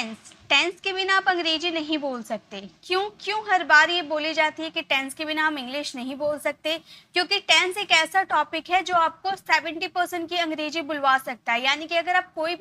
Tense, tense के बिना आप अंग्रेजी नहीं बोल सकते। क्यों क्यों हर बार ये बोली जाती है कि टेंस के बिना हम इंग्लिश नहीं बोल सकते? क्योंकि टेंस एक ऐसा टॉपिक है जो आपको 70% की अंग्रेजी बुलवा सकता है। यानी कि अगर आप कोई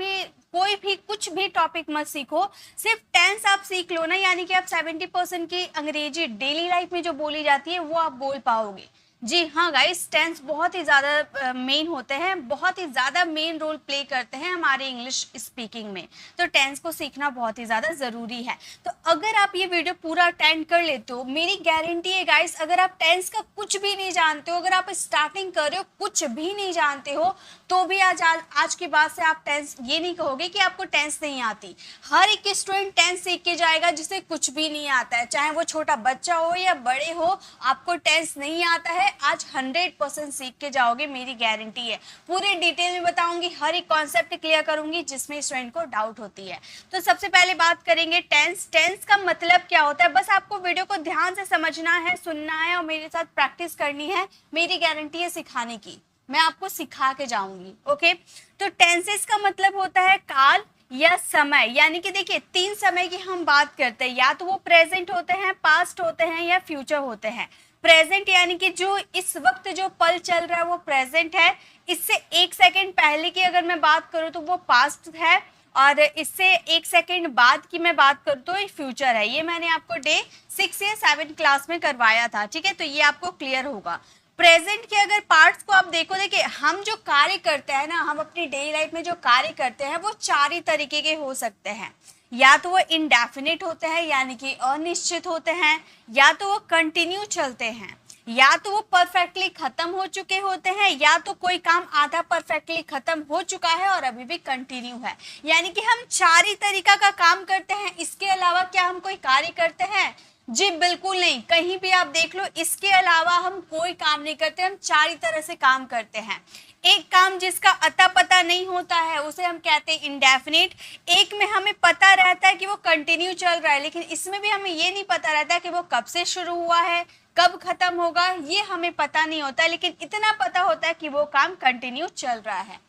भी कुछ भी टॉपिक मत सीखो, सिर्फ टेंस आप सीख लो ना, यानी कि आप 70% की अंग्रेजी डेली लाइफ में जो बोली जाती है वो आप बोल पाओगे। जी हाँ गाइस, टेंस बहुत ही ज़्यादा मेन होते हैं, बहुत ही ज़्यादा मेन रोल प्ले करते हैं हमारे इंग्लिश स्पीकिंग में। तो टेंस को सीखना बहुत ही ज़्यादा ज़रूरी है। तो अगर आप ये वीडियो पूरा अटेंड कर लेते हो, मेरी गारंटी है गाइस, अगर आप टेंस का कुछ भी नहीं जानते हो, अगर आप स्टार्टिंग कर रहे हो कुछ भी नहीं जानते हो, तो भी आज के बाद से आप टेंस ये नहीं कहोगे कि आपको टेंस नहीं आती। हर एक स्टूडेंट टेंस सीख के जाएगा जिसे कुछ भी नहीं आता है, चाहे वो छोटा बच्चा हो या बड़े हो। आपको टेंस नहीं आता है, आज 100% सीख के जाओगे, मेरी गारंटी है। पूरे डिटेल में बताऊंगी, हर एक कॉन्सेप्ट क्लियर करूंगी जिसमें स्टूडेंट को डाउट होती है। तो सबसे पहले बात करेंगे टेंस। टेंस का मतलब क्या होता है, बस आपको वीडियो को ध्यान से समझना है, सुनना है और मेरे साथ प्रैक्टिस करनी है। मेरी गारंटी है सिखाने की, मैं आपको सिखा के जाऊंगी। ओके, तो टेंसेस का मतलब होता है काल या समय। यानी कि देखिए, 3 समय की हम बात करते हैं, या तो वो प्रेजेंट होते हैं, पास्ट होते हैं या फ्यूचर होते हैं। प्रेजेंट यानी कि जो इस वक्त जो पल चल रहा है वो प्रेजेंट है। इससे 1 सेकेंड पहले की अगर मैं बात करूँ तो वो पास्ट है, और इससे 1 सेकेंड बाद की मैं बात करूँ तो ये फ्यूचर है। ये मैंने आपको डे 6 या 7 क्लास में करवाया था, ठीक है, तो ये आपको क्लियर होगा। प्रेजेंट के अगर पार्ट्स को आप देखो, देखिए हम जो कार्य करते हैं ना, हम अपनी डेली लाइफ में जो कार्य करते हैं वो 4 ही तरीके के हो सकते हैं। या तो वो इंडेफिनिट होते हैं यानी कि अनिश्चित होते हैं, या तो वो कंटिन्यू चलते हैं, या तो वो परफेक्टली खत्म हो चुके होते हैं, या तो कोई काम आधा परफेक्टली खत्म हो चुका है और अभी भी कंटिन्यू है। यानी कि हम 4 ही तरीका का काम करते हैं। इसके अलावा क्या हम कोई कार्य करते हैं? जी बिल्कुल नहीं, कहीं भी आप देख लो, इसके अलावा हम कोई काम नहीं करते। हम 4 ही तरह से काम करते हैं। एक काम जिसका अता पता नहीं होता है उसे हम कहते हैं इंडेफिनिट। एक में हमें पता रहता है कि वो कंटिन्यू चल रहा है, लेकिन इसमें भी हमें ये नहीं पता रहता है कि वो कब से शुरू हुआ है, कब खत्म होगा, ये हमें पता नहीं होता है, लेकिन इतना पता होता है कि वो काम कंटिन्यू चल रहा है।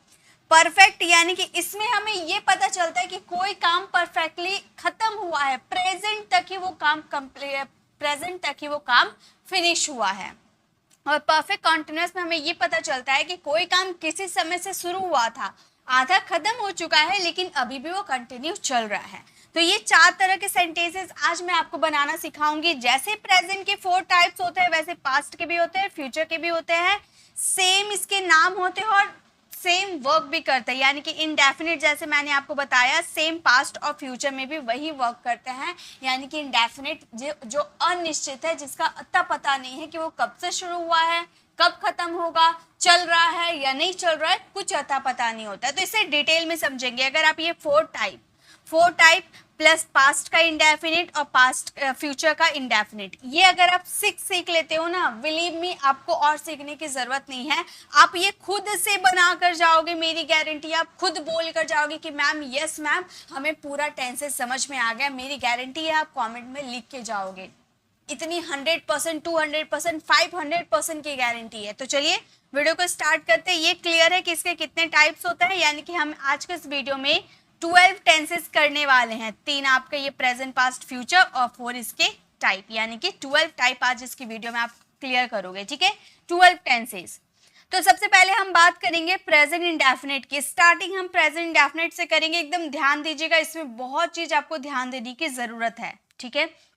परफेक्ट यानी कि इसमें हमें ये पता चलता है कि कोई काम परफेक्टली खत्म हुआ है, प्रेजेंट तक ही वो काम फिनिश हुआ है। और परफेक्ट कॉन्टिन्यूअस में हमें ये पता चलता है कि कोई काम किसी समय से शुरू हुआ था, आधा खत्म हो चुका है, लेकिन अभी भी वो कंटिन्यू चल रहा है। तो ये 4 तरह के सेंटेंसेस आज मैं आपको बनाना सिखाऊंगी। जैसे प्रेजेंट के 4 टाइप्स होते हैं, वैसे पास्ट के भी होते हैं, फ्यूचर के भी होते हैं। सेम इसके नाम होते हैं और सेम वर्क भी करते हैं। यानी कि इंडेफिनिट जैसे मैंने आपको बताया, सेम पास्ट और फ्यूचर में भी वही वर्क करते हैं। यानी कि इंडेफिनिट जो अनिश्चित है, जिसका अता पता नहीं है कि वो कब से शुरू हुआ है, कब खत्म होगा, चल रहा है या नहीं चल रहा है, कुछ अता पता नहीं होता है। तो इसे डिटेल में समझेंगे। अगर आप ये 4 टाइप प्लस पास्ट का इंडेफिनिट और पास्ट फ्यूचर का इंडेफिनिट, ये अगर आप सीख लेते हो ना, बिलीव मी, आपको और सीखने की जरूरत नहीं है। आप ये खुद से बना कर जाओगे, मेरी गारंटी। आप खुद बोल कर जाओगे कि मैम यस मैम, हमें पूरा टेंसेस समझ में आ गया, मेरी गारंटी है। आप कमेंट में लिख के जाओगे। इतनी 100%, 200%, 500% की गारंटी है। तो चलिए वीडियो को स्टार्ट करते हैं। ये क्लियर है कि इसके कितने टाइप्स होते हैं। यानी कि हम आज के इस वीडियो में 12 टेंसेस करने वाले हैं। 3 आपके ये प्रेजेंट, पास्ट, फ्यूचर और 4 इसके टाइप, यानी कि 12 टाइप आज इसकी वीडियो में आप क्लियर करोगे, ठीक है। 12 टेंसेस। तो सबसे पहले हम बात करेंगे प्रेजेंट इंडेफिनिट की। स्टार्टिंग हम प्रेजेंट इंडेफिनिट से करेंगे। एकदम ध्यान दीजिएगा, इसमें बहुत चीज आपको ध्यान देने की जरूरत है, ठीक है।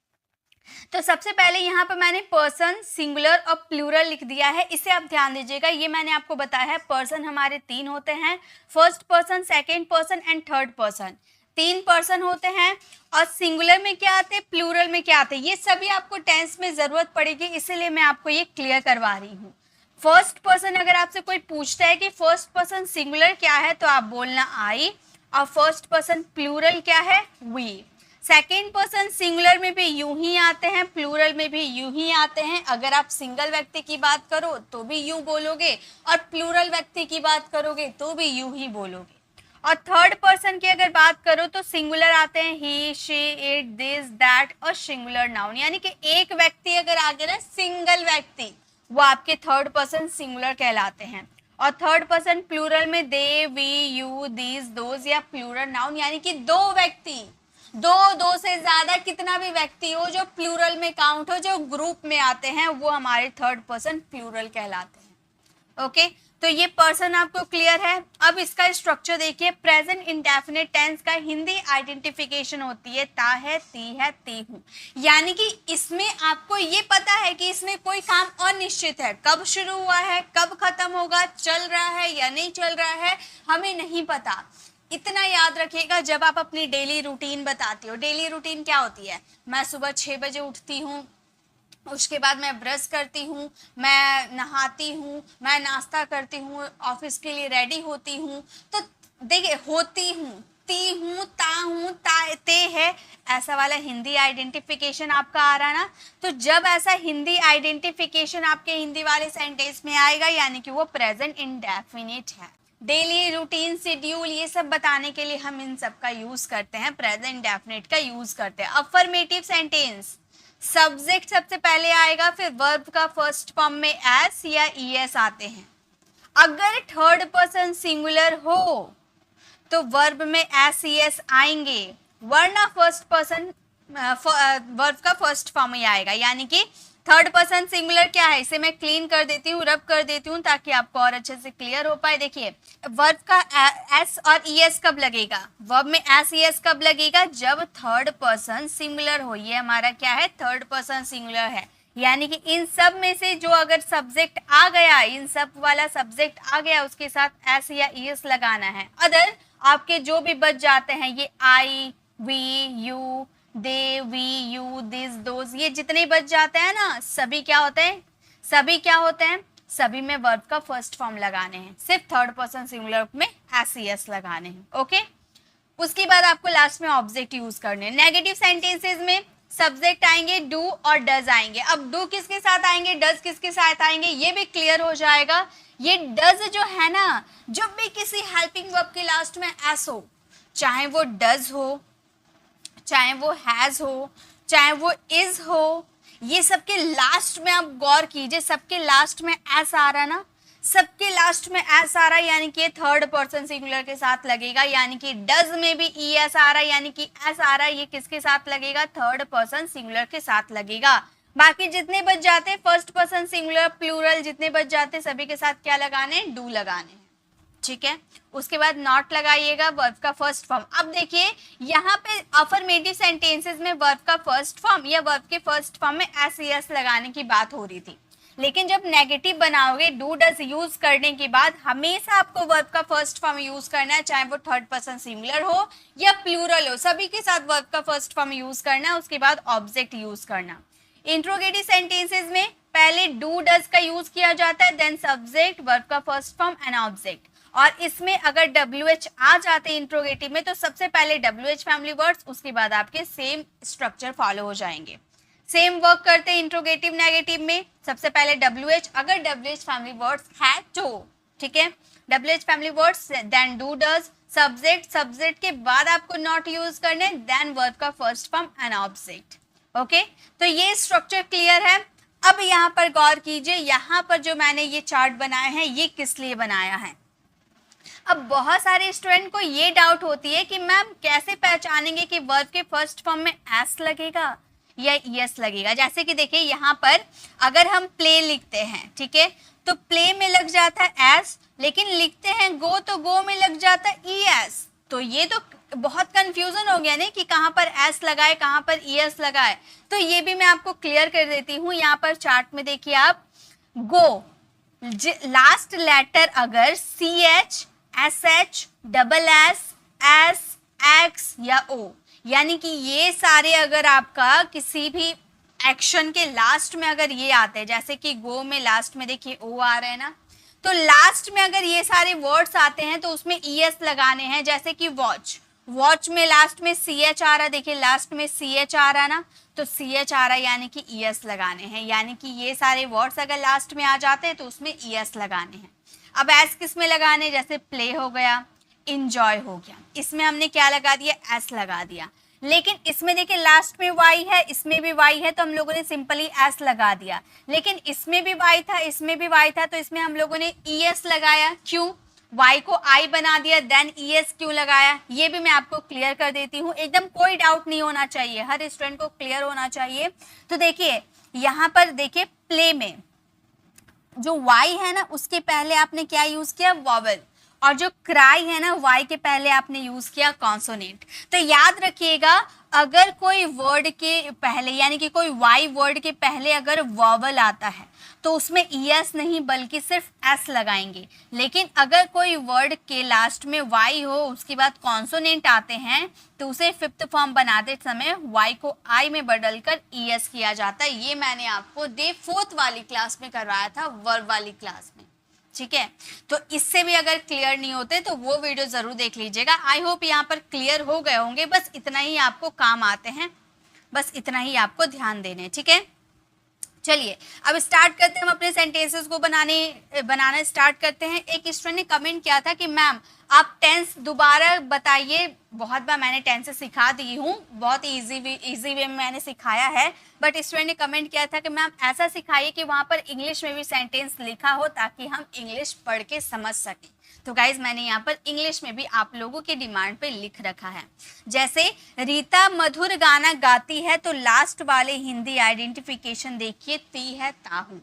तो सबसे पहले यहाँ पर मैंने पर्सन, सिंगुलर और प्लूरल लिख दिया है, इसे आप ध्यान दीजिएगा। ये मैंने आपको बताया है, पर्सन हमारे 3 होते हैं, first person, second person and third person. 3 person होते हैं। और सिंगुलर में क्या आते हैं, प्लूरल में क्या आते हैं, ये सभी आपको टेंस में जरूरत पड़ेगी, इसीलिए मैं आपको ये क्लियर करवा रही हूँ। फर्स्ट पर्सन, अगर आपसे कोई पूछता है कि फर्स्ट पर्सन सिंगुलर क्या है, तो आप बोलना आई, और फर्स्ट पर्सन प्लूरल क्या है, वी। सेकेंड पर्सन सिंगुलर में भी यूं ही आते हैं, प्लूरल में भी यूं ही आते हैं। अगर आप सिंगल व्यक्ति की बात करो तो भी यूं बोलोगे, और प्लूरल व्यक्ति की बात करोगे तो भी यूं ही बोलोगे। और थर्ड पर्सन की अगर बात करो तो सिंगुलर आते हैं ही, शी, इट, दिस, दैट और सिंगुलर नाउन। यानी कि एक व्यक्ति अगर आगे ना, सिंगल व्यक्ति, वो आपके थर्ड पर्सन सिंगुलर कहलाते हैं। और थर्ड पर्सन प्लूरल में दे, वी, यू, दीज, दोज या प्लूरल नाउन, यानी कि 2 व्यक्ति, दो से ज्यादा कितना भी व्यक्ति हो जो प्लूरल में काउंट हो, जो ग्रुप में आते हैं, वो हमारे थर्ड पर्सन प्लूरल कहलाते हैं। ओके, तो ये पर्सन आपको क्लियर है। अब इसका स्ट्रक्चर देखिए, प्रेजेंट इंडेफिनिट टेंस का हिंदी आइडेंटिफिकेशन होती है ता है, ती है, ती हूं। यानी कि इसमें आपको ये पता है कि इसमें कोई काम अनिश्चित है, कब शुरू हुआ है, कब खत्म होगा, चल रहा है या नहीं चल रहा है, हमें नहीं पता। इतना याद रखिएगा, जब आप अपनी डेली रूटीन बताती हो, डेली रूटीन क्या होती है, मैं सुबह 6 बजे उठती हूँ, उसके बाद मैं ब्रश करती हूँ, मैं नहाती हूँ, मैं नाश्ता करती हूँ, ऑफिस के लिए रेडी होती हूँ। तो देखिए, होती हूँ, ती हूँ, ता हूँ, ते है, ऐसा वाला हिंदी आइडेंटिफिकेशन आपका आ रहा ना। तो जब ऐसा हिंदी आइडेंटिफिकेशन आपके हिंदी वाले सेंटेंस में आएगा, यानी कि वो प्रेजेंट इंडेफिनिट है। डेली रूटीन, शेड्यूल, ये सब बताने के लिए हम इन सब का यूज करते हैं, प्रेजेंट इंडेफिनिट का यूज करते हैं। अफर्मेटिव सेंटेंस, सब्जेक्ट सबसे पहले आएगा, फिर वर्ब का फर्स्ट फॉर्म में एस या ईएस आते हैं। अगर थर्ड पर्सन सिंगुलर हो तो वर्ब में एस ईएस आएंगे, वरना फर्स्ट पर्सन वर्ब का फर्स्ट फॉर्म ही आएगा। यानी कि थर्ड पर्सन सिंगुलर क्या है, इसे मैं क्लीन कर देती हूँ, रब कर देती हूँ, ताकि आपको और अच्छे से क्लियर हो पाए। देखिए, वर्ब का एस और ईएस कब लगेगा, वर्ब में एस ईएस कब लगेगा, जब थर्ड पर्सन सिंगुलर हो। ये हमारा क्या है, थर्ड पर्सन सिंगुलर है। यानी कि इन सब में से जो अगर सब्जेक्ट आ गया, इन सब वाला सब्जेक्ट आ गया, उसके साथ एस या ईएस लगाना है। अदर आपके जो भी बच जाते हैं, ये I, we, you, they, we, you, this, those, ये जितने बच जाते हैं ना, सभी क्या होते हैं, सभी क्या होते हैं, सभी में वर्ब का फर्स्ट फॉर्म लगाने हैं, सिर्फ थर्ड पर्सन सिंगुलर में एस ईएस लगाने हैं। ओके, उसके बाद आपको लास्ट में ऑब्जेक्ट यूज करने हैं। नेगेटिव सेंटेंसेस में सब्जेक्ट आएंगे, डू और डज आएंगे। अब डू किसके साथ आएंगे, डज किसके साथ आएंगे, ये भी क्लियर हो जाएगा। ये डज जो है ना, जब भी किसी हेल्पिंग वर्ब के लास्ट में एस हो, चाहे वो डज हो, चाहे वो हैज हो, चाहे वो इज हो, ये सबके लास्ट में आप गौर कीजिए, सबके लास्ट में एस आ रहा ना, सबके लास्ट में एस आ रहा है, यानी कि थर्ड पर्सन सिंगुलर के साथ लगेगा। यानी कि डज में भी ई एस आ रहा है, यानी कि एस आ रहा है, ये किसके साथ लगेगा, थर्ड पर्सन सिंगुलर के साथ लगेगा। बाकी जितने बच जाते, फर्स्ट पर्सन सिंगुलर, प्लूरल, जितने बच जाते सभी के साथ क्या लगाने हैं, डू लगाने हैं। ठीक है, उसके बाद नॉट लगाइएगा, वर्ब का फर्स्ट फॉर्म। अब देखिए, यहाँ पे अफर्मेटिव सेंटेंसेस में वर्ब का फर्स्ट फॉर्म या वर्ब के फर्स्ट फॉर्म में एस ईएस लगाने की बात हो रही थी। लेकिन जब नेगेटिव बनाओगे, डू डज यूज करने के बाद हमेशा आपको वर्ब का फर्स्ट फॉर्म यूज करना है, चाहे वो थर्ड पर्सन सिंगुलर हो या प्लूरल हो, सभी के साथ वर्ब का फर्स्ट फॉर्म यूज करना है। उसके बाद ऑब्जेक्ट यूज करना। इंट्रोगेटिव सेंटेंसेस में पहले डू डज का यूज किया जाता है, देन सब्जेक्ट, वर्ब का फर्स्ट फॉर्म एंड ऑब्जेक्ट। और इसमें अगर WH आ जाते हैं इंट्रोगेटिव में, तो सबसे पहले WH फैमिली वर्ड्स, उसके बाद आपके सेम स्ट्रक्चर फॉलो हो जाएंगे। सेम वर्क करते हैं इंट्रोगेटिव नेगेटिव में, सबसे पहले WH, अगर WH फैमिली वर्ड्स है तो, ठीक है, WH family words, then do does, subject, subject के बाद आपको नॉट यूज करने, देन वर्ब का first form and object. Okay, तो ये स्ट्रक्चर क्लियर है। अब यहाँ पर गौर कीजिए, यहाँ पर जो मैंने ये चार्ट बनाया है, ये किस लिए बनाया है। अब बहुत सारे स्टूडेंट को ये डाउट होती है कि मैम कैसे पहचानेंगे कि वर्ब के फर्स्ट फॉर्म में एस लगेगा या यस लगेगा। जैसे कि देखिए, यहाँ पर अगर हम प्ले लिखते हैं, ठीक है, तो प्ले में लग जाता है एस, लेकिन लिखते हैं गो तो गो में लग जाता है ई एस। तो ये तो बहुत कंफ्यूजन हो गया नहीं कि कहाँ पर एस लगाए, कहाँ पर ई एस लगाए। तो ये भी मैं आपको क्लियर कर देती हूँ। यहाँ पर चार्ट में देखिए आप, गो लास्ट लेटर अगर C H, S H, double S, S, X या ओ, यानी कि ये सारे अगर आपका किसी भी एक्शन के लास्ट में अगर ये आते हैं, जैसे कि गो में लास्ट में देखिए ओ आ रहे हैं ना, तो लास्ट में अगर ये सारे वर्ड्स आते हैं तो उसमें ई एस लगाने हैं। जैसे कि वॉच, वॉच में लास्ट में सी एच आ रहा है, देखिए लास्ट में सी एच आ रहा है ना, तो सी एच आ रहा है, यानी कि ई एस लगाने हैं। यानी कि ये सारे वर्ड्स अगर लास्ट में आ जाते हैं तो उसमें ई एस लगाने हैं। अब एस किस में लगाने, जैसे प्ले हो गया, इंजॉय हो गया, इसमें हमने क्या लगा दिया, एस लगा दिया। लेकिन इसमें देखिए लास्ट में वाई है, इसमें भी वाई है, तो हम लोगों ने सिंपली एस लगा दिया। लेकिन इसमें भी वाई था, इसमें भी वाई था, तो इसमें हम लोगों ने ई एस लगाया। क्यों, y को I बना दिया, देन es क्यों लगाया, ये भी मैं आपको क्लियर कर देती हूँ। एकदम कोई डाउट नहीं होना चाहिए, हर स्टूडेंट को क्लियर होना चाहिए। तो देखिए यहाँ पर देखिए प्ले में जो y है ना उसके पहले आपने क्या यूज किया, वॉवल, और जो क्राई है ना y के पहले आपने यूज किया कॉन्सोनेंट। तो याद रखिएगा अगर कोई वर्ड के पहले यानी कि कोई y वर्ड के पहले अगर वॉवल आता है तो उसमें es नहीं बल्कि सिर्फ s लगाएंगे, लेकिन अगर कोई वर्ड के लास्ट में y हो उसके बाद कॉन्सोनेंट आते हैं तो उसे फिफ्थ फॉर्म बनाते समय y को I में बदलकर es किया जाता है। ये मैंने आपको डे 4th वाली क्लास में करवाया था, वर्ब वाली क्लास में, ठीक है। तो इससे भी अगर क्लियर नहीं होते तो वो वीडियो जरूर देख लीजिएगा। आई होप यहाँ पर क्लियर हो गए होंगे, बस इतना ही आपको काम आते हैं, बस इतना ही आपको ध्यान देने, ठीक है। चलिए अब स्टार्ट करते हैं, हम अपने सेंटेंसेस को बनाना स्टार्ट करते हैं। एक स्टूडेंट ने कमेंट किया था कि मैम आप टेंस दोबारा बताइए, बहुत बार मैंने टेंसेस सिखा दी हूँ, बहुत इजी वे में मैंने सिखाया है, बट स्टूडेंट ने कमेंट किया था कि मैम ऐसा सिखाइए कि वहाँ पर इंग्लिश में भी सेंटेंस लिखा हो ताकि हम इंग्लिश पढ़ के समझ सकें। तो गाइज मैंने यहाँ पर इंग्लिश में भी आप लोगों की डिमांड पे लिख रखा है। जैसे रीता मधुर गाना गाती है तो लास्ट वाले हिंदी आइडेंटिफिकेशन देखिए ती है ताहू,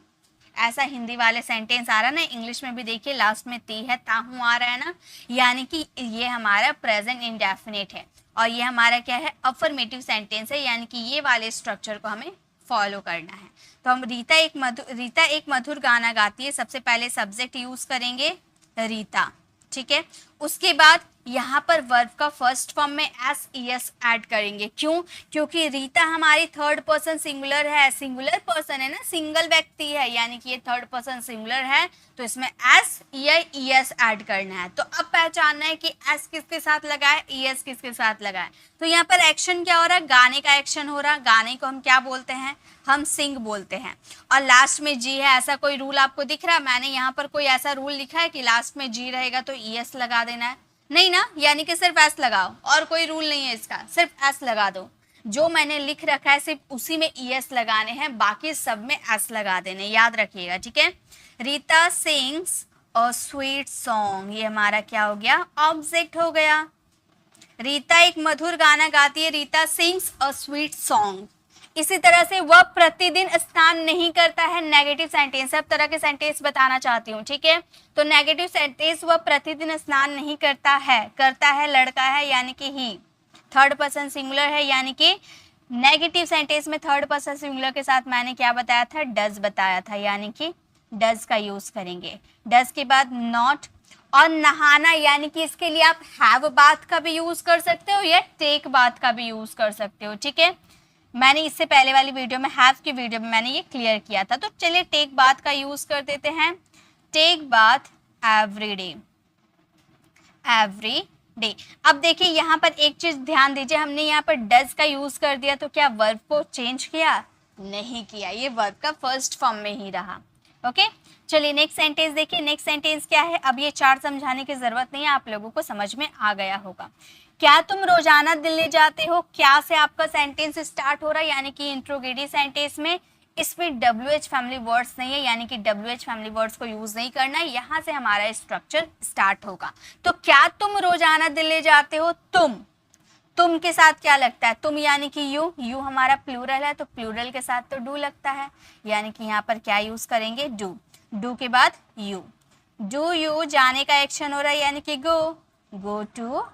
ऐसा हिंदी वाले सेंटेंस आ रहा है ना, इंग्लिश में भी देखिए लास्ट में ती है ताहू आ रहा है ना, यानी कि ये हमारा प्रेजेंट इंडेफिनिट है और ये हमारा क्या है, अफर्मेटिव सेंटेंस है, यानी कि ये वाले स्ट्रक्चर को हमें फॉलो करना है। तो हम रीता एक मधुर गाना गाती है, सबसे पहले सब्जेक्ट यूज करेंगे रीता, ठीक है। उसके बाद यहाँ पर वर्ब का फर्स्ट फॉर्म में एस ई एस ऐड करेंगे, क्यों, क्योंकि रीता हमारी थर्ड पर्सन सिंगुलर है, सिंगुलर पर्सन है ना, सिंगल व्यक्ति है, यानी कि ये थर्ड पर्सन सिंगुलर है, तो इसमें एस या ई एस ऐड करना है। तो अब पहचानना है कि एस किसके साथ लगा है, ई एस किसके साथ लगा है। तो यहाँ पर एक्शन क्या हो रहा है, गाने का एक्शन हो रहा है, गाने को हम क्या बोलते हैं, हम सिंग बोलते हैं, और लास्ट में जी है। ऐसा कोई रूल आपको दिख रहा है, मैंने यहाँ पर कोई ऐसा रूल लिखा है कि लास्ट में जी रहेगा तो ई एस लगा देना है, नहीं ना, यानी कि सिर्फ एस लगाओ और कोई रूल नहीं है इसका, सिर्फ एस लगा दो। जो मैंने लिख रखा है सिर्फ उसी में ई एस लगाने हैं, बाकी सब में एस लगा देने, याद रखिएगा, ठीक है। Rita sings a sweet song, ये हमारा क्या हो गया, ऑब्जेक्ट हो गया। रीता एक मधुर गाना गाती है, Rita sings a sweet song. इसी तरह से वह प्रतिदिन स्नान नहीं करता है, नेगेटिव सेंटेंस, सब तरह के सेंटेंस बताना चाहती हूँ, ठीक है। तो नेगेटिव सेंटेंस, वह प्रतिदिन स्नान नहीं करता है लड़का है, यानी कि ही, थर्ड पर्सन सिंगुलर है, यानी कि नेगेटिव सेंटेंस में थर्ड पर्सन सिंगुलर के साथ मैंने क्या बताया था, डज बताया था, यानी कि डज का यूज करेंगे। डज के बाद नॉट, और नहाना, यानी कि इसके लिए आप हैव बाथ का भी यूज कर सकते हो या टेक बाथ का भी यूज कर सकते हो, ठीक है। मैंने इससे पहले वाली वीडियो में, हैव की वीडियो में मैंने ये क्लियर किया था। तो चलिए टेक बाथ का यूज कर देते हैं, टेक बाथ एवरी डे। अब देखिए यहाँ पर एक चीज ध्यान दीजिए, हमने यहाँ पर डज का यूज कर दिया तो क्या वर्ब को चेंज किया, नहीं किया, ये वर्ब का फर्स्ट फॉर्म में ही रहा, ओके। चलिए नेक्स्ट सेंटेंस देखिए, नेक्स्ट सेंटेंस क्या है। अब ये चार समझाने की जरूरत नहीं है, आप लोगों को समझ में आ गया होगा। क्या तुम रोजाना दिल्ली जाते हो, क्या से आपका सेंटेंस स्टार्ट हो रहा है, यानी कि इंट्रोगेटिव सेंटेंस में इसमें WH फैमिली वर्ड्स नहीं है, यानी कि WH फैमिली वर्ड्स को यूज नहीं करना है, यहाँ से हमारा स्ट्रक्चर स्टार्ट होगा। तो क्या तुम रोजाना दिल्ली जाते हो, तुम के साथ क्या लगता है, तुम यानी कि यू हमारा प्लूरल है, तो प्लूरल के साथ तो डू लगता है, यानी कि यहाँ पर क्या यूज करेंगे, डू के बाद यू, डू यू जाने का एक्शन हो रहा है, यानी कि go to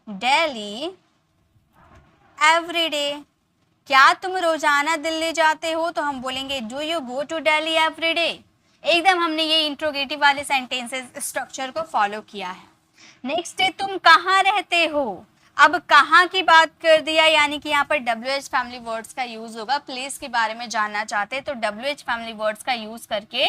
Delhi every day. क्या तुम रोजाना दिल्ली जाते हो, तो हम बोलेंगे do you go to Delhi every day. एकदम हमने ये इंट्रोगेटिव वाले सेंटेंसेस स्ट्रक्चर को फॉलो किया है। नेक्स्ट है तुम कहाँ रहते हो, अब कहाँ की बात कर दिया, यानी कि यहाँ पर WH फैमिली वर्ड्स का यूज होगा। प्लेस के बारे में जानना चाहते हैं तो WH फैमिली वर्ड्स का यूज करके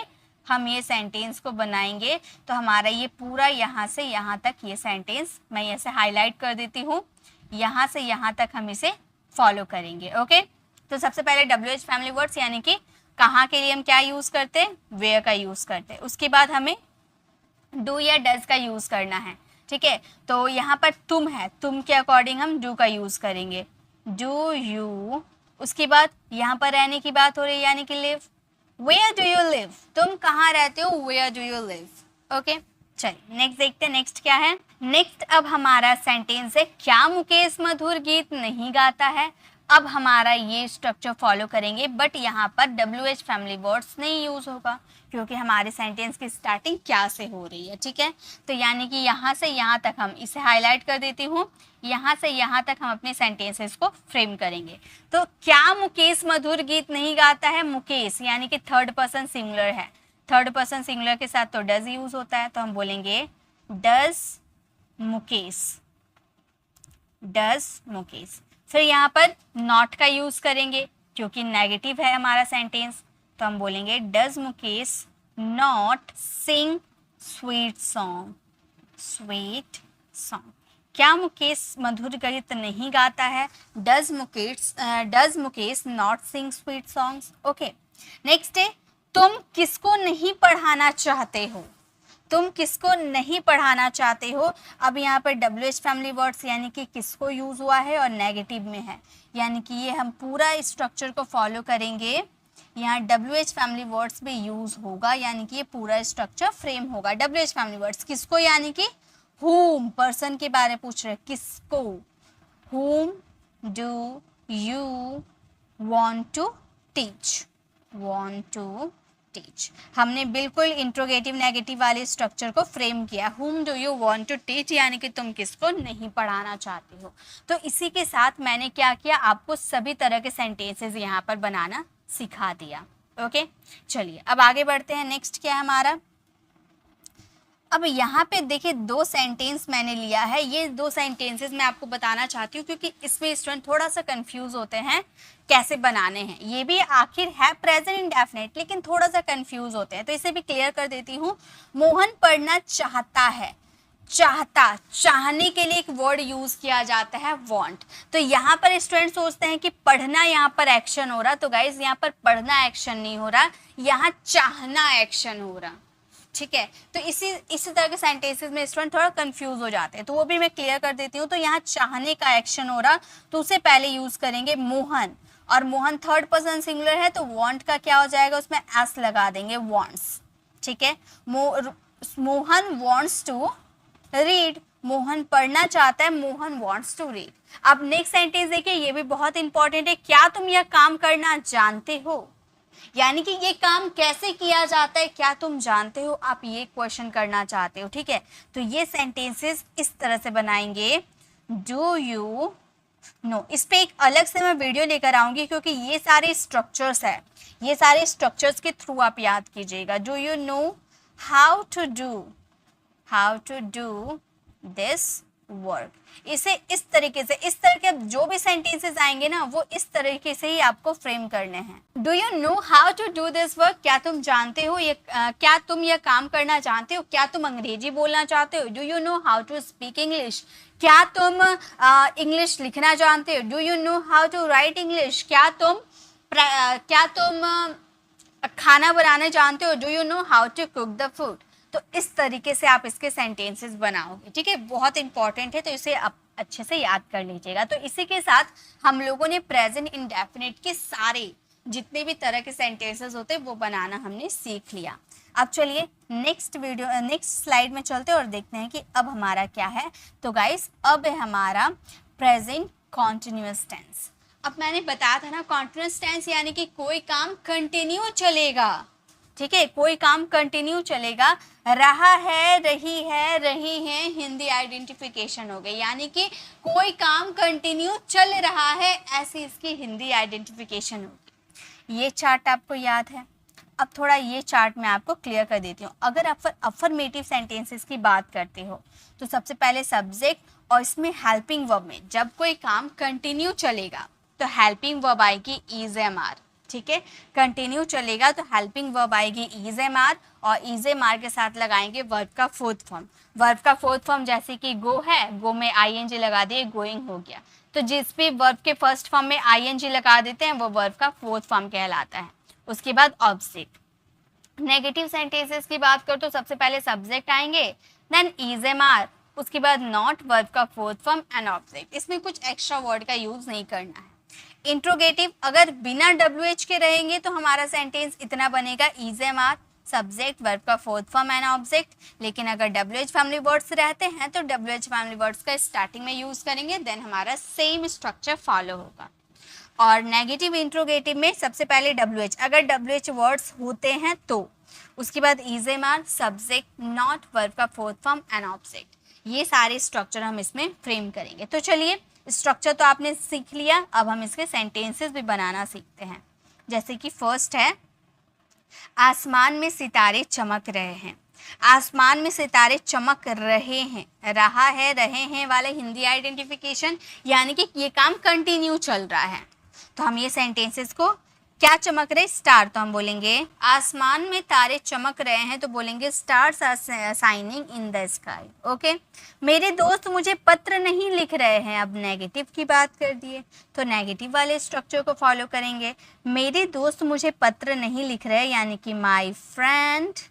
हम ये सेंटेंस को बनाएंगे। तो हमारा ये पूरा यहाँ से यहाँ तक ये सेंटेंस मैं ऐसे हाईलाइट कर देती हूँ, यहाँ से यहाँ तक हम इसे फॉलो करेंगे, ओके। तो सबसे पहले WH फैमिली वर्ड्स यानी कि कहाँ के लिए हम क्या यूज करते हैं, वेयर का यूज करते हैं। उसके बाद हमें डू या डज का यूज करना है, ठीक है। तो यहाँ पर तुम है, तुम के अकॉर्डिंग हम डू का यूज करेंगे, डू यू। उसके बाद यहाँ पर रहने की बात हो रही है, यानी कि live, where do you live, तुम कहाँ रहते हो, where do you live, okay. चलिए नेक्स्ट देखते हैं, नेक्स्ट क्या है। नेक्स्ट अब हमारा सेंटेंस है, क्या मुकेश मधुर गीत नहीं गाता है। अब हमारा ये स्ट्रक्चर फॉलो करेंगे, बट यहाँ पर WH फैमिली वर्ड्स नहीं यूज होगा क्योंकि हमारे सेंटेंस की स्टार्टिंग क्या से हो रही है, ठीक है। तो यानी कि यहाँ से यहाँ तक हम इसे हाईलाइट कर देती हूँ, यहाँ से यहाँ तक हम अपने सेंटेंसेस को फ्रेम करेंगे। तो क्या मुकेश मधुर गीत नहीं गाता है, मुकेश यानी कि थर्ड पर्सन सिंगुलर है, थर्ड पर्सन सिंगुलर के साथ तो डज यूज होता है, तो हम बोलेंगे डज मुकेश, डज मुकेश। फिर यहाँ पर नॉट का यूज करेंगे क्योंकि नेगेटिव है हमारा सेंटेंस, तो हम बोलेंगे does Mukesh not sing sweet song, sweet song. क्या मुकेश मधुर गीत नहीं गाता है, does Mukesh not sing sweet songs. Okay, next है, तुम किसको नहीं पढ़ाना चाहते हो, तुम किसको नहीं पढ़ाना चाहते हो। अब यहाँ पर WH फैमिली वर्ड्स यानी कि किसको यूज हुआ है और नेगेटिव में है, यानी कि ये हम पूरा स्ट्रक्चर को फॉलो करेंगे, यहाँ WH फैमिली वर्ड्स भी यूज होगा, यानी कि ये पूरा स्ट्रक्चर फ्रेम होगा। WH फैमिली वर्ड्स किसको, यानी कि whom, पर्सन के बारे में पूछ रहे, किसको, whom do you want to teach, want to teach. हमने बिल्कुल इंट्रोगेटिव नेगेटिव वाले स्ट्रक्चर को फ्रेम किया, whom do you want to teach यानी कि तुम किसको नहीं पढ़ाना चाहते हो। तो इसी के साथ मैंने क्या किया, आपको सभी तरह के सेंटेंसेस यहाँ पर बनाना सिखा दिया। ओके, चलिए अब आगे बढ़ते हैं। नेक्स्ट क्या है हमारा, अब यहाँ पे देखिए दो सेंटेंस मैंने लिया है, ये दो सेंटेंसेस मैं आपको बताना चाहती हूँ क्योंकि इसमें स्टूडेंट थोड़ा सा कंफ्यूज होते हैं कैसे बनाने हैं। ये भी आखिर है प्रेजेंट इंडेफिनिट लेकिन थोड़ा सा कंफ्यूज होते हैं, तो इसे भी क्लियर कर देती हूँ। मोहन पढ़ना चाहता है, चाहता, चाहने के लिए एक वर्ड यूज किया जाता है वांट। तो यहाँ पर स्टूडेंट सोचते हैं कि पढ़ना यहाँ पर एक्शन हो रहा, तो गाइज यहाँ पर पढ़ना एक्शन नहीं हो रहा, यहाँ चाहना एक्शन हो रहा, ठीक है। तो इसी तरह के सेंटेंसेस में स्टूडेंट थोड़ा कंफ्यूज हो जाते हैं, तो वो भी मैं क्लियर कर देती हूँ। तो यहाँ चाहने का एक्शन हो रहा, तो उसे पहले यूज करेंगे मोहन, और मोहन थर्ड पर्सन सिंगुलर है तो वांट का क्या हो जाएगा, उसमें एस लगा देंगे, वांट्स, ठीक है। Mohan wants to read, Mohan पढ़ना चाहता है, मोहन वांट्स टू रीड। अब नेक्स्ट सेंटेंस देखिए, ये भी बहुत इंपॉर्टेंट है, क्या तुम यह काम करना जानते हो, यानी कि ये काम कैसे किया जाता है क्या तुम जानते हो, आप ये क्वेश्चन करना चाहते हो, ठीक है। तो ये सेंटेंसेस इस तरह से बनाएंगे, डू यू नो। इस पे एक अलग से मैं वीडियो लेकर आऊंगी क्योंकि ये सारे स्ट्रक्चर्स है, ये सारे स्ट्रक्चर्स के थ्रू आप याद कीजिएगा। Do you know how to do this work. इसे इस तरीके से, इस तरह के जो भी सेंटेंसेस आएंगे ना वो इस तरीके से ही आपको फ्रेम करने हैं। Do you know how to do this work, क्या तुम जानते हो ये, क्या तुम यह काम करना जानते हो, क्या तुम अंग्रेजी बोलना चाहते हो। Do you know how to speak English, क्या तुम इंग्लिश लिखना जानते हो। Do you know how to write English, क्या तुम खाना बनाना जानते हो। Do you know how to cook the food. तो इस तरीके से आप इसके सेंटेंसेस बनाओगे, ठीक है, बहुत इंपॉर्टेंट है, तो इसे आप अच्छे से याद कर लीजिएगा। तो इसी के साथ हम लोगों ने प्रेजेंट इंडेफिनिट के सारे जितने भी तरह के सेंटेंसेस होते हैं वो बनाना हमने सीख लिया। अब चलिए नेक्स्ट स्लाइड में चलते हैं और देखते हैं कि अब हमारा क्या है। तो गाइस अब है हमारा प्रेजेंट कॉन्टिन्यूअस टेंस। अब मैंने बताया था ना, कॉन्टिन्यूअस टेंस यानी कि कोई काम कंटिन्यू चलेगा, ठीक है, कोई काम कंटिन्यू चलेगा। रहा है, रही है, हिंदी आइडेंटिफिकेशन हो गई, यानी कि कोई काम कंटिन्यू चल रहा है, ऐसी इसकी हिंदी आइडेंटिफिकेशन होगी। ये चार्ट आपको याद है। अब थोड़ा ये चार्ट मैं आपको क्लियर कर देती हूँ। अगर आप अफर्मेटिव सेंटेंसेस की बात करते हो तो सबसे पहले सब्जेक्ट और इसमें हेल्पिंग वर्ब में जब कोई काम कंटिन्यू चलेगा तो हेल्पिंग वर्ब आएगी इज एम आर, ठीक है। कंटिन्यू चलेगा तो हेल्पिंग वर्ब आएगी इज एम आर, और इज एम आर के साथ लगाएंगे वर्ब का फोर्थ फॉर्म। वर्ब का फोर्थ फॉर्म जैसे कि गो है, गो में आईएनजी लगा दिए, गोइंग हो गया। तो जिस भी वर्ब के फर्स्ट फॉर्म में आईएनजी लगा देते हैं वो वर्ब का फोर्थ फॉर्म कहलाता है। उसके बाद ऑब्जेक्ट। नेगेटिव सेंटेंसेस की बात करो तो सबसे पहले सब्जेक्ट आएंगे, देन इज एम आर, उसके बाद नॉट, वर्ब का फोर्थ फॉर्म एंड ऑब्जेक्ट। इसमें कुछ एक्स्ट्रा वर्ड का यूज नहीं करना है। इंट्रोगेटिव अगर बिना WH के रहेंगे तो हमारा सेंटेंस इतना बनेगा, is am are subject, verb का फोर्थ फॉर्म एंड ऑब्जेक्ट। लेकिन अगर WH फैमिली वर्ड्स रहते हैं तो WH फैमिली वर्ड्स का स्टार्टिंग में यूज करेंगे, देन हमारा सेम स्ट्रक्चर फॉलो होगा। और नेगेटिव इंट्रोगेटिव में सबसे पहले WH, अगर WH वर्ड्स होते हैं तो उसके बाद is am are, subject, not, verb का फोर्थ फॉर्म एंड ऑब्जेक्ट। ये सारे स्ट्रक्चर हम इसमें फ्रेम करेंगे। तो चलिए, स्ट्रक्चर तो आपने सीख लिया, अब हम इसके सेंटेंसेस भी बनाना सीखते हैं। जैसे कि फर्स्ट है, आसमान में सितारे चमक रहे हैं। आसमान में सितारे चमक रहे हैं, रहा है, रहे हैं वाले हिंदी आइडेंटिफिकेशन, यानी कि ये काम कंटिन्यू चल रहा है। तो हम ये सेंटेंसेस को, क्या चमक रहे, स्टार, तो हम बोलेंगे आसमान में तारे चमक रहे हैं, तो बोलेंगे stars are shining in the sky. Okay, मेरे दोस्त मुझे पत्र नहीं लिख रहे हैं, अब नेगेटिव की बात कर दिए तो नेगेटिव वाले स्ट्रक्चर को फॉलो करेंगे। मेरे दोस्त मुझे पत्र नहीं लिख रहे, यानी कि माई फ्रेंड्स,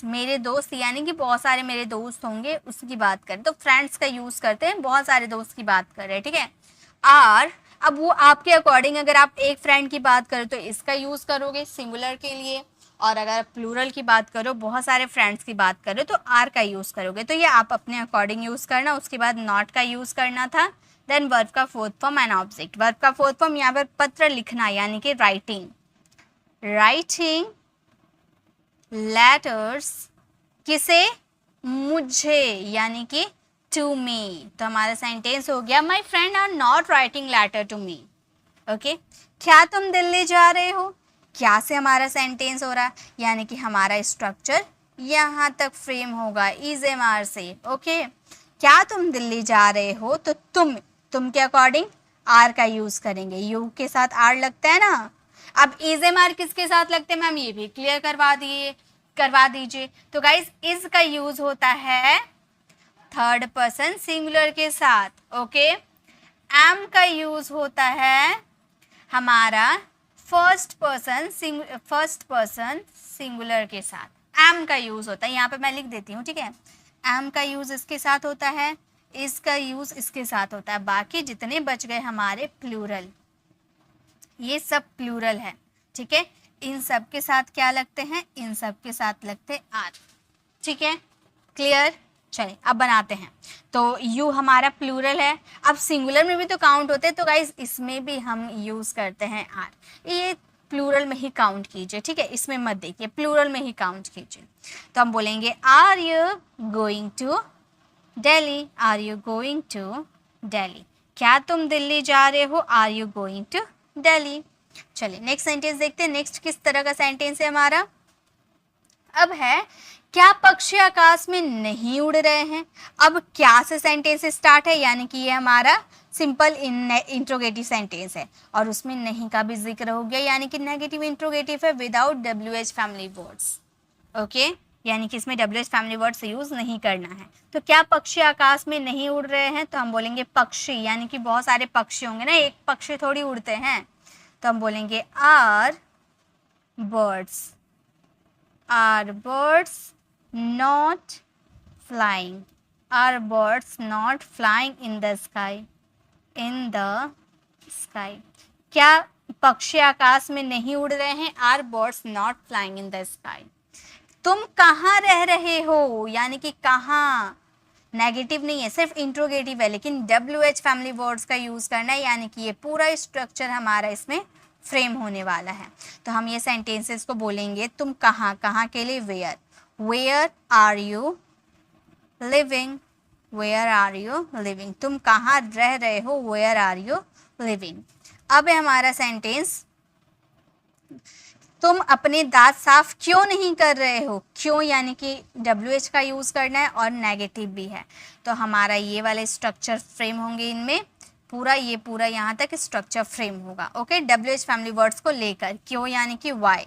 मेरे दोस्त यानी कि बहुत सारे मेरे दोस्त होंगे उसकी बात करें तो फ्रेंड्स का यूज करते हैं, बहुत सारे दोस्त की बात कर रहे हैं, ठीक है। आर, अब वो आपके अकॉर्डिंग, अगर आप एक फ्रेंड की बात करो तो इसका यूज करोगे सिंगुलर के लिए, और अगर प्लूरल की बात करो, बहुत सारे फ्रेंड्स की बात करो तो आर का यूज करोगे। तो ये आप अपने अकॉर्डिंग यूज करना। उसके बाद नॉट का यूज करना था, देन वर्ब का fourth form and object. Verb का फोर्थ फॉर्म यहाँ पर पत्र लिखना, यानी कि राइटिंग लेटर्स, किसे, मुझे, यानी कि टू मी। तो हमारा सेंटेंस हो गया, my friend are not writing letter to me. Okay, क्या तुम दिल्ली जा रहे हो, क्या से हमारा सेंटेंस हो रहा है, यानी कि हमारा स्ट्रक्चर यहाँ तक फ्रेम होगा इज एम आर से। ओके, क्या तुम दिल्ली जा रहे हो, तो तुम के अकॉर्डिंग आर का यूज करेंगे, यू के साथ आर लगता है ना। अब इज एम आर किसके साथ लगते हैं मैम, ये भी क्लियर करवा दीजिए। तो गाइज, इज का यूज होता है थर्ड पर्सन सिंगुलर के साथ। ओके, एम का यूज होता है हमारा फर्स्ट पर्सन सिंगुलर के साथ। एम का यूज होता है, यहाँ पे मैं लिख देती हूँ, ठीक है। एम का यूज इसके साथ होता है, इसका यूज इसके साथ होता है। बाकी जितने बच गए हमारे प्लूरल, ये सब प्लूरल है, ठीक है। इन सब के साथ क्या लगते हैं, इन सब के साथ लगते आर, ठीक है, क्लियर। चलिए अब बनाते हैं। तो यू हमारा प्लूरल है, अब सिंगुलर में भी तो काउंट होते हैं, तो गाइज इसमें भी हम यूज करते हैं आर। ये प्लूरल में ही काउंट कीजिए, ठीक है, इसमें मत देखिए, प्लूरल में ही काउंट कीजिए। तो हम बोलेंगे are you going to Delhi, are you going to Delhi, क्या तुम दिल्ली जा रहे हो, are you going to Delhi. चलिए नेक्स्ट सेंटेंस देखते हैं। नेक्स्ट किस तरह का सेंटेंस है हमारा, अब है, क्या पक्षी आकाश में नहीं उड़ रहे हैं। अब क्या से सेंटेंस स्टार्ट है, यानी कि ये हमारा सिंपल इंट्रोगेटिव सेंटेंस है, और उसमें नहीं का भी जिक्र हो गया, यानी कि नेगेटिव इंट्रोगेटिव है without WH family words. Okay, यानी कि इसमें WH फैमिली वर्ड्स यूज नहीं करना है। तो क्या पक्षी आकाश में नहीं उड़ रहे हैं, तो हम बोलेंगे पक्षी, यानी कि बहुत सारे पक्षी होंगे ना, एक पक्षी थोड़ी उड़ते हैं। तो हम बोलेंगे are birds not flying, are birds not flying in the sky, क्या पक्षी आकाश में नहीं उड़ रहे हैं, are birds not flying in the sky। तुम कहाँ रह रहे हो, यानी कि कहाँ, नेगेटिव नहीं है, सिर्फ इंट्रोगेटिव है, लेकिन WH फैमिली वर्ड्स का यूज करना है, यानी कि ये पूरा स्ट्रक्चर हमारा इसमें फ्रेम होने वाला है। तो हम ये सेंटेंसेस को बोलेंगे, तुम कहाँ के लिए where are you living, तुम कहाँ रह रहे हो, where are you living। अब है हमारा सेंटेंस, तुम अपने दांत साफ क्यों नहीं कर रहे हो, क्यों यानी कि WH का यूज करना है और नेगेटिव भी है, तो हमारा ये वाले स्ट्रक्चर फ्रेम होंगे, इनमें पूरा यहाँ तक स्ट्रक्चर फ्रेम होगा। ओके, WH फैमिली वर्ड्स को लेकर, क्यों यानी कि वाई,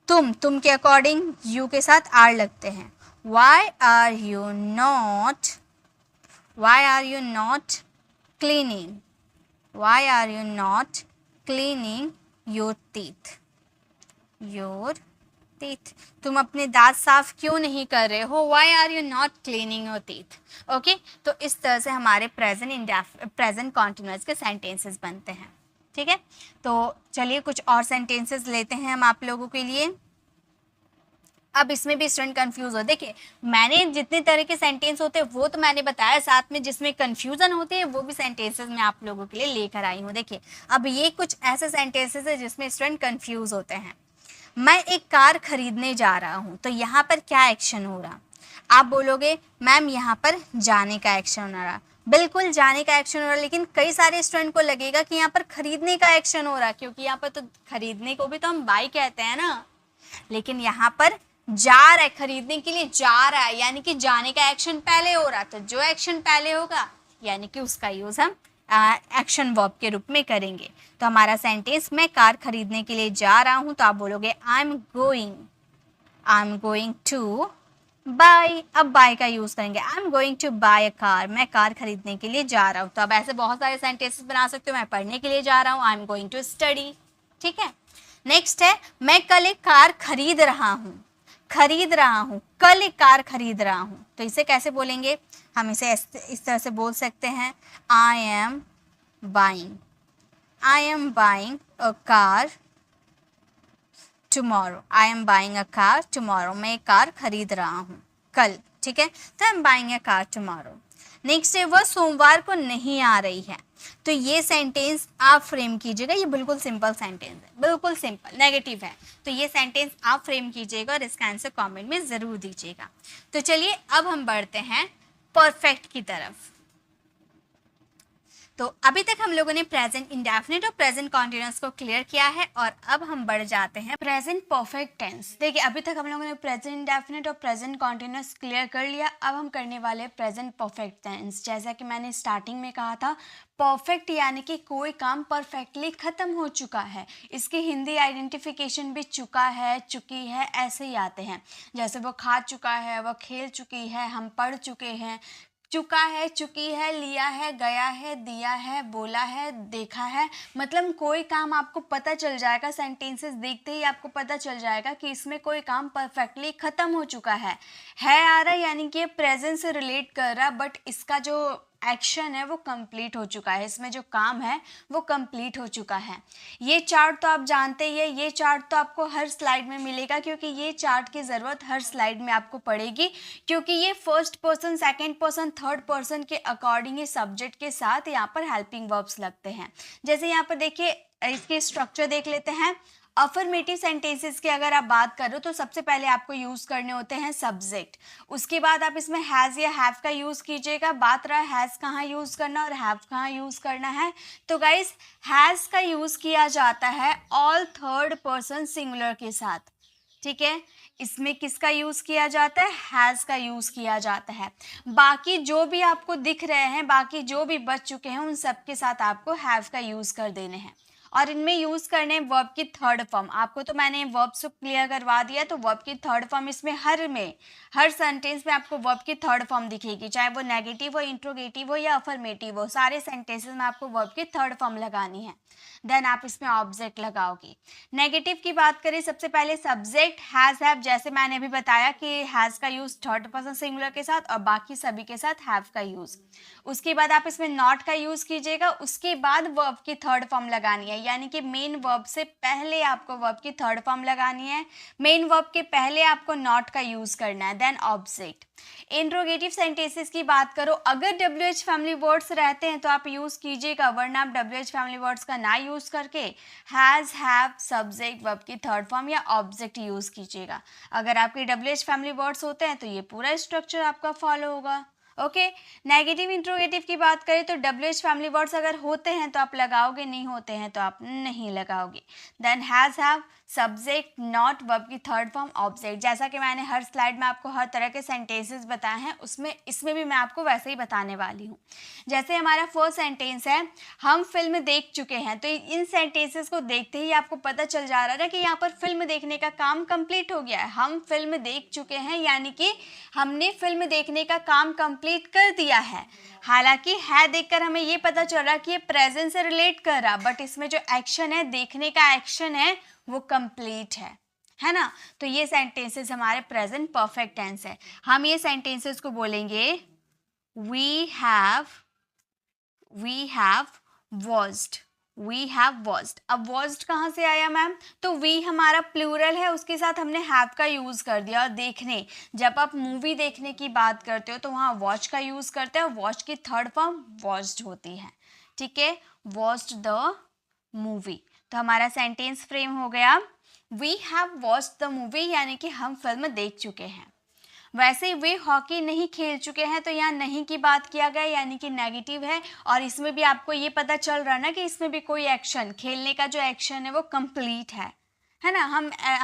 तुम के अकॉर्डिंग यू के साथ आर लगते हैं। Why are you not cleaning your teeth, तुम अपने दांत साफ क्यों नहीं कर रहे हो, why are you not cleaning your teeth. Okay, तो इस तरह से हमारे प्रेजेंट कॉन्टिन्यूअस के सेंटेंसेस बनते हैं। ठीक है, तो चलिए कुछ और सेंटेंसेस लेते हैं हम आप लोगों के लिए। अब इसमें भी स्टूडेंट कंफ्यूज हो, देखिए मैंने जितने तरह के सेंटेंस होते हैं वो तो मैंने बताया, साथ में जिसमें कंफ्यूजन होती है वो भी सेंटेंसेस मैं आप लोगों के लिए लेकर आई हूँ। देखिए अब ये कुछ ऐसे सेंटेंसेस है जिसमें स्टूडेंट कंफ्यूज होते हैं। मैं एक कार खरीदने जा रहा हूँ, तो यहाँ पर क्या एक्शन हो रहा? आप बोलोगे मैम यहाँ पर जाने का एक्शन हो रहा, बिल्कुल जाने का एक्शन हो रहा, लेकिन कई सारे स्टूडेंट को लगेगा कि यहाँ पर खरीदने का एक्शन हो रहा, क्योंकि यहाँ पर तो खरीदने को भी तो हम बाय कहते हैं ना, लेकिन यहाँ पर जा रहा है, खरीदने के लिए जा रहा है, यानी कि जाने का एक्शन पहले हो रहा, तो जो एक्शन पहले होगा यानी कि उसका यूज हम एक्शन वर्ब के रूप में करेंगे। तो हमारा सेंटेंस मैं कार खरीदने के लिए जा रहा हूं, तो आप बोलोगे I am going to buy. अब बाय का यूज करेंगे, I am going to buy a car, मैं कार खरीदने के लिए जा रहा हूं। तो अब ऐसे बहुत सारे सेंटेंसेस बना सकते हो, मैं पढ़ने के लिए जा रहा हूं, I am going to study. ठीक है, नेक्स्ट है मैं कल एक कार खरीद रहा हूं, कल एक कार खरीद रहा हूं, तो इसे कैसे बोलेंगे? हम इसे इस तरह से बोल सकते हैं, I am buying a car tomorrow, I am buying a car tomorrow, मैं एक कार खरीद रहा हूँ कल। ठीक है, तो I am buying a car tomorrow. Next है वह सोमवार को नहीं आ रही है, तो ये सेंटेंस आप फ्रेम कीजिएगा, ये बिल्कुल सिंपल सेंटेंस है, बिल्कुल सिंपल, नेगेटिव है, तो ये सेंटेंस आप फ्रेम कीजिएगा और इसका आंसर कमेंट में ज़रूर दीजिएगा। तो चलिए अब हम बढ़ते हैं परफेक्ट की तरफ। तो अभी तक हम लोगों ने प्रेजेंट इंडेफिनिट और प्रेजेंट कॉन्टिन्यूअस को क्लियर किया है, और अब हम बढ़ जाते हैं प्रेजेंट परफेक्ट टेंस। देखिए अभी तक हम लोगों ने प्रेजेंट इंडेफिनिट और प्रेजेंट कॉन्टिन्यूअस क्लियर कर लिया, अब हम करने वाले हैं प्रेजेंट परफेक्ट टेंस। जैसा कि मैंने स्टार्टिंग में कहा था, परफेक्ट यानी कि कोई काम परफेक्टली खत्म हो चुका है, इसकी हिंदी आइडेंटिफिकेशन भी चुका है, चुकी है, ऐसे ही आते हैं। जैसे वो खा चुका है, वो खेल चुकी है, हम पढ़ चुके हैं, चुका है, चुकी है, लिया है, गया है, दिया है, बोला है, देखा है, मतलब कोई काम आपको पता चल जाएगा, सेंटेंसेस देखते ही आपको पता चल जाएगा कि इसमें कोई काम परफेक्टली ख़त्म हो चुका है आ रहा, यानी कि प्रेजेंट से रिलेट कर रहा, बट इसका जो एक्शन है वो कंप्लीट हो चुका है, इसमें जो काम है वो कंप्लीट हो चुका है। ये चार्ट तो आप जानते ही है, ये चार्ट तो आपको हर स्लाइड में मिलेगा, क्योंकि ये चार्ट की ज़रूरत हर स्लाइड में आपको पड़ेगी, क्योंकि ये first person, second person, third person के अकॉर्डिंग ये सब्जेक्ट के साथ यहाँ पर हेल्पिंग वर्ब्स लगते हैं। जैसे यहाँ पर देखिए, इसके स्ट्रक्चर देख लेते हैं। अफर्मेटिव सेंटेंसेस की अगर आप बात करो तो सबसे पहले आपको यूज़ करने होते हैं सब्जेक्ट, उसके बाद आप इसमें हैज़ या हैव का यूज़ कीजिएगा। बात रहा हैज़ कहाँ यूज़ करना और हैव कहाँ यूज़ करना है, तो गाइस हैज़ का यूज़ किया जाता है ऑल थर्ड पर्सन सिंगुलर के साथ। ठीक है, इसमें किसका यूज़ किया जाता है? हैज़ का यूज़ किया जाता है। बाकी जो भी आपको दिख रहे हैं, बाकी जो भी बच चुके हैं, उन सब के साथ आपको हैव का यूज़ कर देने हैं, और इनमें यूज़ करने वर्ब की थर्ड फॉर्म। आपको तो मैंने वर्ब से क्लियर करवा दिया, तो वर्ब की थर्ड फॉर्म इसमें हर सेंटेंस में आपको वर्ब की थर्ड फॉर्म दिखेगी, चाहे वो नेगेटिव हो, इंट्रोगेटिव हो या अफर्मेटिव हो, सारे सेंटेंसेस में आपको वर्ब की थर्ड फॉर्म लगानी है। देन आप इसमें ऑब्जेक्ट लगाओगे। नेगेटिव की बात करें, सबसे पहले सब्जेक्ट हैज़ हैव, जैसे मैंने अभी बताया कि हैज़ का यूज़ थर्ड पर्सन सिंगुलर के साथ और बाकी सभी के साथ हैव का यूज़। उसके बाद आप इसमें नॉट का यूज़ कीजिएगा, उसके बाद वर्ब की थर्ड फॉर्म लगानी है, यानी कि मेन वर्ब से पहले आपको वर्ब की थर्ड फॉर्म लगानी है, मेन वर्ब के पहले आपको नॉट का यूज़ करना है, देन ऑब्जेक्ट। इंट्रोगेटिव सेंटेंसेस की बात करो, अगर WH फैमिली वर्ड्स रहते हैं तो आप यूज़ कीजिएगा, वरना आप WH फैमिली वर्ड्स का ना यूज़ करके हैज़, हैव, सब्जेक्ट, वर्ब की थर्ड फॉर्म या ऑब्जेक्ट यूज़ कीजिएगा। अगर आपके WH फैमिली वर्ड्स होते हैं तो ये पूरा स्ट्रक्चर आपका फॉलो होगा। ओके, नेगेटिव इंट्रोगेटिव की बात करें तो WH फैमिली वर्ड्स अगर होते हैं तो आप लगाओगे, नहीं होते हैं तो आप नहीं लगाओगे। Then has, have, subject, not, verb की थर्ड फॉर्म, ऑब्जेक्ट। जैसा कि मैंने हर स्लाइड में आपको हर तरह के सेंटेंसेस बताए हैं, इसमें भी मैं आपको वैसे ही बताने वाली हूँ। जैसे हमारा फर्स्ट सेंटेंस है, हम फिल्म देख चुके हैं, तो इन सेंटेंसेस को देखते ही आपको पता चल जा रहा है कि यहाँ पर फिल्म देखने का काम कंप्लीट हो गया है। हम फिल्म देख चुके हैं, यानी कि हमने फिल्म देखने का काम कंप्लीट कर दिया है। हालांकि है देखकर हमें ये पता चल रहा कि ये प्रेजेंट से रिलेट कर रहा, बट इसमें जो एक्शन है, देखने का एक्शन है, वो कंप्लीट है ना। तो ये सेंटेंसेस हमारे प्रेजेंट परफेक्ट टेंस है। हम ये सेंटेंसेस को बोलेंगे we have watched, we have watched. अब वॉच्ड कहाँ से आया मैम? तो वी हमारा प्लूरल है, उसके साथ हमने हैव का यूज़ कर दिया। और देखने, जब आप मूवी देखने की बात करते हो तो वहाँ वॉच का यूज़ करते हैं, वॉच की थर्ड फॉर्म वॉच्ड होती है, ठीक है, वॉच्ड द मूवी। तो हमारा सेंटेंस फ्रेम हो गया, we have watched the movie, यानी कि हम फिल्म देख चुके हैं। वैसे वे हॉकी नहीं खेल चुके हैं, तो यहाँ नहीं की बात किया गया, यानी कि नेगेटिव है। और इसमें भी आपको ये पता चल रहा ना कि इसमें भी कोई एक्शन, खेलने का जो एक्शन है वो कंप्लीट है ना।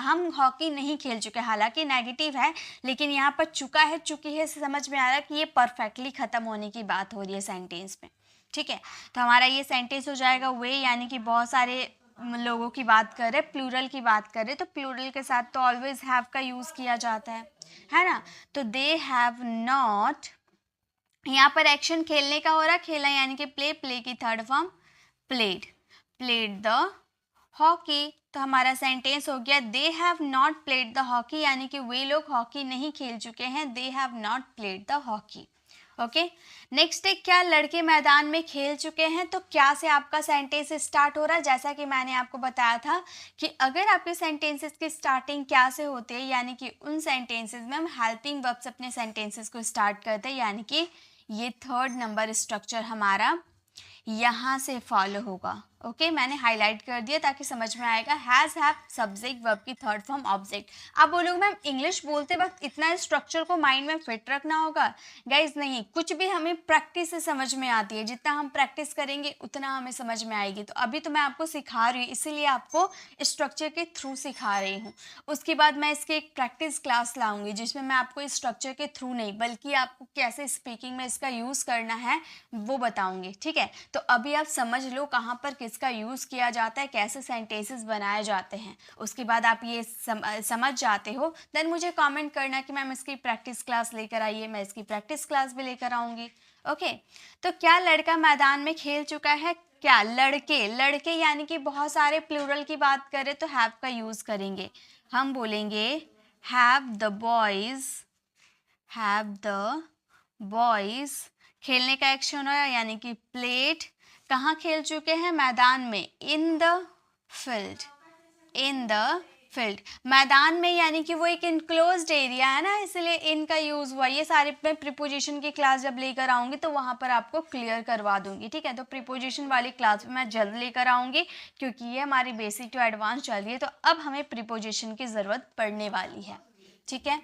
हम हॉकी नहीं खेल चुके, हालांकि नेगेटिव है, लेकिन यहाँ पर चुका है, चुकी है से समझ में आ रहा है कि ये परफेक्टली ख़त्म होने की बात हो रही है सेंटेंस में, ठीक है। तो हमारा ये सेंटेंस हो जाएगा वे, यानी कि बहुत सारे लोगों की बात कर रहे, प्लूरल की बात कर रहे, तो प्लूरल के साथ तो ऑलवेज हैव का यूज़ किया जाता है ना। तो दे हैव नॉट, यहाँ पर एक्शन खेलने का हो रहा, खेला यानी कि प्ले, प्ले की third form played, played the hockey. तो हमारा सेंटेंस हो गया, they have not played the hockey, यानी कि वे लोग हॉकी नहीं खेल चुके हैं, they have not played the hockey. Okay, next है, क्या लड़के मैदान में खेल चुके हैं? तो क्या से आपका सेंटेंस स्टार्ट हो रहा है। जैसा कि मैंने आपको बताया था कि अगर आपके सेंटेंसेस की स्टार्टिंग क्या से होते हैं, यानी कि उन सेंटेंसेस में हम हेल्पिंग वर्ब से अपने सेंटेंसेस को स्टार्ट करते हैं, यानी कि ये थर्ड नंबर स्ट्रक्चर हमारा यहाँ से फॉलो होगा। ओके, मैंने हाईलाइट कर दिया ताकि समझ में आएगा। हैज़, हैव, सब्जेक्ट, वर्ब की थर्ड फॉर्म ऑब्जेक्ट। आप बोलोगे मैम इंग्लिश बोलते वक्त इतना स्ट्रक्चर को माइंड में फिट रखना होगा? गाइज नहीं, कुछ भी हमें प्रैक्टिस से समझ में आती है, जितना हम प्रैक्टिस करेंगे उतना हमें समझ में आएगी। तो अभी तो मैं आपको सिखा रही हूँ, इसीलिए आपको स्ट्रक्चर के थ्रू सिखा रही हूँ। उसके बाद मैं इसकी एक प्रैक्टिस क्लास लाऊंगी, जिसमें मैं आपको स्ट्रक्चर के थ्रू नहीं बल्कि आपको कैसे स्पीकिंग में इसका यूज़ करना है वो बताऊंगी, ठीक है। तो अभी आप समझ लो कहाँ पर किसका यूज़ किया जाता है, कैसे सेंटेंसेस बनाए जाते हैं। उसके बाद आप ये समझ जाते हो, देन मुझे कमेंट करना कि मैम इसकी प्रैक्टिस क्लास लेकर आइए, मैं इसकी प्रैक्टिस क्लास भी लेकर आऊँगी। ओके, तो क्या लड़का मैदान में खेल चुका है? क्या लड़के, लड़के यानी कि बहुत सारे प्लूरल की बात करें तो हैव का यूज़ करेंगे। हम बोलेंगे have the boys, have the boys, खेलने का एक्शन हो रहा है यानी कि प्लेड। कहाँ खेल चुके हैं? मैदान में, in the field, in the field. मैदान में यानी कि वो एक इनक्लोज्ड एरिया है ना, इसलिए इन का यूज़ हुआ। ये सारे मैं प्रीपोजिशन की क्लास जब लेकर आऊँगी तो वहाँ पर आपको क्लियर करवा दूँगी, ठीक है। तो प्रीपोजिशन वाली क्लास में मैं जल्द लेकर आऊँगी, क्योंकि ये हमारी बेसिक टू एडवांस चल रही है, तो अब हमें प्रीपोजिशन की ज़रूरत पड़ने वाली है, ठीक है।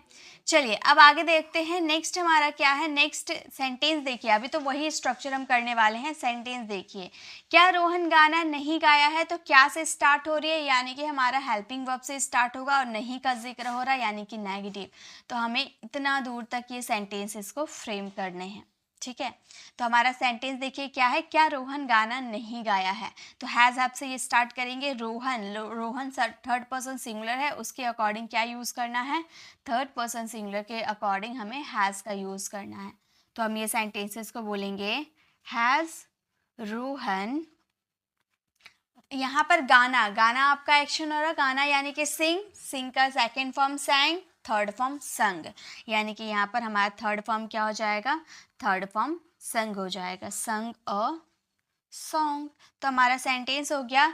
चलिए अब आगे देखते हैं, नेक्स्ट हमारा क्या है। नेक्स्ट सेंटेंस देखिए, अभी तो वही स्ट्रक्चर हम करने वाले हैं। सेंटेंस देखिए, क्या रोहन गाना नहीं गाया है? तो क्या से स्टार्ट हो रही है, यानी कि हमारा हेल्पिंग वर्ब से स्टार्ट होगा, और नहीं का जिक्र हो रहा है यानी कि नेगेटिव। तो हमें इतना दूर तक ये सेंटेंसेस को फ्रेम करने हैं, ठीक है। तो हमारा सेंटेंस देखिए क्या है, क्या रोहन गाना नहीं गाया है? तो हैज़ हैव से ये स्टार्ट करेंगे। Rohan, Rohan third person singular है, उसके अकॉर्डिंग क्या यूज़ करना है? थर्ड पर्सन सिंगुलर के अकॉर्डिंग हमें हैज़ का यूज़ करना है। तो हम ये सेंटेंसेस को बोलेंगे, हैज़ रोहन, यहाँ पर गाना, गाना आपका एक्शन हो रहा, गाना यानी कि सिंग, सिंग का सेकेंड फॉर्म सैंग, थर्ड फॉर्म संग, यानी कि यहाँ पर हमारा थर्ड फॉर्म क्या हो जाएगा? थर्ड फॉर्म संग हो जाएगा, संग अ सॉन्ग। तो हमारा सेंटेंस हो गया,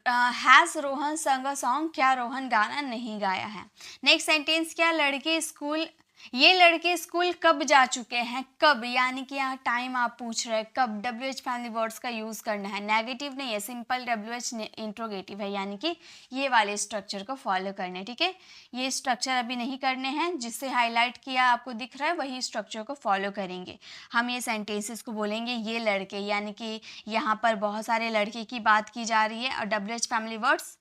हैज़ रोहन संग अ सॉन्ग, क्या रोहन गाना नहीं गाया है। नेक्स्ट सेंटेंस क्या, लड़के स्कूल, ये लड़के स्कूल कब जा चुके हैं? कब यानी कि यहाँ टाइम आप पूछ रहे हैं, कब। WH फैमिली वर्ड्स का यूज़ करना है, नेगेटिव नहीं है, सिंपल WH इंट्रोगेटिव है, यानी कि ये वाले स्ट्रक्चर को फॉलो करना है, ठीक है। ये स्ट्रक्चर अभी नहीं करने हैं, जिससे हाईलाइट किया आपको दिख रहा है वही स्ट्रक्चर को फॉलो करेंगे। हम ये सेंटेंसेस को बोलेंगे ये लड़के, यानी कि यहाँ पर बहुत सारे लड़के की बात की जा रही है, और WH फैमिली वर्ड्स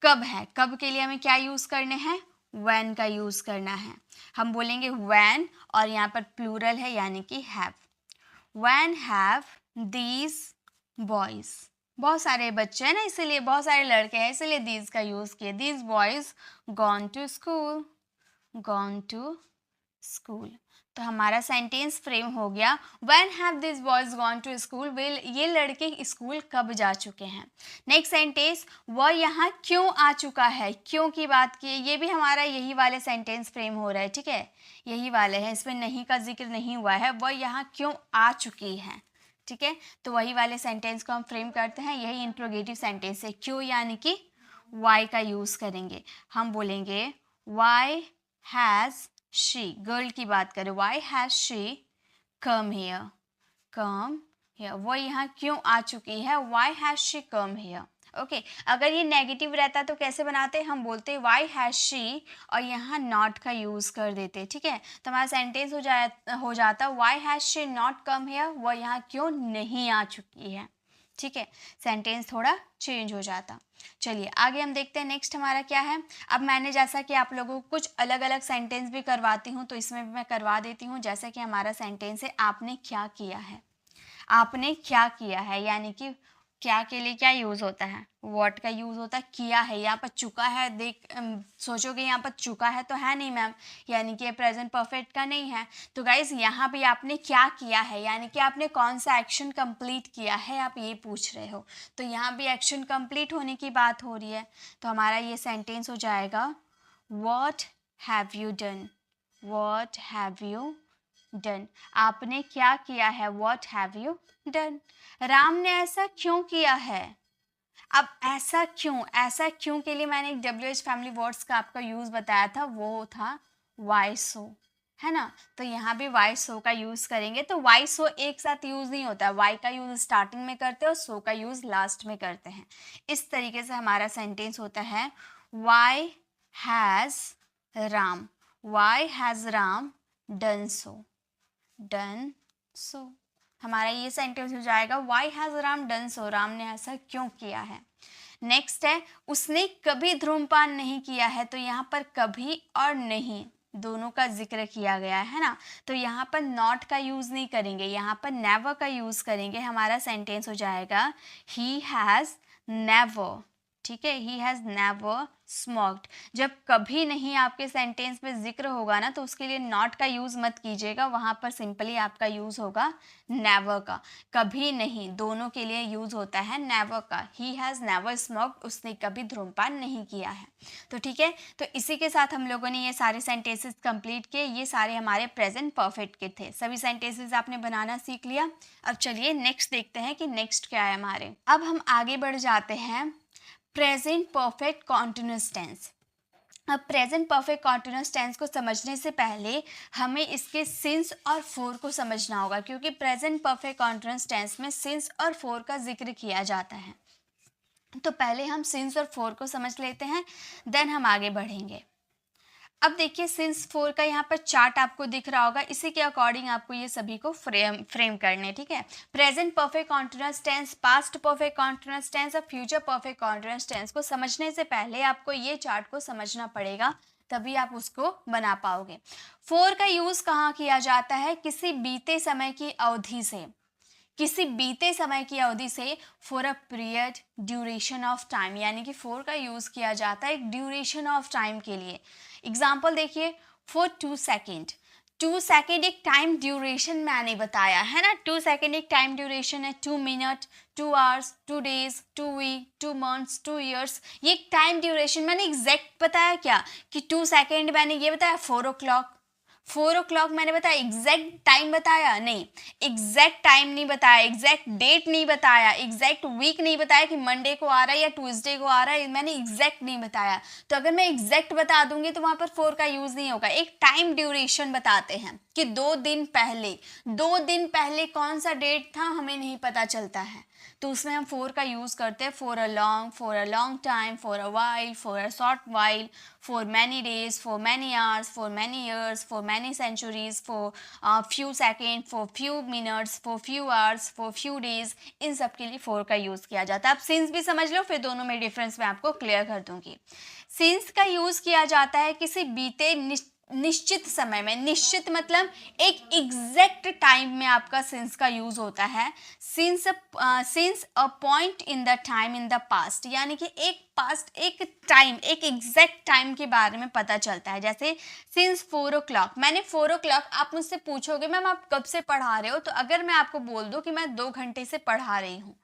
कब है, कब के लिए हमें क्या यूज़ करने हैं? when का यूज़ करना है। हम बोलेंगे when, और यहाँ पर प्लूरल है यानी कि have। when have these boys, बहुत सारे बच्चे हैं ना, इसीलिए बहुत सारे लड़के हैं, इसीलिए these का यूज़ किया। these boys gone to school, gone to school। तो हमारा सेंटेंस फ्रेम हो गया, when have this boys gone to school, ये लड़के स्कूल कब जा चुके हैं। नेक्स्ट सेंटेंस, वह यहाँ क्यों आ चुका है, क्यों की बात की है, ये भी हमारा यही वाले सेंटेंस फ्रेम हो रहा है, ठीक है, यही वाले हैं, इसमें नहीं का जिक्र नहीं हुआ है। वह यहाँ क्यों आ चुकी है, ठीक है, तो वही वाले सेंटेंस को हम फ्रेम करते हैं, यही इंट्रोगेटिव सेंटेंस है। क्यों यानी कि वाई का यूज़ करेंगे। हम बोलेंगे वाई हैज़ शी, गर्ल की बात करें, why has she come here, come here, वो यहाँ क्यों आ चुकी है, why has she come here. Okay, अगर ये नेगेटिव रहता तो कैसे बनाते, हम बोलते वाई हैज़ शी और यहाँ नॉट का यूज़ कर देते। ठीक है, तो हमारा सेंटेंस हो जाता why has she not come here, वो यहाँ क्यों नहीं आ चुकी है। ठीक है, सेंटेंस थोड़ा चेंज हो जाता। चलिए आगे हम देखते हैं नेक्स्ट हमारा क्या है। अब मैंने जैसा कि आप लोगों को कुछ अलग अलग सेंटेंस भी करवाती हूँ, तो इसमें भी मैं करवा देती हूँ। जैसा कि हमारा सेंटेंस है आपने क्या किया है, आपने क्या किया है, यानी कि क्या के लिए क्या यूज़ होता है, व्हाट का यूज़ होता है, किया है। यहाँ पर चुका है, सोचोगे यहाँ पर चुका है तो है नहीं मैम, यानी कि प्रेजेंट परफेक्ट का नहीं है। तो गाइज यहाँ भी आपने क्या किया है, यानी कि आपने कौन सा एक्शन कंप्लीट किया है, आप ये पूछ रहे हो। तो यहाँ भी एक्शन कंप्लीट होने की बात हो रही है, तो हमारा ये सेंटेंस हो जाएगा what have you done, what have you done, आपने क्या किया है, what have you done. Ram ने ऐसा क्यों किया है, अब ऐसा क्यों के लिए मैंने एक WH फैमिली वर्ड्स का आपका यूज़ बताया था, वो था वाई सो, है ना। तो यहाँ भी वाई सो का यूज़ करेंगे, तो वाई सो एक साथ यूज़ नहीं होता, वाई का यूज़ स्टार्टिंग में करते हैं और सो का यूज़ लास्ट में करते हैं। इस तरीके से हमारा सेंटेंस होता है why has Ram, why has Ram done so, done so. हमारा ये सेंटेंस हो जाएगा why has Ram done so, Ram ने ऐसा क्यों किया है। नेक्स्ट है उसने कभी धूम्रपान नहीं किया है, तो यहाँ पर कभी और नहीं दोनों का जिक्र किया गया है ना, तो यहाँ पर नॉट का यूज़ नहीं करेंगे, यहाँ पर नेवर का यूज़ करेंगे। हमारा सेंटेंस हो जाएगा ही हैज़ नेवर, ठीक है, ही हैज़ नेवर स्मोक्ड। जब कभी नहीं आपके सेंटेंस में जिक्र होगा ना, तो उसके लिए नॉट का यूज़ मत कीजिएगा, वहाँ पर सिंपली आपका यूज़ होगा नेवर का। कभी नहीं दोनों के लिए यूज़ होता है नेवर का। ही हैज़ नेवर स्मोक्ड, उसने कभी धूम्रपान नहीं किया है। तो ठीक है, तो इसी के साथ हम लोगों ने ये सारे सेंटेंसेस कंप्लीट किए। ये सारे हमारे प्रेजेंट परफेक्ट के थे, सभी सेंटेंसेस आपने बनाना सीख लिया। अब चलिए नेक्स्ट देखते हैं कि नेक्स्ट क्या है हमारे। अब हम आगे बढ़ जाते हैं प्रेजेंट परफेक्ट कॉन्टिन्यूअस टेंस। अब प्रेजेंट परफेक्ट कॉन्टिन्यूअस टेंस को समझने से पहले हमें इसके सिंस और फोर को समझना होगा, क्योंकि प्रेजेंट परफेक्ट कॉन्टिन्यूअस टेंस में सिंस और फोर का जिक्र किया जाता है। तो पहले हम सिंस और फोर को समझ लेते हैं, देन हम आगे बढ़ेंगे। अब देखिए सिंस फोर का यहाँ पर चार्ट आपको दिख रहा होगा, इसी के अकॉर्डिंग आपको ये सभी को फ्रेम करने, ठीक है। Present perfect continuous tense, past perfect continuous tense और फ्यूचर परफेक्ट कॉन्टिन्यूअस टेंस को समझने से पहले आपको ये चार्ट को समझना पड़ेगा, तभी आप उसको बना पाओगे। फोर का यूज़ कहाँ किया जाता है, किसी बीते समय की अवधि से, किसी बीते समय की अवधि से for a period duration of time, यानी कि फोर का यूज़ किया जाता है एक ड्यूरेशन ऑफ टाइम के लिए। एग्जाम्पल देखिए, फॉर 2 सेकेंड, 2 सेकेंड एक टाइम ड्यूरेशन मैंने बताया है ना, 2 सेकेंड एक टाइम ड्यूरेशन है, 2 minute, 2 hours, 2 days, 2 week, 2 months, 2 years, ये एक टाइम ड्यूरेशन मैंने एग्जैक्ट बताया क्या कि 2 सेकेंड मैंने ये बताया 4 o'clock, 4 o'clock मैंने बताया, एग्जैक्ट टाइम बताया नहीं, एग्जैक्ट टाइम नहीं बताया, एग्जैक्ट डेट नहीं बताया, एग्जैक्ट वीक नहीं बताया कि मंडे को आ रहा है या ट्यूसडे को आ रहा है, मैंने एग्जैक्ट नहीं बताया। तो अगर मैं एग्जैक्ट बता दूंगी तो वहां पर 4 का यूज नहीं होगा। एक टाइम ड्यूरेशन बताते हैं कि 2 दिन पहले, 2 दिन पहले कौन सा डेट था हमें नहीं पता चलता है, तो उसमें हम 4 का यूज करते हैं, for a long time, for a while, for a short while, for many days, for many hours, for many years, for many centuries, for few second, for few minutes, for few hours, for few days, इन सब के लिए 4 का use किया जाता है। आप since भी समझ लो, फिर दोनों में डिफरेंस मैं आपको क्लियर कर दूंगी। सिंस का यूज़ किया जाता है किसी बीते निश्चित समय में, निश्चित मतलब एक एग्जैक्ट टाइम में आपका सिंस का यूज होता है। Since a point in the time in the past, यानी कि एक पास्ट, एक टाइम, एक एग्जैक्ट टाइम के बारे में पता चलता है। जैसे सिंस 4 o'clock, मैंने 4 o'clock, आप मुझसे पूछोगे मैम आप कब से पढ़ा रहे हो, तो अगर मैं आपको बोल दूं कि मैं 2 घंटे से पढ़ा रही हूँ,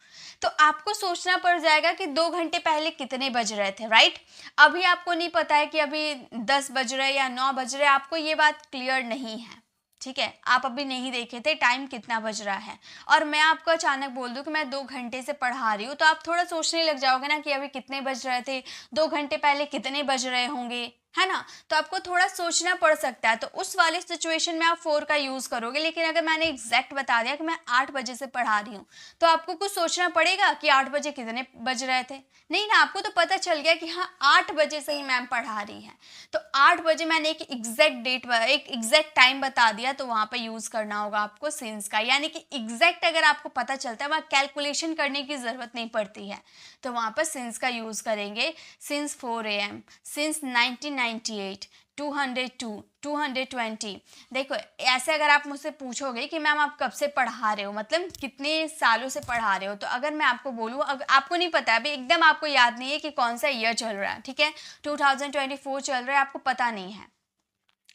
तो आपको सोचना पड़ जाएगा कि 2 घंटे पहले कितने बज रहे थे, राइट। अभी आपको नहीं पता है कि अभी 10 बज रहे या 9 बज रहे, आपको ये बात क्लियर नहीं है, ठीक है, आप अभी नहीं देखे थे टाइम कितना बज रहा है और मैं आपको अचानक बोल दूं कि मैं 2 घंटे से पढ़ा रही हूँ, तो आप थोड़ा सोचने लग जाओगे ना कि अभी कितने बज रहे थे, 2 घंटे पहले कितने बज रहे होंगे, है ना। तो आपको थोड़ा सोचना पड़ सकता है, तो उस वाले सिचुएशन में आप 4 का यूज़ करोगे। लेकिन अगर मैंने एग्जैक्ट बता दिया कि मैं 8 बजे से पढ़ा रही हूँ, तो आपको कुछ सोचना पड़ेगा कि 8 बजे कितने बज रहे थे, नहीं ना, आपको तो पता चल गया कि हाँ 8 बजे से ही मैम पढ़ा रही है। तो 8 बजे मैंने एक एग्जैक्ट टाइम बता दिया, तो वहाँ पे यूज़ करना होगा आपको सिंस का, यानी कि एग्जैक्ट अगर आपको पता चलता है, वहाँ कैलकुलेशन करने की ज़रूरत नहीं पड़ती है, तो वहाँ पर सिंस का यूज़ करेंगे। Since 4 AM, since 1998, 202, 220। देखो ऐसे अगर आप मुझसे पूछोगे कि मैम आप कब से पढ़ा रहे हो, मतलब कितने सालों से पढ़ा रहे हो, तो अगर मैं आपको बोलूँ, अगर आपको नहीं पता अभी एकदम आपको याद नहीं है कि कौन सा ईयर चल रहा है, ठीक है, 2024 चल रहा है, आपको पता नहीं है,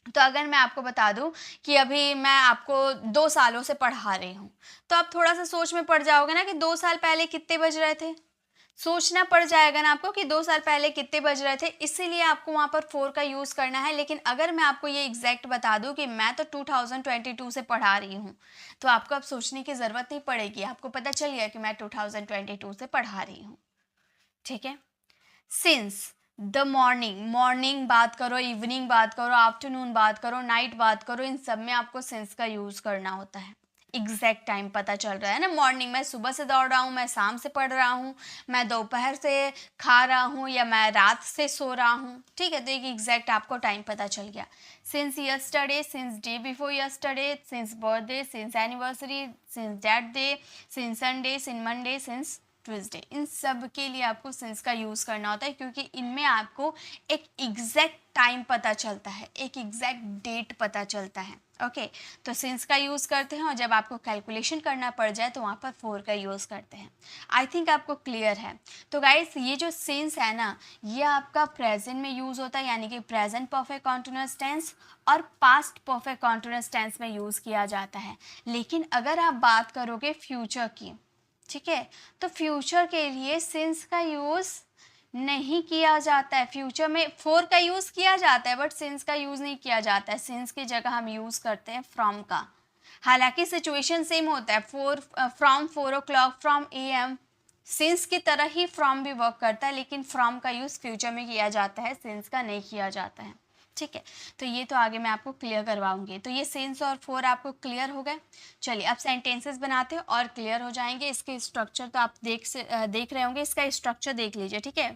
तो अगर मैं आपको बता दूं कि अभी मैं आपको 2 सालों से पढ़ा रही हूँ, तो आप थोड़ा सा सोच में पड़ जाओगे ना कि 2 साल पहले कितने बज रहे थे, सोचना पड़ जाएगा ना आपको कि 2 साल पहले कितने बज रहे थे, इसीलिए आपको वहाँ पर 4 का यूज़ करना है। लेकिन अगर मैं आपको ये एग्जैक्ट बता दूँ कि मैं तो 2022 से पढ़ा रही हूँ, तो आपको अब सोचने की ज़रूरत नहीं पड़ेगी, आपको पता चल गया कि मैं 2022 से पढ़ा रही हूँ, ठीक है। सिंस द मॉर्निंग बात करो, इवनिंग बात करो, आफ्टरनून बात करो, नाइट बात करो, इन सब में आपको सिंस का यूज़ करना होता है। एग्जैक्ट टाइम पता चल रहा है ना, मॉर्निंग मैं सुबह से दौड़ रहा हूँ, मैं शाम से पढ़ रहा हूँ, मैं दोपहर से खा रहा हूँ, या मैं रात से सो रहा हूँ, ठीक है, तो एक एग्जैक्ट आपको टाइम पता चल गया। Since yesterday, since day before yesterday, since birthday, since anniversary, since that day, since Sunday, since Monday, since Tuesday, इन सब के लिए आपको सिंस का यूज़ करना होता है, क्योंकि इनमें आपको एक एग्जैक्ट टाइम पता चलता है, एक एग्जैक्ट डेट पता चलता है। ओके, तो सिंस का यूज़ करते हैं, और जब आपको कैलकुलेशन करना पड़ जाए तो वहाँ पर 4 का यूज़ करते हैं। आई थिंक आपको क्लियर है। तो गाइस ये जो सिंस है ना, ये आपका प्रेजेंट में यूज़ होता है, यानी कि प्रेजेंट परफेक्ट कॉन्टिन्यूअस टेंस और पास्ट परफेक्ट कॉन्टिन्यूअस टेंस में यूज़ किया जाता है। लेकिन अगर आप बात करोगे फ्यूचर की, ठीक है, तो फ्यूचर के लिए सिंस का यूज़ नहीं किया जाता है। फ्यूचर में 4 का यूज़ किया जाता है, बट सिंस का यूज़ नहीं किया जाता है। सिंस की जगह हम यूज़ करते हैं फ्रॉम का। हालांकि सिचुएशन सेम होता है, from 4 o'clock, from AM, since की तरह ही फ्रॉम भी वर्क करता है, लेकिन फ्रॉम का यूज़ फ्यूचर में किया जाता है, सिंस का नहीं किया जाता है, ठीक है। तो ये तो आगे मैं आपको क्लियर करवाऊंगी। तो ये सिंस और 4 आपको क्लियर हो गए। चलिए अब सेंटेंसेस बनाते हैं और क्लियर हो जाएंगे। इसके स्ट्रक्चर तो आप देख रहे होंगे, इसका स्ट्रक्चर देख लीजिए, ठीक है।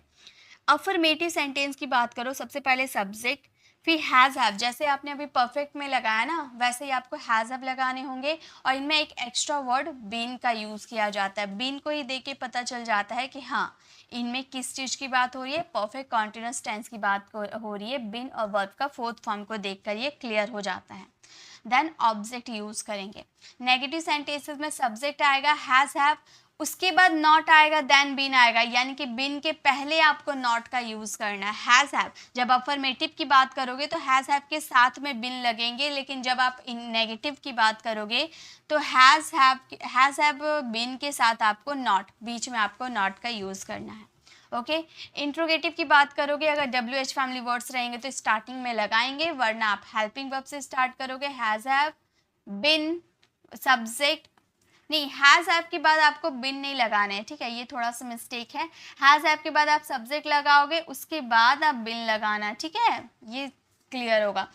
अफर्मेटिव सेंटेंस की बात करो, सबसे पहले सब्जेक्ट, फिर हैज़ हैव, जैसे आपने अभी परफेक्ट में लगाया ना, वैसे ही आपको हैज़ हैव लगाने होंगे। और इनमें एक एक्स्ट्रा वर्ड बीन का यूज़ किया जाता है। बीन को ही देख के पता चल जाता है कि हाँ इनमें किस चीज़ की बात हो रही है, परफेक्ट कॉन्टिन्यूअस टेंस की बात हो रही है। बीन और वर्ब का फोर्थ फॉर्म को देख कर ये क्लियर हो जाता है। देन ऑब्जेक्ट यूज़ करेंगे। नेगेटिव सेंटेंसेस में सब्जेक्ट आएगा हैज़ हैव, उसके बाद नॉट आएगा, देन बीन आएगा, यानी कि बीन के पहले आपको नॉट का यूज़ करना है। हैज़ हैव जब अफर्मेटिव की बात करोगे तो हैज़ हैव के साथ में बीन लगेंगे, लेकिन जब आप नेगेटिव की बात करोगे तो हैज़ हैव बीन के साथ आपको नॉट, बीच में आपको नॉट का यूज़ करना है। ओके, इंट्रोगेटिव की बात करोगे, अगर WH फैमिली वर्ड्स रहेंगे तो स्टार्टिंग में लगाएंगे, वरना आप हेल्पिंग वर्ब से स्टार्ट करोगे। हैज़ हैव, बिन, सब्जेक्ट, नहीं हैज़ हैव के बाद आपको बिन नहीं लगाना है, ठीक है, ये थोड़ा सा मिस्टेक है। हैज़ हैव के बाद आप सब्जेक्ट लगाओगे, उसके बाद आप बिन लगाना, ठीक है, ये क्लियर होगा।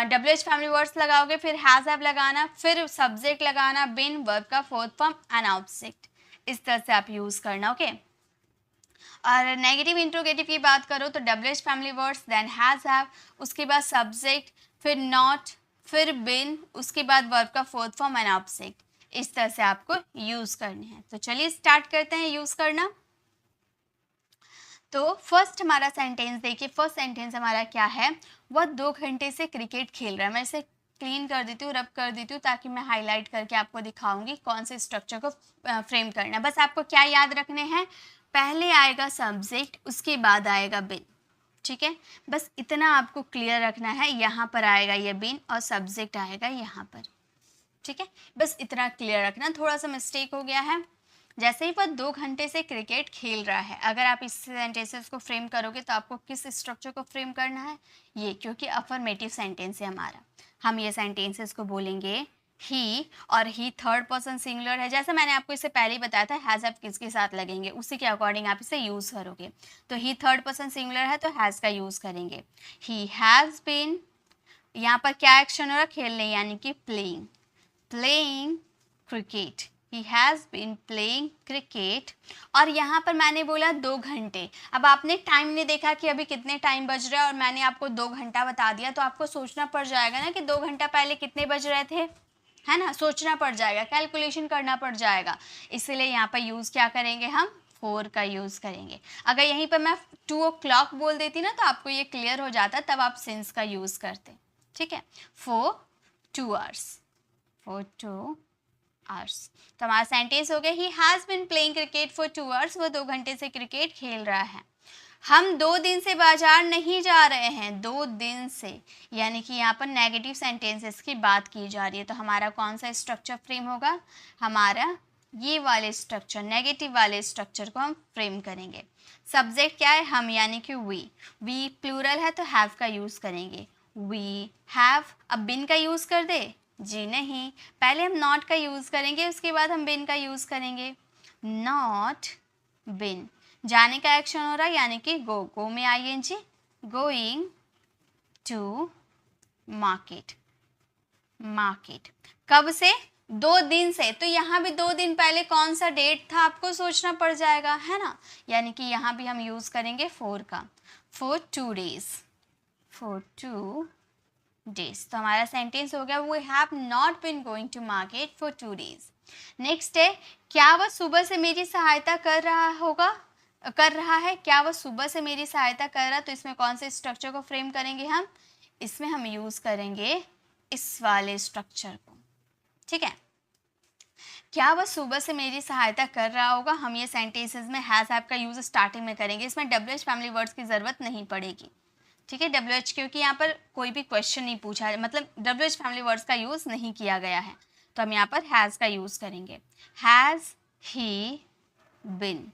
WH फैमिली वर्ड्स लगाओगे, फिर हैज़ हैव लगाना, फिर सब्जेक्ट लगाना, बिन, वर्ब का फोर्थ फॉर्म एंड ऑब्जेक्ट, इस तरह से आप यूज़ करना। ओके, और नेगेटिव इंट्रोगेटिव की बात करो तो WH family words, then has have, उसके बाद सब्जेक्ट, फिर नॉट, फिर बिन, उसके बाद वर्ब का फोर्थ फॉर्म एंड ऑब्जेक्ट, इस तरह से आपको यूज़ करने हैं। तो चलिए स्टार्ट करते हैं यूज़ करना। तो फर्स्ट हमारा सेंटेंस देखिए, फर्स्ट सेंटेंस हमारा क्या है, वह 2 घंटे से क्रिकेट खेल रहा है। मैं इसे क्लीन कर देती हूँ, रब कर देती हूँ, ताकि मैं हाईलाइट करके आपको दिखाऊंगी कौन से स्ट्रक्चर को फ्रेम करना है। बस आपको क्या याद रखने हैं, पहले आएगा सब्जेक्ट, उसके बाद आएगा बिन, ठीक है, बस इतना आपको क्लियर रखना है। यहाँ पर आएगा ये बिन और सब्जेक्ट आएगा यहाँ पर, ठीक है, बस इतना क्लियर रखना। थोड़ा सा मिस्टेक हो गया है, जैसे ही वह 2 घंटे से क्रिकेट खेल रहा है, अगर आप इस सेंटेंसेस को फ्रेम करोगे तो आपको किस स्ट्रक्चर को फ्रेम करना है, ये, क्योंकि अफर्मेटिव सेंटेंस है हमारा। हम ये सेंटेंसेस को बोलेंगे ही, और ही थर्ड पर्सन सिंगुलर है। जैसे मैंने आपको इससे पहले ही बताया था, हैज़ आप किसके साथ लगेंगे, उसी के अकॉर्डिंग आप इसे यूज़ करोगे। तो ही थर्ड पर्सन सिंगुलर है तो हैज़ का यूज़ करेंगे। ही हैज़ बीन, यहाँ पर क्या एक्शन हो रहा है, खेलने, यानी कि playing, playing cricket. He has been playing cricket. और यहाँ पर मैंने बोला 2 घंटे। अब आपने टाइम नहीं देखा कि अभी कितने टाइम बज रहा है, और मैंने आपको 2 घंटा बता दिया, तो आपको सोचना पड़ जाएगा ना कि 2 घंटा पहले कितने बज रहे थे, है ना, सोचना पड़ जाएगा, कैलकुलेशन करना पड़ जाएगा। इसलिए यहाँ पर यूज़ क्या करेंगे हम, 4 का यूज़ करेंगे। अगर यहीं पर मैं 2 o'clock बोल देती ना तो आपको ये क्लियर हो जाता, तब आप सिंस का यूज़ करते, ठीक है। For 2 hours, for 2 hours। तो हमारा सेंटेंस हो गया, he has been playing cricket for 2 hours, वो 2 घंटे से क्रिकेट खेल रहा है। हम 2 दिन से बाजार नहीं जा रहे हैं, 2 दिन से, यानी कि यहाँ पर नेगेटिव सेंटेंसेस की बात की जा रही है। तो हमारा कौन सा स्ट्रक्चर फ्रेम होगा, हमारा ये वाले स्ट्रक्चर, नेगेटिव वाले स्ट्रक्चर को हम फ्रेम करेंगे। सब्जेक्ट क्या है, हम, यानी कि वी प्लूरल है तो हैव का यूज़ करेंगे, वी हैव। अब बिन का यूज़ कर दे, जी नहीं, पहले हम नॉट का यूज़ करेंगे, उसके बाद हम बिन का यूज़ करेंगे। नॉट बिन, जाने का एक्शन हो रहा है, यानी कि गो में ING, going to market, market. कब से, 2 दिन से, तो यहाँ भी 2 दिन पहले कौन सा डेट था आपको सोचना पड़ जाएगा, है ना, यानी कि यहाँ भी हम यूज़ करेंगे 4 का, फॉर 2 days, फॉर 2 days। तो हमारा सेंटेंस हो गया, we have not been going to market for 2 days। Next है, क्या वह सुबह से मेरी सहायता कर रहा है, क्या वह सुबह से मेरी सहायता कर रहा है, तो इसमें कौन से स्ट्रक्चर को फ्रेम करेंगे हम, इसमें हम यूज़ करेंगे इस वाले स्ट्रक्चर को, ठीक है। क्या वह सुबह से मेरी सहायता कर रहा होगा, हम ये सेंटेंसेस में हैज़ हैव का यूज़ स्टार्टिंग में करेंगे, इसमें WH फैमिली वर्ड्स की ज़रूरत नहीं पड़ेगी, ठीक है। WH, क्योंकि यहाँ पर कोई भी क्वेश्चन नहीं पूछा है, मतलब WH फैमिली वर्ड्स का यूज़ नहीं किया गया है, तो हम यहाँ पर हैज़ का यूज़ करेंगे। Has he bin,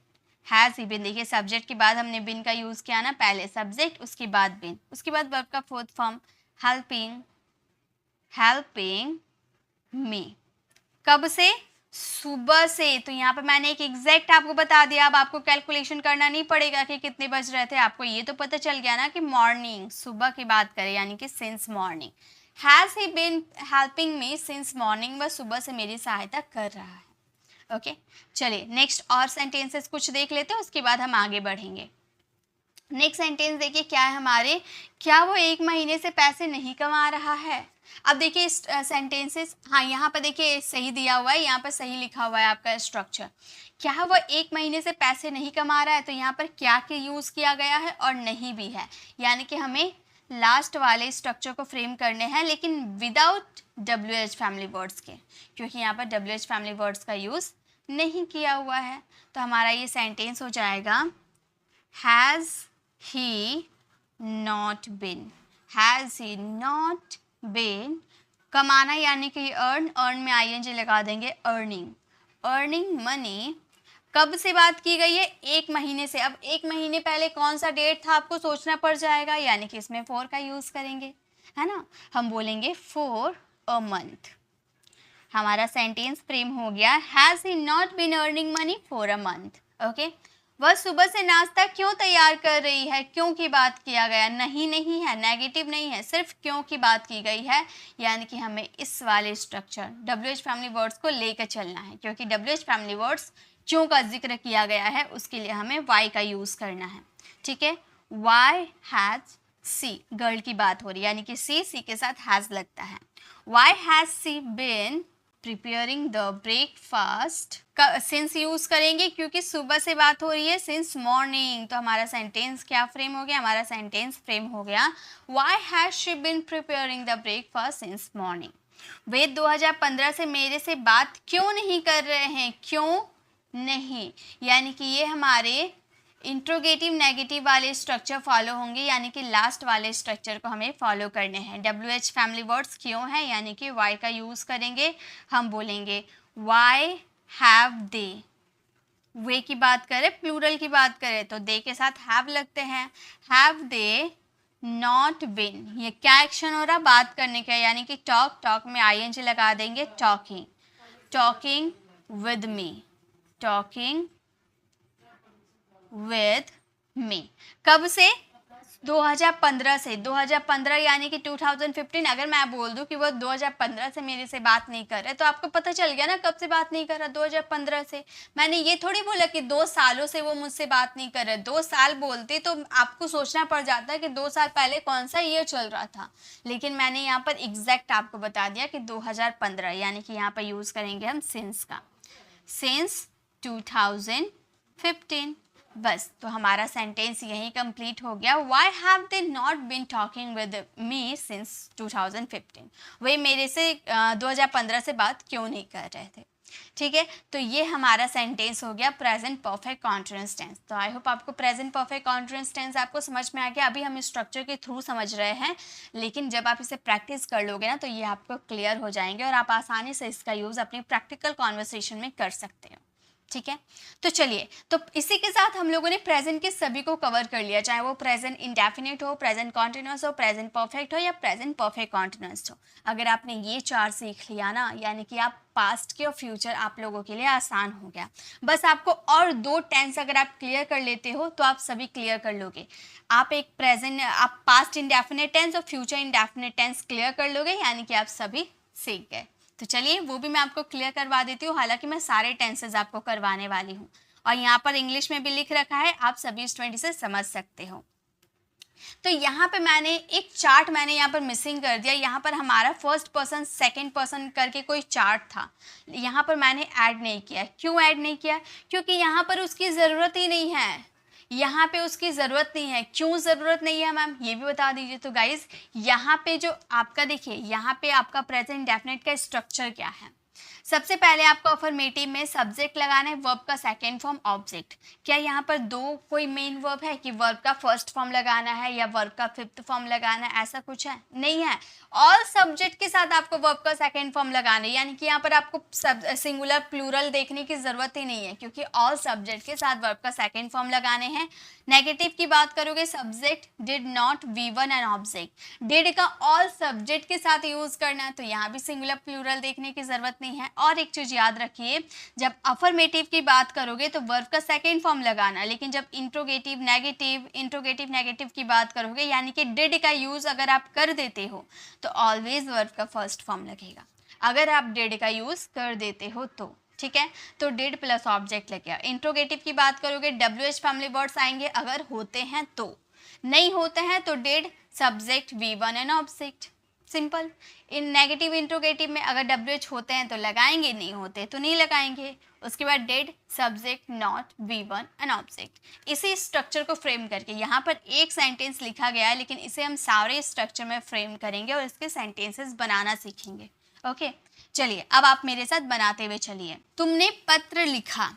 has he बिन, देखिए सब्जेक्ट के बाद हमने बिन का यूज़ किया ना, पहले सब्जेक्ट उसके बाद बिन, उसके बाद वर्ब का 4th form helping, helping me. कब से, सुबह से, तो यहाँ पर मैंने एक एग्जैक्ट आपको बता दिया, अब आपको कैलकुलेशन करना नहीं पड़ेगा कि कितने बज रहे थे, आपको ये तो पता चल गया ना कि मॉर्निंग, सुबह की बात करें, यानी कि since morning. Has he been helping me since morning, वह सुबह से मेरी सहायता कर रहा है, ओके। चलिए नेक्स्ट और सेंटेंसेस कुछ देख लेते हैं, उसके बाद हम आगे बढ़ेंगे। नेक्स्ट सेंटेंस देखिए क्या है हमारे, क्या वो 1 महीने से पैसे नहीं कमा रहा है। अब देखिए सेंटेंसेस, हाँ यहाँ पर देखिए सही दिया हुआ है, यहाँ पर सही लिखा हुआ है आपका स्ट्रक्चर। क्या वो 1 महीने से पैसे नहीं कमा रहा है, तो यहाँ पर क्या के यूज़ किया गया है, और नहीं भी है, यानी कि हमें लास्ट वाले स्ट्रक्चर को फ्रेम करने हैं, लेकिन विदाउट WH फैमिली वर्ड्स के, क्योंकि यहाँ पर WH फैमिली वर्ड्स का यूज़ नहीं किया हुआ है। तो हमारा ये सेंटेंस हो जाएगा, has he not been, has he not been, कमाना यानी कि अर्न, अर्न में ING लगा देंगे, अर्निंग, अर्निंग मनी। कब से बात की गई है, 1 महीने से। अब 1 महीने पहले कौन सा डेट था आपको सोचना पड़ जाएगा, यानी कि इसमें 4 का यूज़ करेंगे, है ना, हम बोलेंगे फॉर अ मंथ। हमारा सेंटेंस फ्रेम हो गया, has he not been earning money for a month, okay. वह सुबह से नाश्ता क्यों तैयार कर रही है, क्यों की बात किया गया, नहीं है, नेगेटिव नहीं है, सिर्फ क्यों की बात की गई है, यानी कि हमें इस वाले स्ट्रक्चर WH फैमिली वर्ड्स को लेकर चलना है, क्योंकि WH फैमिली वर्ड्स क्यों का जिक्र किया गया है, उसके लिए हमें वाई का यूज़ करना है, ठीक है। वाई हैज़ सी, गर्ल की बात हो रही है, यानी कि सी के साथ हैज़ लगता है। Why has she been preparing the breakfast, since use करेंगे क्योंकि सुबह से बात हो रही है, सिंस मॉर्निंग। तो हमारा सेंटेंस क्या फ्रेम हो गया, हमारा सेंटेंस फ्रेम हो गया, why has she been preparing the breakfast since morning. वे 2015 से मेरे से बात क्यों नहीं कर रहे हैं, क्यों नहीं, यानी कि ये हमारे इंट्रोगेटिव नेगेटिव वाले स्ट्रक्चर फॉलो होंगे, यानी कि लास्ट वाले स्ट्रक्चर को हमें फॉलो करने हैं। WH फैमिली वर्ड्स क्यों है, यानी कि वाई का यूज़ करेंगे, हम बोलेंगे वाई हैव दे, वे की बात करें, प्लूरल की बात करें तो दे के साथ हैव लगते हैं। हैव दे नॉट बिन, ये क्या एक्शन हो रहा, बात करने का, यानी कि टॉक, टॉक में आईएनजी लगा देंगे, talking, talking with me, talking with मी। कब से, 2015 से। 2015 यानी कि 2015। अगर मैं बोल दूं कि वो 2015 से मेरे से बात नहीं कर रहे तो आपको पता चल गया ना कब से बात नहीं कर रहा, 2015 से। मैंने ये थोड़ी बोला कि 2 सालों से वो मुझसे बात नहीं कर रहे। 2 साल बोलते तो आपको सोचना पड़ जाता कि 2 साल पहले कौन सा ईयर चल रहा था, लेकिन मैंने यहाँ पर एग्जैक्ट आपको बता दिया कि 2015, यानी कि यहाँ पर यूज करेंगे हम सिंस का, सिंस 2015। बस, तो हमारा सेंटेंस यही कंप्लीट हो गया। Why have they not been talking with me since 2015, वे मेरे से 2015 से बात क्यों नहीं कर रहे थे। ठीक है, तो ये हमारा सेंटेंस हो गया प्रेजेंट परफेक्ट कॉन्टिन्यूअस टेंस। तो आई होप आपको प्रेजेंट परफेक्ट कॉन्टिन्यूअस टेंस आपको समझ में आ गया। अभी हम स्ट्रक्चर के थ्रू समझ रहे हैं, लेकिन जब आप इसे प्रैक्टिस कर लोगे ना तो ये आपको क्लियर हो जाएंगे और आप आसानी से इसका यूज़ अपनी प्रैक्टिकल कॉन्वर्सेशन में कर सकते हो। ठीक है, तो चलिए, तो इसी के साथ हम लोगों ने प्रेजेंट के सभी को कवर कर लिया, चाहे वो प्रेजेंट इंडेफिनिट हो, प्रेजेंट कॉन्टिन्यूअस हो, प्रेजेंट परफेक्ट हो या प्रेजेंट परफेक्ट कॉन्टिन्यूअस हो। अगर आपने ये 4 सीख लिया ना, यानी कि आप पास्ट के और फ्यूचर आप लोगों के लिए आसान हो गया। बस आपको और 2 टेंस अगर आप क्लियर कर लेते हो तो आप सभी क्लियर कर लोगे। आप एक प्रेजेंट, आप पास्ट इंडेफिनिट टेंस और फ्यूचर इंडेफिनिट टेंस क्लियर कर लोगे, यानी कि आप सभी सीख गए। तो चलिए, वो भी मैं आपको क्लियर करवा देती हूँ। हालांकि मैं सारे टेंसेज आपको करवाने वाली हूँ और यहाँ पर इंग्लिश में भी लिख रखा है, आप सभी स्टूडेंट इसे समझ सकते हो। तो यहाँ पे मैंने एक चार्ट मैंने यहाँ पर मिसिंग कर दिया। यहाँ पर हमारा फर्स्ट पर्सन सेकंड पर्सन करके कोई चार्ट था, यहाँ पर मैंने ऐड नहीं किया। क्यों ऐड नहीं किया? क्योंकि यहाँ पर उसकी ज़रूरत ही नहीं है, यहाँ पे उसकी ज़रूरत नहीं है। क्यों ज़रूरत नहीं है मैम, ये भी बता दीजिए। तो गाइज़, यहाँ पे जो आपका देखिए, यहाँ पे आपका प्रेजेंट डेफिनेट का स्ट्रक्चर क्या है। सबसे पहले आपको अफर्मेटिव में सब्जेक्ट लगाना है, वर्ब का सेकेंड फॉर्म ऑब्जेक्ट। क्या यहाँ पर 2 कोई मेन वर्ब है कि वर्ब का फर्स्ट फॉर्म लगाना है या वर्ब का 5th फॉर्म लगाना है, ऐसा कुछ है? नहीं है। ऑल सब्जेक्ट के साथ आपको वर्ब का सेकेंड फॉर्म लगाना है, यानी कि यहाँ पर आपको सिंगुलर प्लूरल देखने की ज़रूरत ही नहीं है, क्योंकि ऑल सब्जेक्ट के साथ वर्ब का सेकेंड फॉर्म लगाने हैं। नेगेटिव की बात करोगे, subject did not V1 and object. Did का ऑल सब्जेक्ट के साथ यूज़ करना है, तो यहाँ भी सिंगुलर प्लूरल देखने की ज़रूरत नहीं है। और एक चीज़ याद रखिए, जब अफर्मेटिव की बात करोगे तो वर्ब का सेकेंड फॉर्म लगाना, लेकिन जब इंट्रोगेटिव नेगेटिव की बात करोगे, यानी कि डिड का यूज़ अगर आप कर देते हो तो ऑलवेज वर्ब का फर्स्ट फॉर्म लगेगा, अगर आप डिड का यूज़ कर देते हो तो। ठीक है, तो डिड प्लस ऑब्जेक्ट लगेगा। इंट्रोगेटिव की बात करोगे, WH फैमिली वर्ड्स आएंगे अगर होते हैं तो, नहीं होते हैं तो did subject V1 and object, simple. In negative interrogative में अगर WH होते हैं तो लगाएंगे, नहीं होते तो नहीं लगाएंगे। उसके बाद did subject not V1 and object. इसी स्ट्रक्चर को फ्रेम करके यहाँ पर एक सेंटेंस लिखा गया है, लेकिन इसे हम सारे स्ट्रक्चर में फ्रेम करेंगे और इसके सेंटेंसेस बनाना सीखेंगे। ओके, चलिए अब आप मेरे साथ बनाते हुए चलिए। तुमने पत्र लिखा,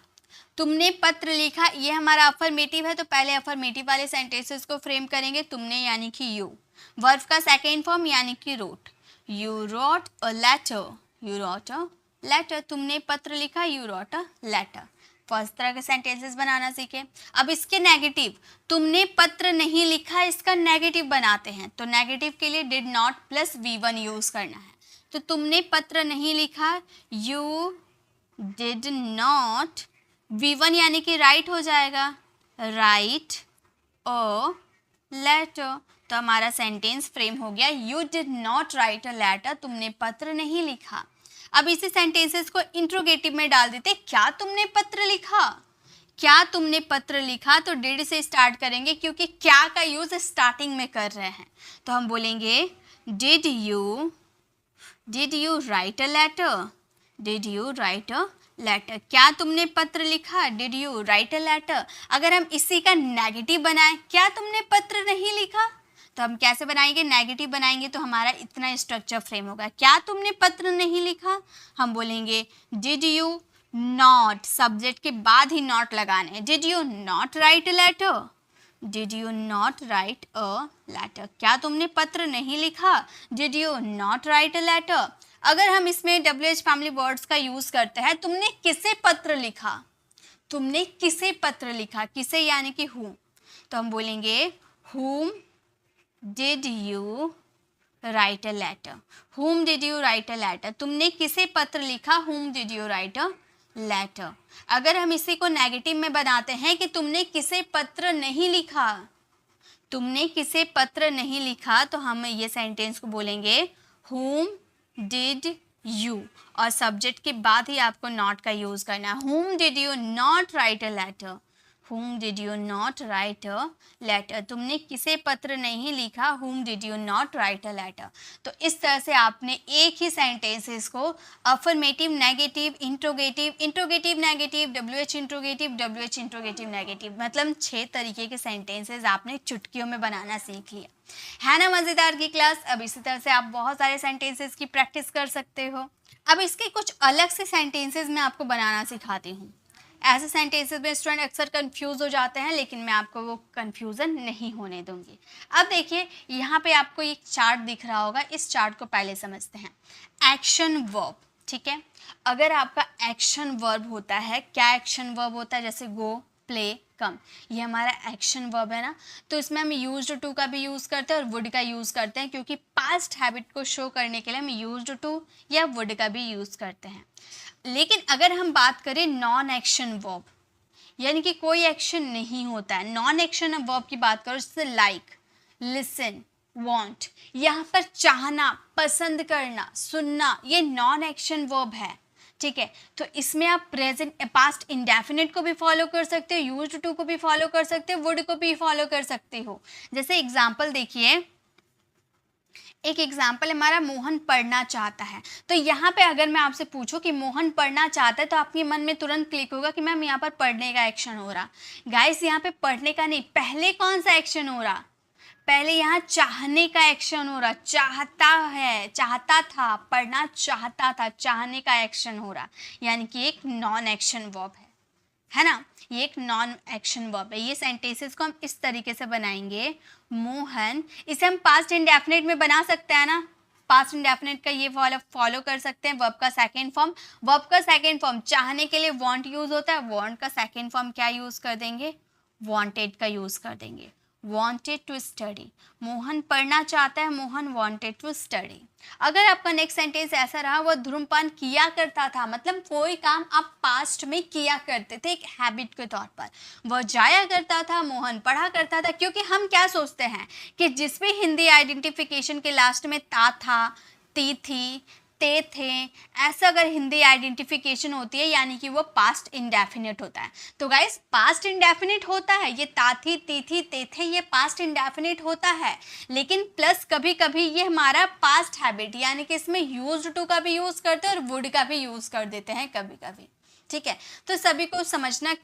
तुमने पत्र लिखा, ये हमारा अफर्मेटिव है, तो पहले अफर्मेटिव वाले सेंटेंसेस को फ्रेम करेंगे। तुमने यानी कि यू, वर्ब का सेकेंड फॉर्म यानी कि wrote, you wrote a letter, you wrote a letter. तुमने पत्र लिखा, you wrote a letter. First तरह के सेंटेंसेस बनाना सीखे। अब इसके नेगेटिव, तुमने पत्र नहीं लिखा, इसका नेगेटिव बनाते हैं, तो नेगेटिव के लिए did not plus V1 use करना है। तो तुमने पत्र नहीं लिखा, यू डिड नॉट, V1 यानी कि राइट हो जाएगा, राइट अ लेटर। तो हमारा सेंटेंस फ्रेम हो गया, you did not write a letter, तुमने पत्र नहीं लिखा। अब इसी सेंटेंसेस को इंट्रोगेटिव में डाल देते, क्या तुमने पत्र लिखा, क्या तुमने पत्र लिखा, तो डिड से स्टार्ट करेंगे क्योंकि क्या का यूज स्टार्टिंग में कर रहे हैं। तो हम बोलेंगे did you write a letter, did you write a letter. क्या तुमने पत्र लिखा, did you write a letter. अगर हम इसी का नेगेटिव बनाएं, क्या तुमने पत्र नहीं लिखा, तो हम कैसे बनाएंगे, नेगेटिव बनाएंगे, तो हमारा इतना स्ट्रक्चर फ्रेम होगा। क्या तुमने पत्र नहीं लिखा, हम बोलेंगे डिड यू नॉट, सब्जेक्ट के बाद ही नॉट लगाने हैं, did you not write a letter, did you not write a letter. क्या तुमने पत्र नहीं लिखा, did you not write a letter. अगर हम इसमें WH फैमिली वर्ड्स का यूज करते हैं, तुमने किसे पत्र लिखा, तुमने किसे पत्र लिखा, किसे यानी कि whom, तो हम बोलेंगे whom did you write a letter, whom did you write a letter, तुमने किसे पत्र लिखा, whom did you write a letter। अगर हम इसी को नेगेटिव में बनाते हैं कि तुमने किसे पत्र नहीं लिखा, तुमने किसे पत्र नहीं लिखा, तो हम ये सेंटेंस को बोलेंगे whom did you, और सब्जेक्ट के बाद ही आपको नॉट का यूज करना है। whom did you not write a letter, whom did you not write a letter, तुमने किसे पत्र नहीं लिखा, whom did you not write a letter। तो इस तरह से आपने एक ही सेंटेंसेस को affirmative, negative, interrogative, interrogative negative, WH interrogative, WH interrogative negative, मतलब 6 तरीके के सेंटेंसेस आपने चुटकियों में बनाना सीख लिया है ना। मज़ेदार की क्लास। अब इसी तरह से आप बहुत सारे सेंटेंसेस की प्रैक्टिस कर सकते हो। अब इसके कुछ अलग से सेंटेंसेस मैं आपको बनाना सिखाती हूँ। ऐसे सेंटेंसेस में स्टूडेंट अक्सर कंफ्यूज हो जाते हैं, लेकिन मैं आपको वो कंफ्यूजन नहीं होने दूंगी। अब देखिए यहाँ पे आपको एक चार्ट दिख रहा होगा, इस चार्ट को पहले समझते हैं। एक्शन वर्ब, ठीक है। अगर आपका एक्शन वर्ब होता है, क्या एक्शन वर्ब होता है, जैसे गो, प्ले, कम, ये हमारा एक्शन वर्ब है ना, तो इसमें हम यूज्ड टू का भी यूज़ करते हैं और वुड का यूज़ करते हैं, क्योंकि पास्ट हैबिट को शो करने के लिए हम यूज्ड टू या वुड का भी यूज़ करते हैं। लेकिन अगर हम बात करें नॉन एक्शन वर्ब, यानी कि कोई एक्शन नहीं होता है, नॉन एक्शन वर्ब की बात करो, जैसे लाइक, लिसन, वांट, यहाँ पर चाहना, पसंद करना, सुनना, ये नॉन एक्शन वर्ब है, ठीक है। तो इसमें आप प्रेजेंट, पास्ट इंडेफिनिट को भी फॉलो कर सकते हो, यूज्ड टू को भी फॉलो कर सकते हो, वुड को भी फॉलो कर सकते हो। जैसे एग्जाम्पल देखिए, एक एग्जाम्पल हमारा मोहन पढ़ना चाहता है, तो यहाँ पे अगर मैं आपसे पूछूं कि मोहन पढ़ना चाहता है, तो आपके मन में तुरंत क्लिक होगा कि मैम यहाँ पर पढ़ने का एक्शन हो रहा। गाइस यहाँ पे पढ़ने का नहीं, पहले कौन सा एक्शन हो रहा, पहले यहाँ चाहने का एक्शन हो रहा, चाहता है, चाहता था, पढ़ना चाहता था, चाहने का एक्शन हो रहा, यानी कि एक नॉन एक्शन वर्ब है ना, ये एक नॉन एक्शन वर्ब है। ये सेंटेंसेस को हम इस तरीके से बनाएंगे, मोहन, इसे हम पास्ट इंडेफिनिट में बना सकते हैं ना, पास्ट इंडेफिनिट का ये फॉलो कर सकते हैं। वर्ब का सेकेंड फॉर्म, वर्ब का सेकेंड फॉर्म चाहने के लिए वांट यूज होता है, वांट का सेकेंड फॉर्म क्या यूज कर देंगे, वांटेड का यूज कर देंगे, wanted to study, मोहन पढ़ना चाहता है, मोहन wanted to study। अगर आपका नेक्स्ट सेंटेंस ऐसा रहा, वह धूम्रपान किया करता था, मतलब कोई काम आप पास्ट में किया करते थे एक हैबिट के तौर पर। वह जाया करता था, मोहन पढ़ा करता था, क्योंकि हम क्या सोचते हैं कि जिस भी हिंदी आइडेंटिफिकेशन के लास्ट में ता था, ती थी, ते थे, ऐसा अगर हिंदी आइडेंटिफिकेशन होती है, यानी कि वो पास्ट इंडेफिनिट होता है। तो गाइस पास्ट इंडेफिनिट होता है, ये ता थी, ती थी, ते थे, ये पास्ट इंडेफिनिट होता है, लेकिन प्लस कभी कभी ये हमारा पास्ट हैबिट, यानी कि इसमें यूज्ड टू का भी यूज़ करते हैं और वुड का भी यूज़ कर देते हैं कभी कभी, ठीक है। तो सभी को समझना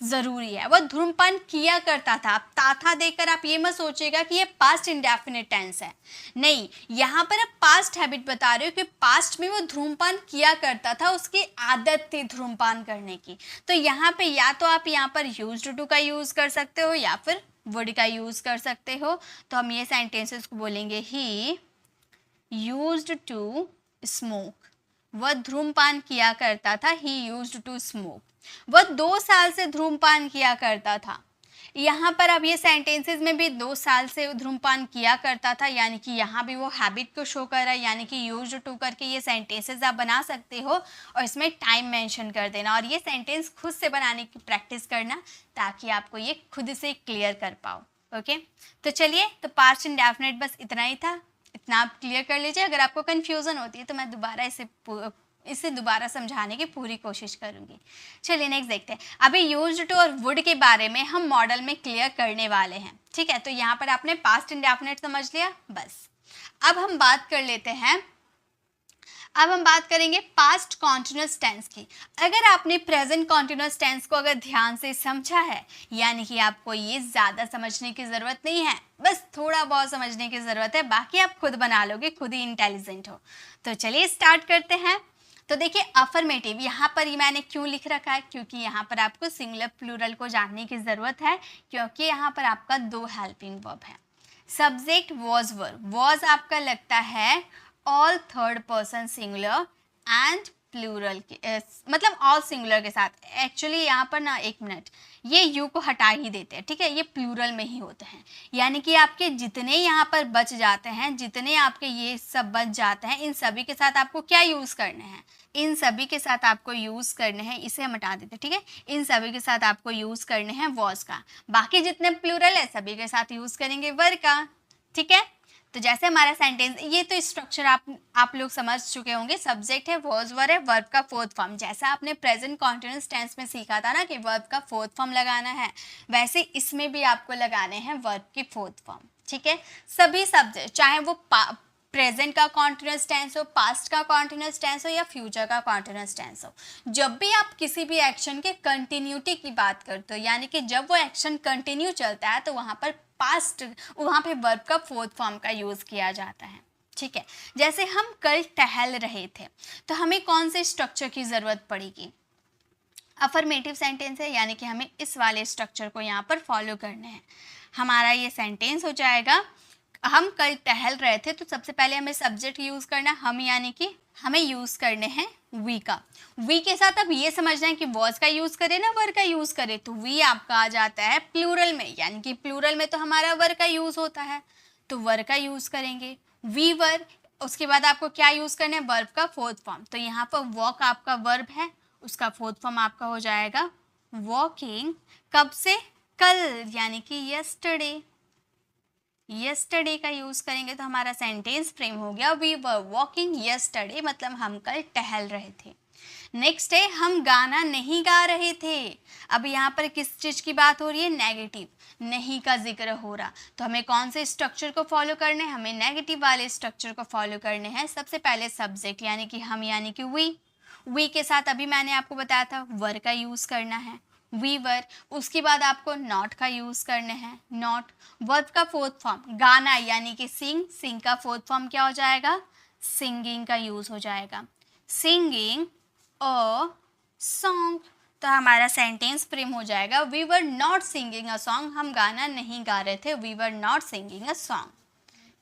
ज़रूरी है। वह धूम्रपान किया करता था, आप था देकर आप ये मत सोचिएगा कि ये पास्ट इंडेफिनिट टेंस है, नहीं, यहाँ पर आप पास्ट हैबिट बता रहे हो कि पास्ट में वो धूम्रपान किया करता था, उसकी आदत थी धूम्रपान करने की। तो यहाँ पे या तो आप यहाँ पर यूज्ड टू का यूज़ कर सकते हो या फिर वुड का यूज़ कर सकते हो। तो हम ये सेंटेंसेस को बोलेंगे, ही यूज्ड टू स्मोक, वह धूम्रपान किया करता था, ही यूज्ड टू स्मोक, वह 2 साल से धूम्रपान किया करता था। यहाँ पर अब ये सेंटेंसेस में भी 2 साल से धूम्रपान किया करता था, यानी कि यहाँ भी वो हैबिट को शो कर रहा है, यानी कि यूज्ड टू करके ये सेंटेंसेस आप बना सकते हो और इसमें टाइम मेंशन कर देना और ये सेंटेंस खुद से बनाने की प्रैक्टिस करना, ताकि आपको ये खुद से क्लियर कर पाओ। ओके, तो चलिए, तो पास्ट इंडेफिनिट बस इतना ही था, इतना आप क्लियर कर लीजिए। अगर आपको कन्फ्यूज़न होती है तो मैं दोबारा इसे दोबारा समझाने की पूरी कोशिश करूंगी। चलिए नेक्स्ट देखते हैं। अभी यूज्ड टू और वुड के बारे में हम मॉडल में क्लियर करने वाले हैं, ठीक है। तो यहाँ पर आपने पास्ट इंडेफिनिट समझ लिया, बस अब हम बात कर लेते हैं, अब हम बात करेंगे पास्ट कॉन्टिन्यूअस टेंस की। अगर आपने प्रेजेंट कॉन्टिन्यूअस टेंस को अगर ध्यान से समझा है, यानी कि आपको ये ज़्यादा समझने की ज़रूरत नहीं है, बस थोड़ा बहुत समझने की ज़रूरत है, बाकी आप खुद बना लोगे, खुद ही इंटेलिजेंट हो। तो चलिए स्टार्ट करते हैं। तो देखिए अफर्मेटिव, यहाँ पर मैंने क्यों लिख रखा है, क्योंकि यहाँ पर आपको सिंगुलर प्लूरल को जानने की ज़रूरत है, क्योंकि यहाँ पर आपका 2 हेल्पिंग वर्ब है। सब्जेक्ट वॉज आपका लगता है all third person singular and plural के मतलब ऑल सिंगुलर के साथ। एक्चुअली यहाँ पर ना, एक मिनट, ये यू को हटा ही देते हैं, ठीक है, ये प्लूरल में ही होते हैं। यानी कि आपके जितने यहाँ पर बच जाते हैं, जितने आपके ये सब बच जाते हैं, इन सभी के साथ आपको क्या यूज़ करने हैं, इन सभी के साथ आपको यूज़ करने हैं, इसे हम हटा देते हैं, ठीक है, इन सभी के साथ आपको यूज़ करने हैं वॉज का। बाकी जितने प्लूरल है सभी के साथ यूज़ करेंगे वर का, ठीक है। तो जैसे हमारा सेंटेंस, ये तो स्ट्रक्चर आप लोग समझ चुके होंगे। सब्जेक्ट है, वॉज वर है, वर्ब का फोर्थ फॉर्म, जैसा आपने प्रेजेंट कॉन्टिन्यूअस टेंस में सीखा था ना कि वर्ब का फोर्थ फॉर्म लगाना है, वैसे इसमें भी आपको लगाने हैं वर्ब की फोर्थ फॉर्म, ठीक है। सभी सब्जेक्ट, चाहे वो प्रेजेंट का कॉन्टिन्यूअस टेंस हो, पास्ट का कॉन्टिन्यूअस टेंस हो या फ्यूचर का कॉन्टिन्यूअस टेंस हो, जब भी आप किसी भी एक्शन के कंटिन्यूटी की बात करते हो, यानी कि जब वो एक्शन कंटिन्यू चलता है, तो वहाँ पर पास्ट, वहाँ पे वर्ब का फोर्थ फॉर्म का यूज़ किया जाता है, ठीक है। जैसे हम कल टहल रहे थे, तो हमें कौन से स्ट्रक्चर की ज़रूरत पड़ेगी, अफर्मेटिव सेंटेंस है, यानी कि हमें इस वाले स्ट्रक्चर को यहाँ पर फॉलो करने हैं। हमारा ये सेंटेंस हो जाएगा, हम कल टहल रहे थे, तो सबसे पहले हमें सब्जेक्ट यूज़ करना है, हम यानी कि हमें यूज़ करने हैं वी का। वी के साथ अब ये समझना है कि वॉज का यूज़ करें ना वर का यूज़ करें, तो वी आपका आ जाता है प्लूरल में, यानी कि प्लूरल में तो हमारा वर का यूज़ होता है, तो वर का यूज़ करेंगे, वी वर। उसके बाद आपको क्या यूज़ करना है, वर्ब का फोर्थ फॉर्म। तो यहाँ पर वॉक आपका वर्ब है, उसका फोर्थ फॉर्म आपका हो जाएगा वॉकिंग। कब से, कल, यानी कि यस्टरडे। यस्टरडे का यूज़ करेंगे तो हमारा सेंटेंस फ्रेम हो गया, वी वर वॉकिंग यस्टरडे, मतलब हम कल टहल रहे थे। नेक्स्ट है, हम गाना नहीं गा रहे थे। अब यहाँ पर किस चीज़ की बात हो रही है, नेगेटिव, नहीं का जिक्र हो रहा, तो हमें कौन से स्ट्रक्चर को फॉलो करने हैं, हमें नेगेटिव वाले स्ट्रक्चर को फॉलो करने हैं। सबसे पहले सब्जेक्ट यानी कि हम, यानी कि वी के साथ अभी मैंने आपको बताया था वर का यूज़ करना है, वी वर। उसके बाद आपको नॉट का यूज़ करने हैं, नॉट। वर्ब का फोर्थ फॉर्म गाना यानी कि सिंग, सिंग का फोर्थ फॉर्म क्या हो जाएगा, सिंगिंग का यूज़ हो जाएगा, सिंगिंग अ सॉन्ग। तो हमारा सेंटेंस फ्रेम हो जाएगा, we were not singing a song, हम गाना नहीं गा रहे थे, we were not singing a song,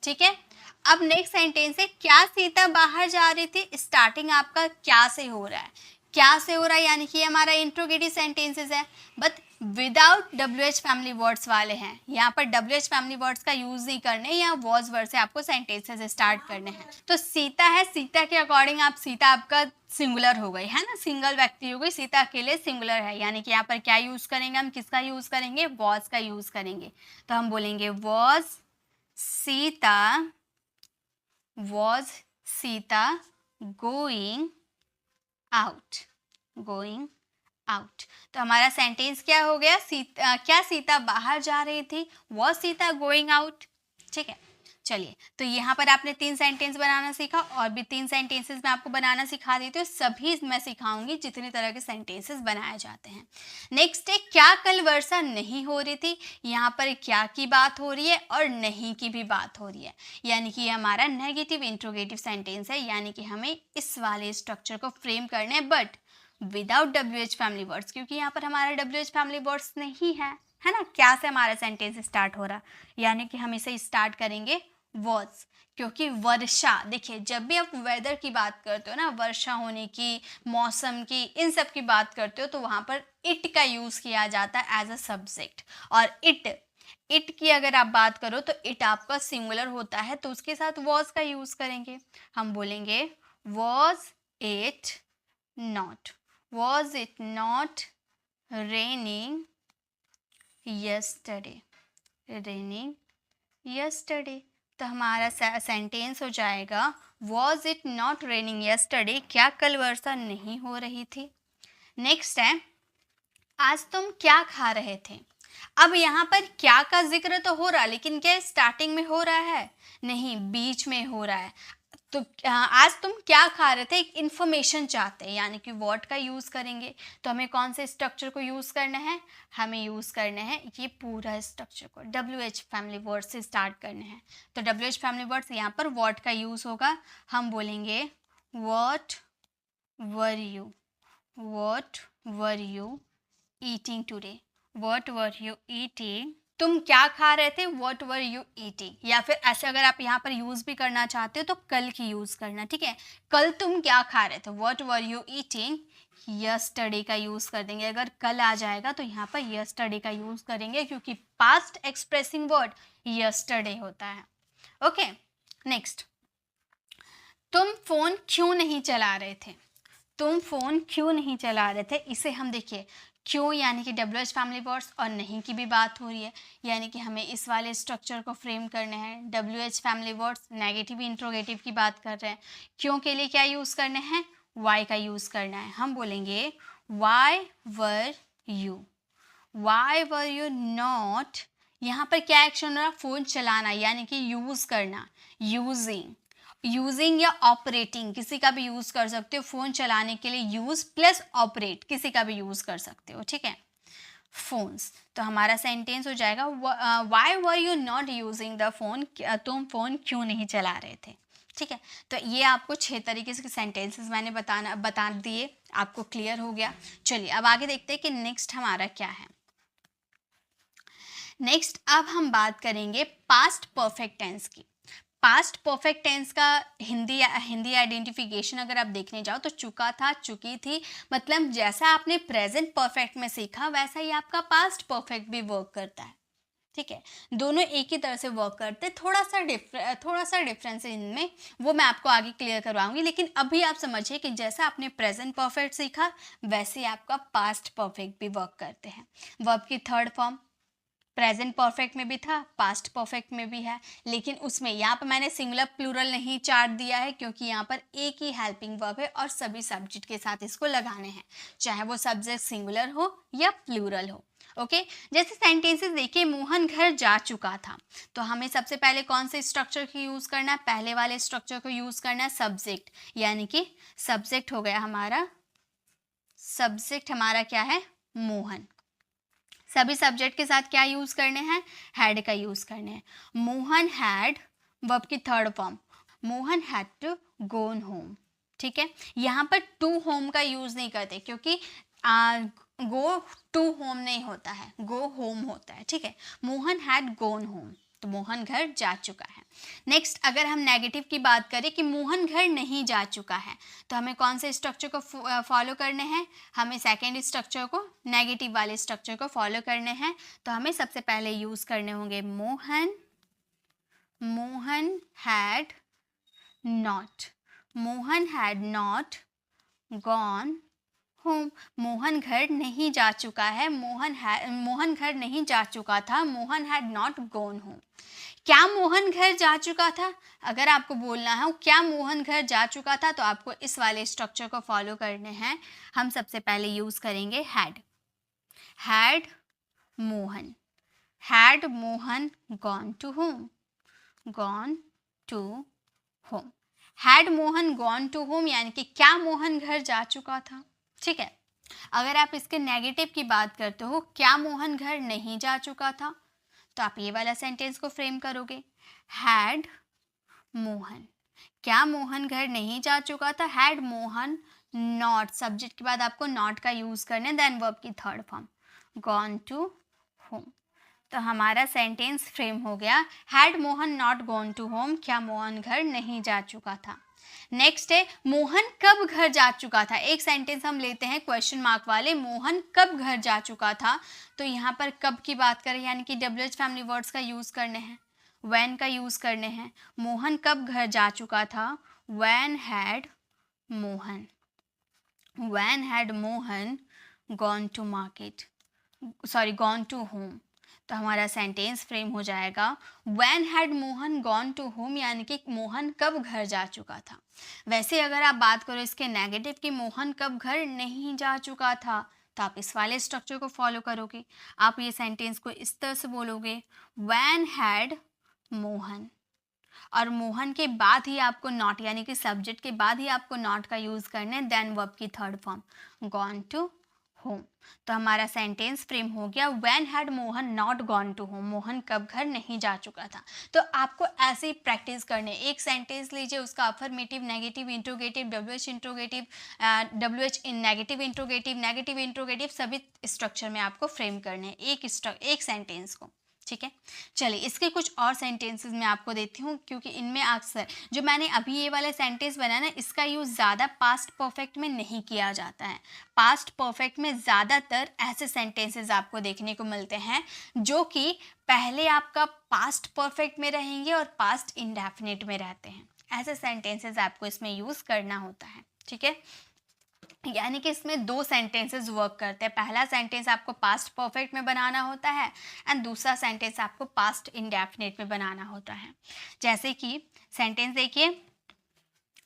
ठीक है। अब नेक्स्ट सेंटेंस है, क्या सीता बाहर जा रही थी। स्टार्टिंग आपका क्या से हो रहा है, क्या से हो रहा है, यानी कि हमारा इंट्रोगेटिव सेंटेंसेस है, but without WH family words वाले हैं। यहाँ पर WH फैमिली वर्ड्स का यूज नहीं करने, या वॉज वर्ड से आपको सेंटेंसेस स्टार्ट करने हैं। तो सीता है, सीता के अकॉर्डिंग आप, सीता आपका सिंगुलर हो गई है ना, सिंगल व्यक्ति हो गई, सीता अकेले सिंगुलर है, यानी कि यहाँ पर क्या यूज करेंगे हम, किसका यूज करेंगे, वॉज का यूज करेंगे। तो हम बोलेंगे was Sita, was Sita going out, going out। तो हमारा सेंटेंस क्या हो गया, क्या सीता बाहर जा रही थी, was सीता going out, ठीक है। चलिए, तो यहाँ पर आपने 3 सेंटेंस बनाना सीखा, और भी 3 सेंटेंसेस मैं आपको बनाना सिखा देती हूँ, सभी मैं सिखाऊंगी जितनी तरह के सेंटेंसेस बनाए जाते हैं। नेक्स्ट है, क्या कल वर्षा नहीं हो रही थी। यहाँ पर क्या की बात हो रही है और नहीं की भी बात हो रही है, यानी कि हमारा नेगेटिव इंट्रोगेटिव सेंटेंस है, यानी कि हमें इस वाले स्ट्रक्चर को फ्रेम करना है, but without WH family words, क्योंकि यहाँ पर हमारा WH फैमिली वर्ड्स नहीं है ना। क्या से हमारा सेंटेंस स्टार्ट हो रहा, यानी कि हम इसे स्टार्ट करेंगे वॉज, क्योंकि वर्षा, देखिए जब भी आप वेदर की बात करते हो ना, वर्षा होने की, मौसम की, इन सब की बात करते हो, तो वहाँ पर इट का यूज़ किया जाता है एज अ सब्जेक्ट। और इट की अगर आप बात करो तो इट आपका सिंगुलर होता है, तो उसके साथ वॉज का यूज़ करेंगे। हम बोलेंगे was it not, was it not raining yesterday, raining yesterday. तो हमारा सेंटेंस हो जाएगा, was it not raining yesterday, क्या कल वर्षा नहीं हो रही थी। नेक्स्ट है, आज तुम क्या खा रहे थे। अब यहाँ पर क्या का जिक्र तो हो रहा है, लेकिन क्या स्टार्टिंग में हो रहा है, नहीं, बीच में हो रहा है। तो आज तुम क्या खा रहे थे, एक इन्फॉर्मेशन चाहते हैं, यानी कि व्हाट का यूज़ करेंगे। तो हमें कौन से स्ट्रक्चर को यूज़ करना है, हमें यूज़ करने हैं ये पूरा स्ट्रक्चर को, WH फैमिली वर्ड से स्टार्ट करने हैं। तो WH फैमिली वर्ड्स यहाँ पर व्हाट का यूज़ होगा। हम बोलेंगे what were you, what were you eating today, what were you eating तुम क्या खा रहे थे, वॉट वर यू ईटिंग। या फिर ऐसे अगर आप यहाँ पर यूज़ भी करना चाहते हो तो कल की यूज़ करना, ठीक है। कल तुम क्या खा रहे थे, what were you eating, yesterday का यूज़ कर देंगे। अगर कल आ जाएगा तो यहाँ पर यस्टरडे का यूज़ करेंगे, क्योंकि पास्ट एक्सप्रेसिंग वर्ड यस्टरडे होता है। ओके, नेक्स्ट, तुम फ़ोन क्यों नहीं चला रहे थे, तुम फ़ोन क्यों नहीं चला रहे थे। इसे हम देखिए, क्यों यानी कि WH फैमिली वर्ड्स और नहीं की भी बात हो रही है, यानी कि हमें इस वाले स्ट्रक्चर को फ्रेम करने हैं। WH family words negative interrogative की बात कर रहे हैं। क्यों के लिए क्या यूज़ करने हैं, वाई का यूज़ करना है। हम बोलेंगे why were you, why were you not. यहाँ पर क्या एक्शन हो रहा, फ़ोन चलाना यानी कि यूज़ करना, यूजिंग, यूजिंग या ऑपरेटिंग किसी का भी यूज़ कर सकते हो। फ़ोन चलाने के लिए यूज़ प्लस ऑपरेट किसी का भी यूज़ कर सकते हो, ठीक है। फोन्स, तो हमारा सेंटेंस हो जाएगा why were you not using the phone, तुम फ़ोन क्यों नहीं चला रहे थे, ठीक है। तो ये आपको 6 तरीके से सेंटेंसेस मैंने बता दिए, आपको क्लियर हो गया। चलिए अब आगे देखते हैं कि नेक्स्ट हमारा क्या है। नेक्स्ट अब हम बात करेंगे पास्ट परफेक्ट टेंस की। पास्ट परफेक्ट टेंस का हिंदी आइडेंटिफिकेशन अगर आप देखने जाओ तो चुका था, चुकी थी, मतलब जैसा आपने प्रेजेंट परफेक्ट में सीखा वैसा ही आपका पास्ट परफेक्ट भी वर्क करता है, ठीक है। दोनों एक ही तरह से वर्क करते हैं, थोड़ा सा डिफरेंस है इनमें, वो मैं आपको आगे क्लियर करवाऊंगी। लेकिन अभी आप समझिए कि जैसा आपने प्रेजेंट परफेक्ट सीखा वैसे ही आपका पास्ट परफेक्ट भी वर्क करते हैं। वर्ब की थर्ड फॉर्म प्रेजेंट परफेक्ट में भी था, पास्ट परफेक्ट में भी है, लेकिन उसमें यहाँ पर मैंने सिंगुलर प्लूरल नहीं चार्ट दिया है, क्योंकि यहाँ पर एक ही हेल्पिंग वर्ब है और सभी सब्जेक्ट के साथ इसको लगाने हैं, चाहे वो सब्जेक्ट सिंगुलर हो या प्लूरल हो। ओके, जैसे सेंटेंसेस देखिए, मोहन घर जा चुका था, तो हमें सबसे पहले कौन से स्ट्रक्चर को यूज़ करना है, पहले वाले स्ट्रक्चर को यूज़ करना है, सब्जेक्ट, यानी कि सब्जेक्ट हो गया हमारा, सब्जेक्ट हमारा क्या है, मोहन। सभी सब्जेक्ट के साथ क्या यूज़ करने हैं, हैड का यूज़ करने हैं। मोहन हैड, वर्ब की third form, Mohan had to gone home, ठीक है। यहाँ पर टू होम का यूज़ नहीं करते, क्योंकि गो टू होम नहीं होता है, गो होम होता है, ठीक है। मोहन हैड गोन होम, तो मोहन घर जा चुका है। नेक्स्ट अगर हम नेगेटिव की बात करें कि मोहन घर नहीं जा चुका है, तो हमें कौन से स्ट्रक्चर को फॉलो करने हैं, हमें सेकेंड स्ट्रक्चर को, नेगेटिव वाले स्ट्रक्चर को फॉलो करने हैं। तो हमें सबसे पहले यूज़ करने होंगे Mohan, Mohan had not, Mohan had not gone home, Mohan घर नहीं जा चुका है, मोहन घर नहीं जा चुका था, Mohan had not gone home. क्या मोहन घर जा चुका था, अगर आपको बोलना है क्या मोहन घर जा चुका था, तो आपको इस वाले स्ट्रक्चर को फॉलो करने हैं। हम सबसे पहले यूज़ करेंगे had, had Mohan, had Mohan gone to home, gone to home, had Mohan gone to home, यानी कि क्या मोहन घर जा चुका था, ठीक है। अगर आप इसके नेगेटिव की बात करते हो, क्या मोहन घर नहीं जा चुका था, तो आप ये वाला सेंटेंस को फ्रेम करोगे, हैड मोहन, क्या मोहन घर नहीं जा चुका था, हैड मोहन नॉट, सब्जेक्ट के बाद आपको नॉट का यूज करना है, देन वर्ब की third form, gone to home. तो हमारा सेंटेंस फ्रेम हो गया, had Mohan not gone to home, क्या मोहन घर नहीं जा चुका था। नेक्स्ट है मोहन कब घर जा चुका था। एक सेंटेंस हम लेते हैं क्वेश्चन मार्क वाले, मोहन कब घर जा चुका था, तो यहाँ पर कब की बात करें, यानी कि WH फैमिली वर्ड्स का यूज़ करने हैं, व्हेन का यूज़ करने हैं। मोहन कब घर जा चुका था, when had Mohan, when had Mohan gone to market, sorry gone to home. तो हमारा सेंटेंस फ्रेम हो जाएगा when had Mohan gone to home, यानी कि मोहन कब घर जा चुका था। वैसे अगर आप बात करो इसके नेगेटिव कि मोहन कब घर नहीं जा चुका था, तो आप इस वाले स्ट्रक्चर को फॉलो करोगे, आप ये सेंटेंस को इस तरह से बोलोगे, व्हेन हैड मोहन, और मोहन के बाद ही आपको नॉट, यानी कि सब्जेक्ट के बाद ही आपको नॉट का यूज़ करना है, देन वर्ब की third form, gone to home. तो हमारा सेंटेंस फ्रेम हो गया, when had Mohan not gone to home, Mohan कब घर नहीं जा चुका था। तो आपको ऐसे ही प्रैक्टिस करने, एक सेंटेंस लीजिए, उसका affirmative, negative, interrogative, WH interrogative, WH इन नेगेटिव इंट्रोगेटिव, नेगेटिव इंट्रोगेटिव, सभी स्ट्रक्चर में आपको फ्रेम करने हैं एक सेंटेंस को, ठीक है। चलिए इसके कुछ और सेंटेंसेस मैं आपको देती हूँ, क्योंकि इनमें अक्सर जो मैंने अभी ये वाला सेंटेंस बनाया ना, इसका यूज़ ज़्यादा पास्ट परफेक्ट में नहीं किया जाता है। पास्ट परफेक्ट में ज़्यादातर ऐसे सेंटेंसेस आपको देखने को मिलते हैं जो कि पहले आपका पास्ट परफेक्ट में रहेंगे और पास्ट इंडेफिनिट में रहते हैं। ऐसे सेंटेंसेस आपको इसमें यूज़ करना होता है, ठीक है। यानी कि इसमें दो सेंटेंसेस वर्क करते हैं। पहला सेंटेंस आपको पास्ट परफेक्ट में बनाना होता है एंड दूसरा सेंटेंस आपको पास्ट इंडेफिनिट में बनाना होता है। जैसे कि सेंटेंस देखिए,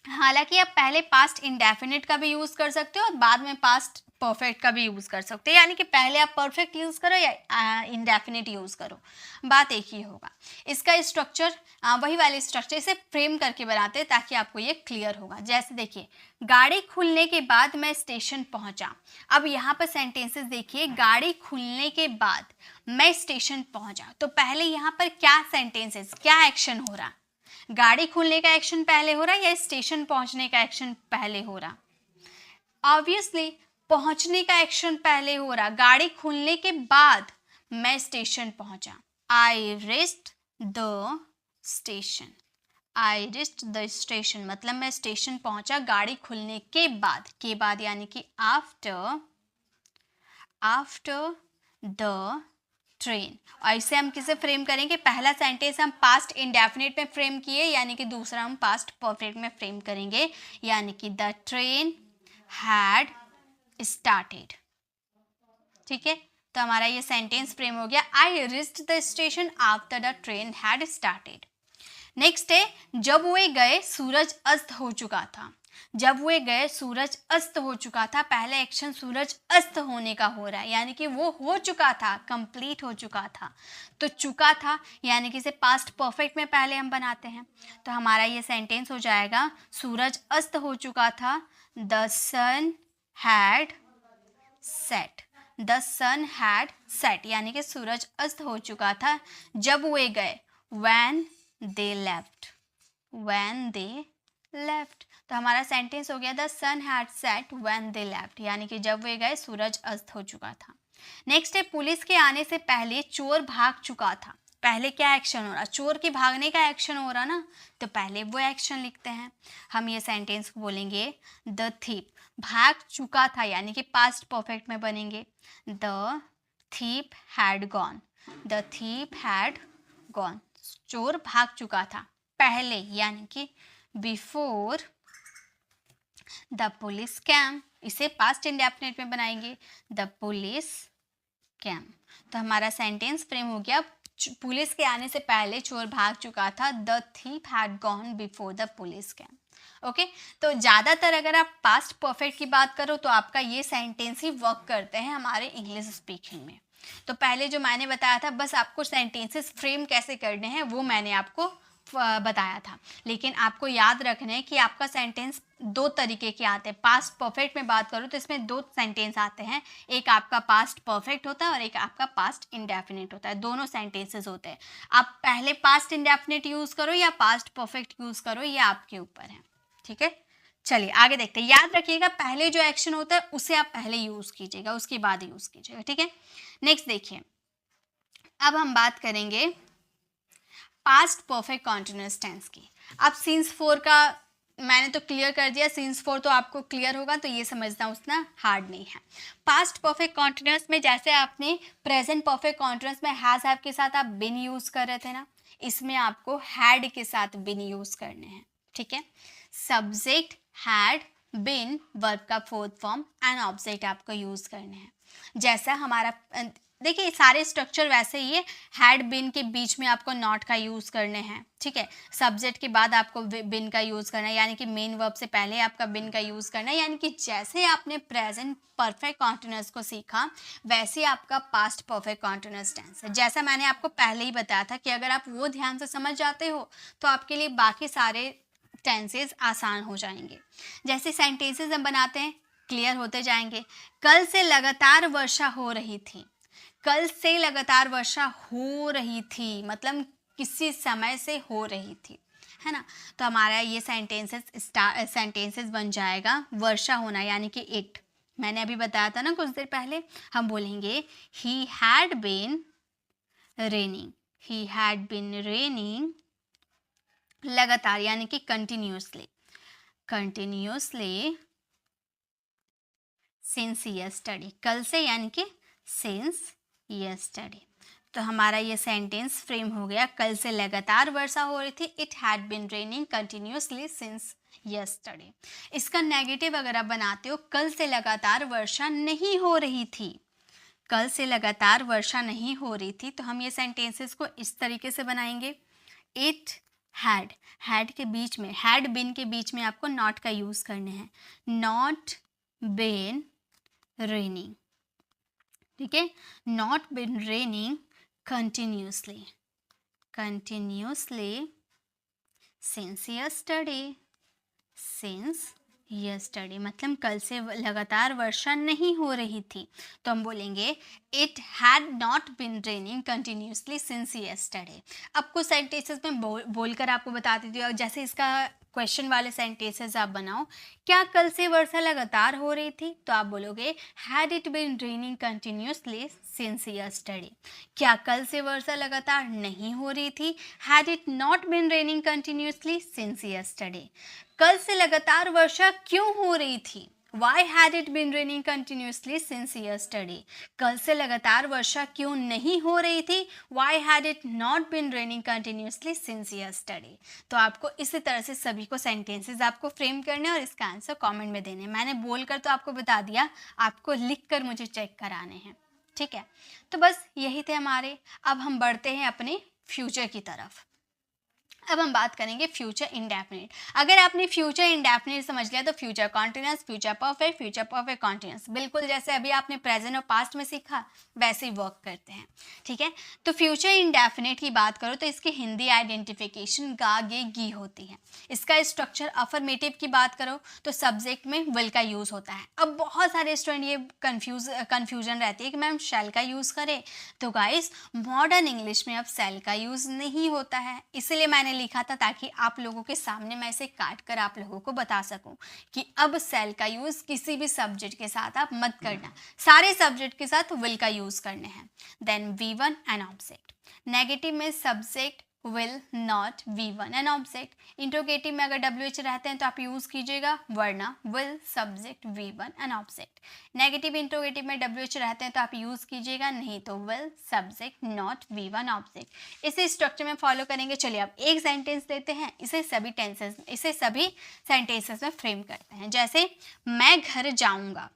हालांकि आप पहले पास्ट इंडेफिनिट का भी यूज़ कर सकते हो और बाद में पास्ट परफेक्ट का भी यूज़ कर सकते हो, यानी कि पहले आप परफेक्ट यूज़ करो या इंडेफिनिट यूज़ करो, बात एक ही होगा। इसका स्ट्रक्चर वही वाले स्ट्रक्चर, इसे फ्रेम करके बनाते हैं ताकि आपको ये क्लियर होगा। जैसे देखिए, गाड़ी खुलने के बाद मैं स्टेशन पहुंचा। अब यहाँ पर सेंटेंसेस देखिए, गाड़ी खुलने के बाद मैं स्टेशन पहुंचा, तो पहले यहाँ पर क्या सेंटेंसेस, क्या एक्शन हो रहा? गाड़ी खुलने का एक्शन पहले हो रहा है या स्टेशन पहुंचने का एक्शन पहले हो रहा? ऑब्वियसली पहुंचने का एक्शन पहले हो रहा। गाड़ी खुलने के बाद मैं स्टेशन पहुंचा। I reached the station. I reached the station मतलब मैं स्टेशन पहुंचा गाड़ी खुलने के बाद यानी कि आफ्टर द ट्रेन। और इसे हम किसे फ्रेम करेंगे? पहला सेंटेंस हम पास्ट इंडेफिनिट में फ्रेम किए, यानी कि दूसरा हम पास्ट परफेक्ट में फ्रेम करेंगे, यानी कि द ट्रेन हैड स्टार्टेड। ठीक है, तो हमारा ये सेंटेंस फ्रेम हो गया, I reached the station after the train had started. Next है, जब वे गए सूरज अस्त हो चुका था। जब वे गए सूरज अस्त हो चुका था, पहला एक्शन सूरज अस्त होने का हो रहा है, यानी कि वो हो चुका था, कंप्लीट हो चुका था। तो चुका था यानी कि इसे पास्ट परफेक्ट में पहले हम बनाते हैं, तो हमारा ये सेंटेंस हो जाएगा, सूरज अस्त हो चुका था, the sun had set. The sun had set यानी कि सूरज अस्त हो चुका था जब वे गए, when they left. When they left, तो हमारा सेंटेंस हो गया, the sun had set when they left, यानी कि जब वे गए सूरज अस्त हो चुका था। नेक्स्ट है, पुलिस के आने से पहले चोर भाग चुका था। पहले क्या एक्शन हो रहा? चोर के भागने का एक्शन हो रहा ना, तो पहले वो एक्शन लिखते हैं। हम ये सेंटेंस को बोलेंगे, द थीप भाग चुका था, यानी कि पास्ट परफेक्ट में बनेंगे, the thief had gone. The thief had gone, चोर भाग चुका था पहले, यानी कि बिफोर द पुलिस कैम। इसे पास्ट इंडेफिनिट में बनाएंगे, द पुलिस कैम। तो हमारा सेंटेंस फ्रेम हो गया, पुलिस के आने से पहले चोर भाग चुका था, the thief had gone before the police came. Okay, तो ज़्यादातर अगर आप पास्ट परफेक्ट की बात करो तो आपका ये सेंटेंस ही वर्क करते हैं हमारे इंग्लिश स्पीकिंग में। तो पहले जो मैंने बताया था, बस आपको सेंटेंसेस फ्रेम कैसे करने हैं वो मैंने आपको बताया था, लेकिन आपको याद रखना है कि आपका सेंटेंस दो तरीके के आते हैं। पास्ट परफेक्ट में बात करूँ तो इसमें दो सेंटेंस आते हैं, एक आपका पास्ट परफेक्ट होता है और एक आपका पास्ट इंडेफिनिट होता है, दोनों सेंटेंसेस होते हैं। आप पहले पास्ट इंडेफिनिट यूज़ करो या पास्ट परफेक्ट यूज़ करो, ये आपके ऊपर है। ठीक है, चलिए आगे देखते हैं। याद रखिएगा, पहले जो एक्शन होता है उसे आप पहले यूज़ कीजिएगा, उसके बाद यूज़ कीजिएगा। ठीक है, नेक्स्ट देखिए, अब हम बात करेंगे पास्ट परफेक्ट कॉन्टिन्यूअस टेंस की। अब सीन्स 4 का मैंने तो क्लियर कर दिया, सीन्स 4 तो आपको क्लियर होगा, तो ये समझना उतना हार्ड नहीं है। पास्ट परफेक्ट कॉन्टिन्यूअस में जैसे आपने प्रेजेंट परफेक्ट कॉन्टिन्यूअस में हैज़ हैव के साथ आप बिन यूज़ कर रहे थे ना, इसमें आपको हैड के साथ बिन यूज़ करने हैं। ठीक है, सब्जेक्ट हैड, बिन वर्ब का फोर्थ फॉर्म एंड ऑब्जेक्ट आपको यूज़ करने हैं। जैसा हमारा देखिए सारे स्ट्रक्चर वैसे ही है, हैड बिन के बीच में आपको नॉट का यूज़ करने हैं। ठीक है, सब्जेक्ट के बाद आपको बिन का यूज़ करना है, यानी कि मेन वर्ब से पहले आपका बिन का यूज़ करना है। यानी कि जैसे आपने प्रेजेंट परफेक्ट कॉन्टिन्यूअस को सीखा वैसे आपका पास्ट परफेक्ट कॉन्टिन्यूअस टेंस है। जैसा मैंने आपको पहले ही बताया था कि अगर आप वो ध्यान से समझ जाते हो तो आपके लिए बाकी सारे टेंसेज आसान हो जाएंगे। जैसे सेंटेंसेज हम बनाते हैं, क्लियर होते जाएंगे। कल से लगातार वर्षा हो रही थी। कल से लगातार वर्षा हो रही थी मतलब किसी समय से हो रही थी, है ना। तो हमारा ये सेंटेंसेस बन जाएगा वर्षा होना, यानी कि इट। मैंने अभी बताया था ना कुछ देर पहले, हम बोलेंगे he had been raining, he had been raining, लगातार यानी कि कंटिन्यूसली, कंटिन्यूसली सिंस यस्टरडे, कल से यानी कि सिंस यस्टरडे। तो हमारा ये सेंटेंस फ्रेम हो गया, कल से लगातार वर्षा हो रही थी, it had been raining continuously since yesterday. इसका नेगेटिव अगर आप बनाते हो, कल से लगातार वर्षा नहीं हो रही थी, कल से लगातार वर्षा नहीं हो रही थी, तो हम ये सेंटेंसेस को इस तरीके से बनाएंगे, इट हैड, हैड के बीच में, हैड बिन के बीच में आपको नॉट का यूज करने हैं, नॉट बिन रेनिंग, ठीक है, not been raining continuously, continuously since yesterday, since yesterday मतलब कल से लगातार वर्षा नहीं हो रही थी, तो हम बोलेंगे it had not been raining continuously since yesterday. अब कुछ सेंटेंसेस में बोलकर आपको बता देती हूँ, जैसे इसका क्वेश्चन वाले सेंटेंसेस आप बनाओ, क्या कल से वर्षा लगातार हो रही थी, तो आप बोलोगे had it been raining continuously since yesterday. क्या कल से वर्षा लगातार नहीं हो रही थी, had it not been raining continuously since yesterday. कल से लगातार वर्षा क्यों हो रही थी, Why had it been raining continuously since yesterday? कल से लगातार वर्षा क्यों नहीं हो रही थी, Why had it not been raining continuously since yesterday? तो आपको इसी तरह से सभी को सेंटेंसेस आपको फ्रेम करने और इसका आंसर कमेंट में देने। मैंने बोलकर तो आपको बता दिया, आपको लिखकर मुझे चेक कराने हैं, ठीक है। तो बस यही थे हमारे। अब हम बढ़ते हैं अपने फ्यूचर की तरफ। अब हम बात करेंगे फ्यूचर इंडेफिनिट। अगर आपने फ्यूचर इंडेफिनिट समझ लिया तो future continuous, future perfect continuous, बिल्कुल जैसे अभी आपने प्रेजेंट और पास्ट में सीखा वैसे ही वर्क करते हैं, ठीक है। तो फ्यूचर इंडेफिनिट की बात करो तो इसकी हिंदी आइडेंटिफिकेशन गा गे गी होती है। इसका स्ट्रक्चर अफर्मेटिव की बात करो तो सब्जेक्ट में विल का यूज़ होता है। अब बहुत सारे स्टूडेंट ये कन्फ्यूजन रहती है कि मैम शैल का यूज़ करें, तो गाइस मॉडर्न इंग्लिश में अब शैल का यूज़ नहीं होता है, इसलिए मैंने लिखा था ताकि आप लोगों के सामने मैं इसे काट कर आप लोगों को बता सकूं कि अब सेल का यूज किसी भी सब्जेक्ट के साथ आप मत करना, सारे सब्जेक्ट के साथ विल का यूज करने हैं। Then V1 and object, negative में subject will not V1 and object, interrogative में अगर WH रहते हैं तो आप यूज कीजिएगा, वरना will subject V1 and object. Negative interrogative में WH रहते हैं तो आप यूज कीजिएगा, नहीं तो will subject not V1 object. इसे स्ट्रक्चर में फॉलो करेंगे। चलिए अब एक सेंटेंस लेते हैं, इसे सभी सेंटेंसेस में फ्रेम करते हैं। जैसे मैं घर जाऊंगा,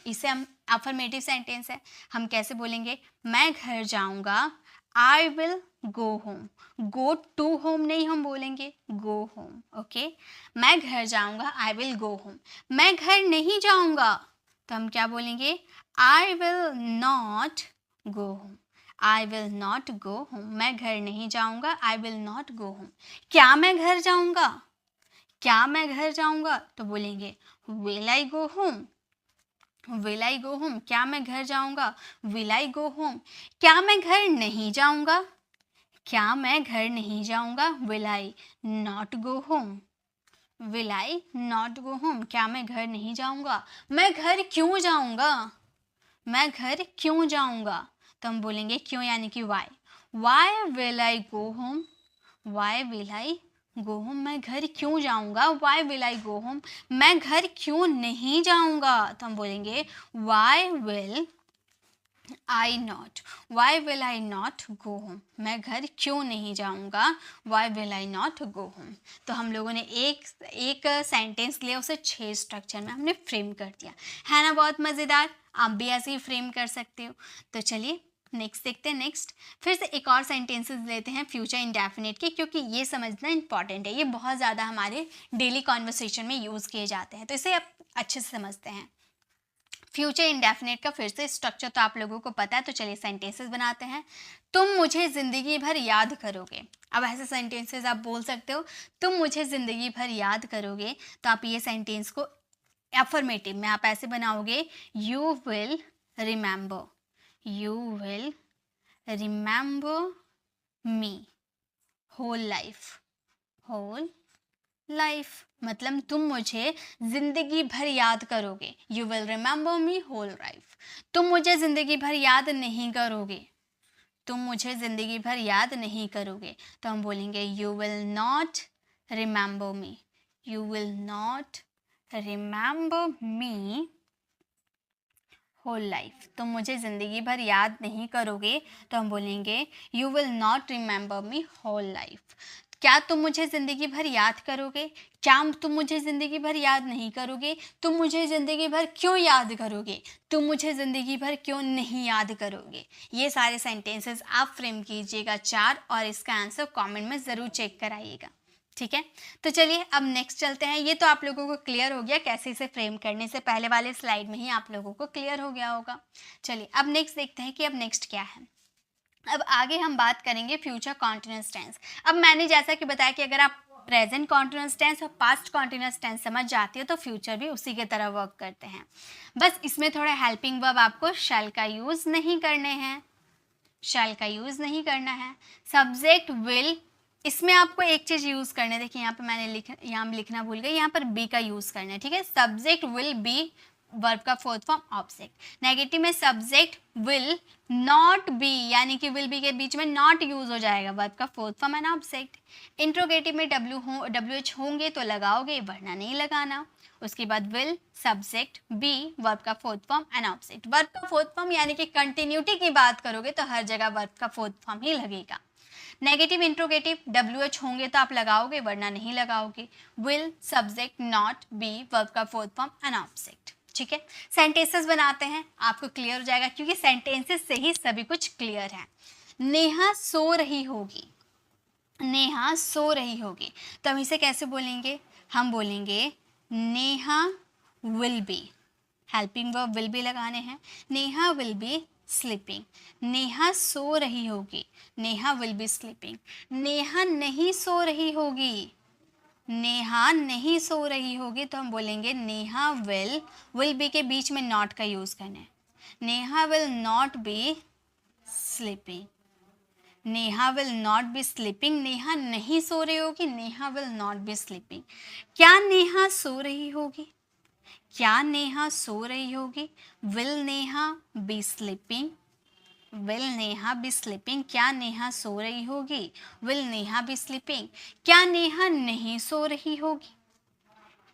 इसे हम अफर्मेटिव सेंटेंस है, हम कैसे बोलेंगे, मैं घर जाऊंगा, I will go home, go to home नहीं हम बोलेंगे गो होम, ओके। मैं घर जाऊंगा, आई विल गो होम। मैं घर नहीं जाऊंगा तो हम क्या बोलेंगे, I will not go home, I will not go home. मैं घर नहीं जाऊंगा, I will not go home. क्या मैं घर जाऊंगा, क्या मैं घर जाऊंगा तो बोलेंगे will I go home, will I go home. क्या मैं घर जाऊंगा, विल आई गो होम। क्या मैं घर नहीं जाऊंगा, क्या मैं घर नहीं जाऊंगा, will I not go home, will I not go home. क्या मैं घर नहीं जाऊंगा। मैं घर क्यों जाऊंगा, मैं घर क्यों जाऊंगा तो हम बोलेंगे क्यों यानी कि why, why will I go home, why will I go home. मैं घर क्यों जाऊंगा, why will I go home. मैं घर क्यों नहीं जाऊंगा तो हम बोलेंगे why will I not, why will I not go home. मैं घर क्यों नहीं जाऊंगा, why will I not go home. तो हम लोगों ने एक सेंटेंस लिया, उसे 6 स्ट्रक्चर में हमने फ्रेम कर दिया, है ना बहुत मज़ेदार। आप भी ऐसे ही फ्रेम कर सकते हो। तो चलिए नेक्स्ट देखते हैं। नेक्स्ट फिर से एक और सेंटेंसेस लेते हैं फ्यूचर इंडेफिनिट की, क्योंकि ये समझना इंपॉर्टेंट है, ये बहुत ज़्यादा हमारे डेली कॉन्वर्सेशन में यूज़ किए जाते हैं, तो इसे आप अच्छे से समझते हैं। फ्यूचर इंडेफिनिट का फिर से स्ट्रक्चर तो आप लोगों को पता है, तो चलिए सेंटेंसेस बनाते हैं। तुम मुझे ज़िंदगी भर याद करोगे। अब ऐसे सेंटेंसेस आप बोल सकते हो, तुम मुझे ज़िंदगी भर याद करोगे, तो आप ये सेंटेंस को अफर्मेटिव में आप ऐसे बनाओगे, you will remember, you will remember me whole life, whole life मतलब तुम मुझे जिंदगी भर याद करोगे, you will remember me whole life. तुम मुझे जिंदगी भर याद नहीं करोगे, तुम मुझे ज़िंदगी भर याद नहीं करोगे, तो हम बोलेंगे you will not remember me, you will not remember me whole life. तुम मुझे ज़िंदगी भर याद नहीं करोगे, तो हम बोलेंगे you will not remember me whole life. क्या तुम मुझे ज़िंदगी भर याद करोगे? क्या तुम मुझे ज़िंदगी भर याद नहीं करोगे? तुम मुझे ज़िंदगी भर क्यों याद करोगे? तुम मुझे ज़िंदगी भर क्यों नहीं याद करोगे? ये सारे सेंटेंसेस आप फ्रेम कीजिएगा 4 और इसका आंसर कमेंट में ज़रूर चेक कराइएगा। ठीक है, तो चलिए अब नेक्स्ट चलते हैं। ये तो आप लोगों को क्लियर हो गया कैसे इसे फ्रेम करने से पहले वाले स्लाइड में ही आप लोगों को क्लियर हो गया होगा। चलिए अब नेक्स्ट देखते हैं कि अब नेक्स्ट क्या है। अब आगे हम बात करेंगे फ्यूचर कॉन्टिन्यूअस टेंस। अब मैंने जैसा कि बताया कि अगर आप प्रेजेंट कॉन्टिन्यूअस टेंस और पास्ट कॉन्टिन्यूअस टेंस समझ जाती हो तो फ्यूचर भी उसी के तरह वर्क करते हैं। बस इसमें थोड़ा हेल्पिंग वर्ब आपको शैल का यूज़ नहीं करने हैं, शैल का यूज़ नहीं करना है। सब्जेक्ट विल, इसमें आपको एक चीज़ यूज़ करना है। देखिए यहाँ पे मैंने यहाँ लिखना भूल गई, यहाँ पर बी का यूज़ करना है। ठीक है, सब्जेक्ट विल बी वर्ब का फोर्थ फॉर्म ऑब्जेक्ट। नेगेटिव में सब्जेक्ट विल नॉट बी, यानी कि विल बी के बीच में नॉट यूज हो जाएगा, वर्ब का fourth form and object. Interrogative में WH होंगे तो लगाओगे, वरना नहीं लगाना। उसके बाद विल सब्जेक्ट बी वर्ब का fourth form and object. Verb का फोर्थ फॉर्म यानी कि कंटिन्यूटी की बात करोगे तो हर जगह वर्ब का फोर्थ फॉर्म ही लगेगा। नेगेटिव इंट्रोगेटिव WH होंगे तो आप लगाओगे, वरना नहीं लगाओगे। Will subject not be verb का फोर्थ फॉर्म एंड ऑब्जेक्ट। ठीक है, सेंटेंसेस बनाते हैं, आपको क्लियर हो जाएगा क्योंकि सेंटेंसेस से ही सभी कुछ क्लियर है। नेहा सो रही होगी, नेहा सो रही होगी, तो हम इसे कैसे बोलेंगे? हम बोलेंगे Neha will be, helping verb will be लगाने हैं। Neha will be sleeping, Neha सो रही होगी, Neha will be sleeping. Neha नहीं सो रही होगी, नेहा नहीं सो रही होगी, तो हम बोलेंगे नेहा विल बी के बीच में नॉट का यूज करना है। Neha will not be sleeping, Neha will not be sleeping. Neha नहीं सो रही होगी, Neha will not be sleeping. क्या नेहा सो रही होगी? क्या नेहा सो रही होगी? Will Neha B sleeping, will Neha B sleeping. क्या नेहा सो रही होगी? Will Neha B sleeping. क्या नेहा नहीं सो रही होगी?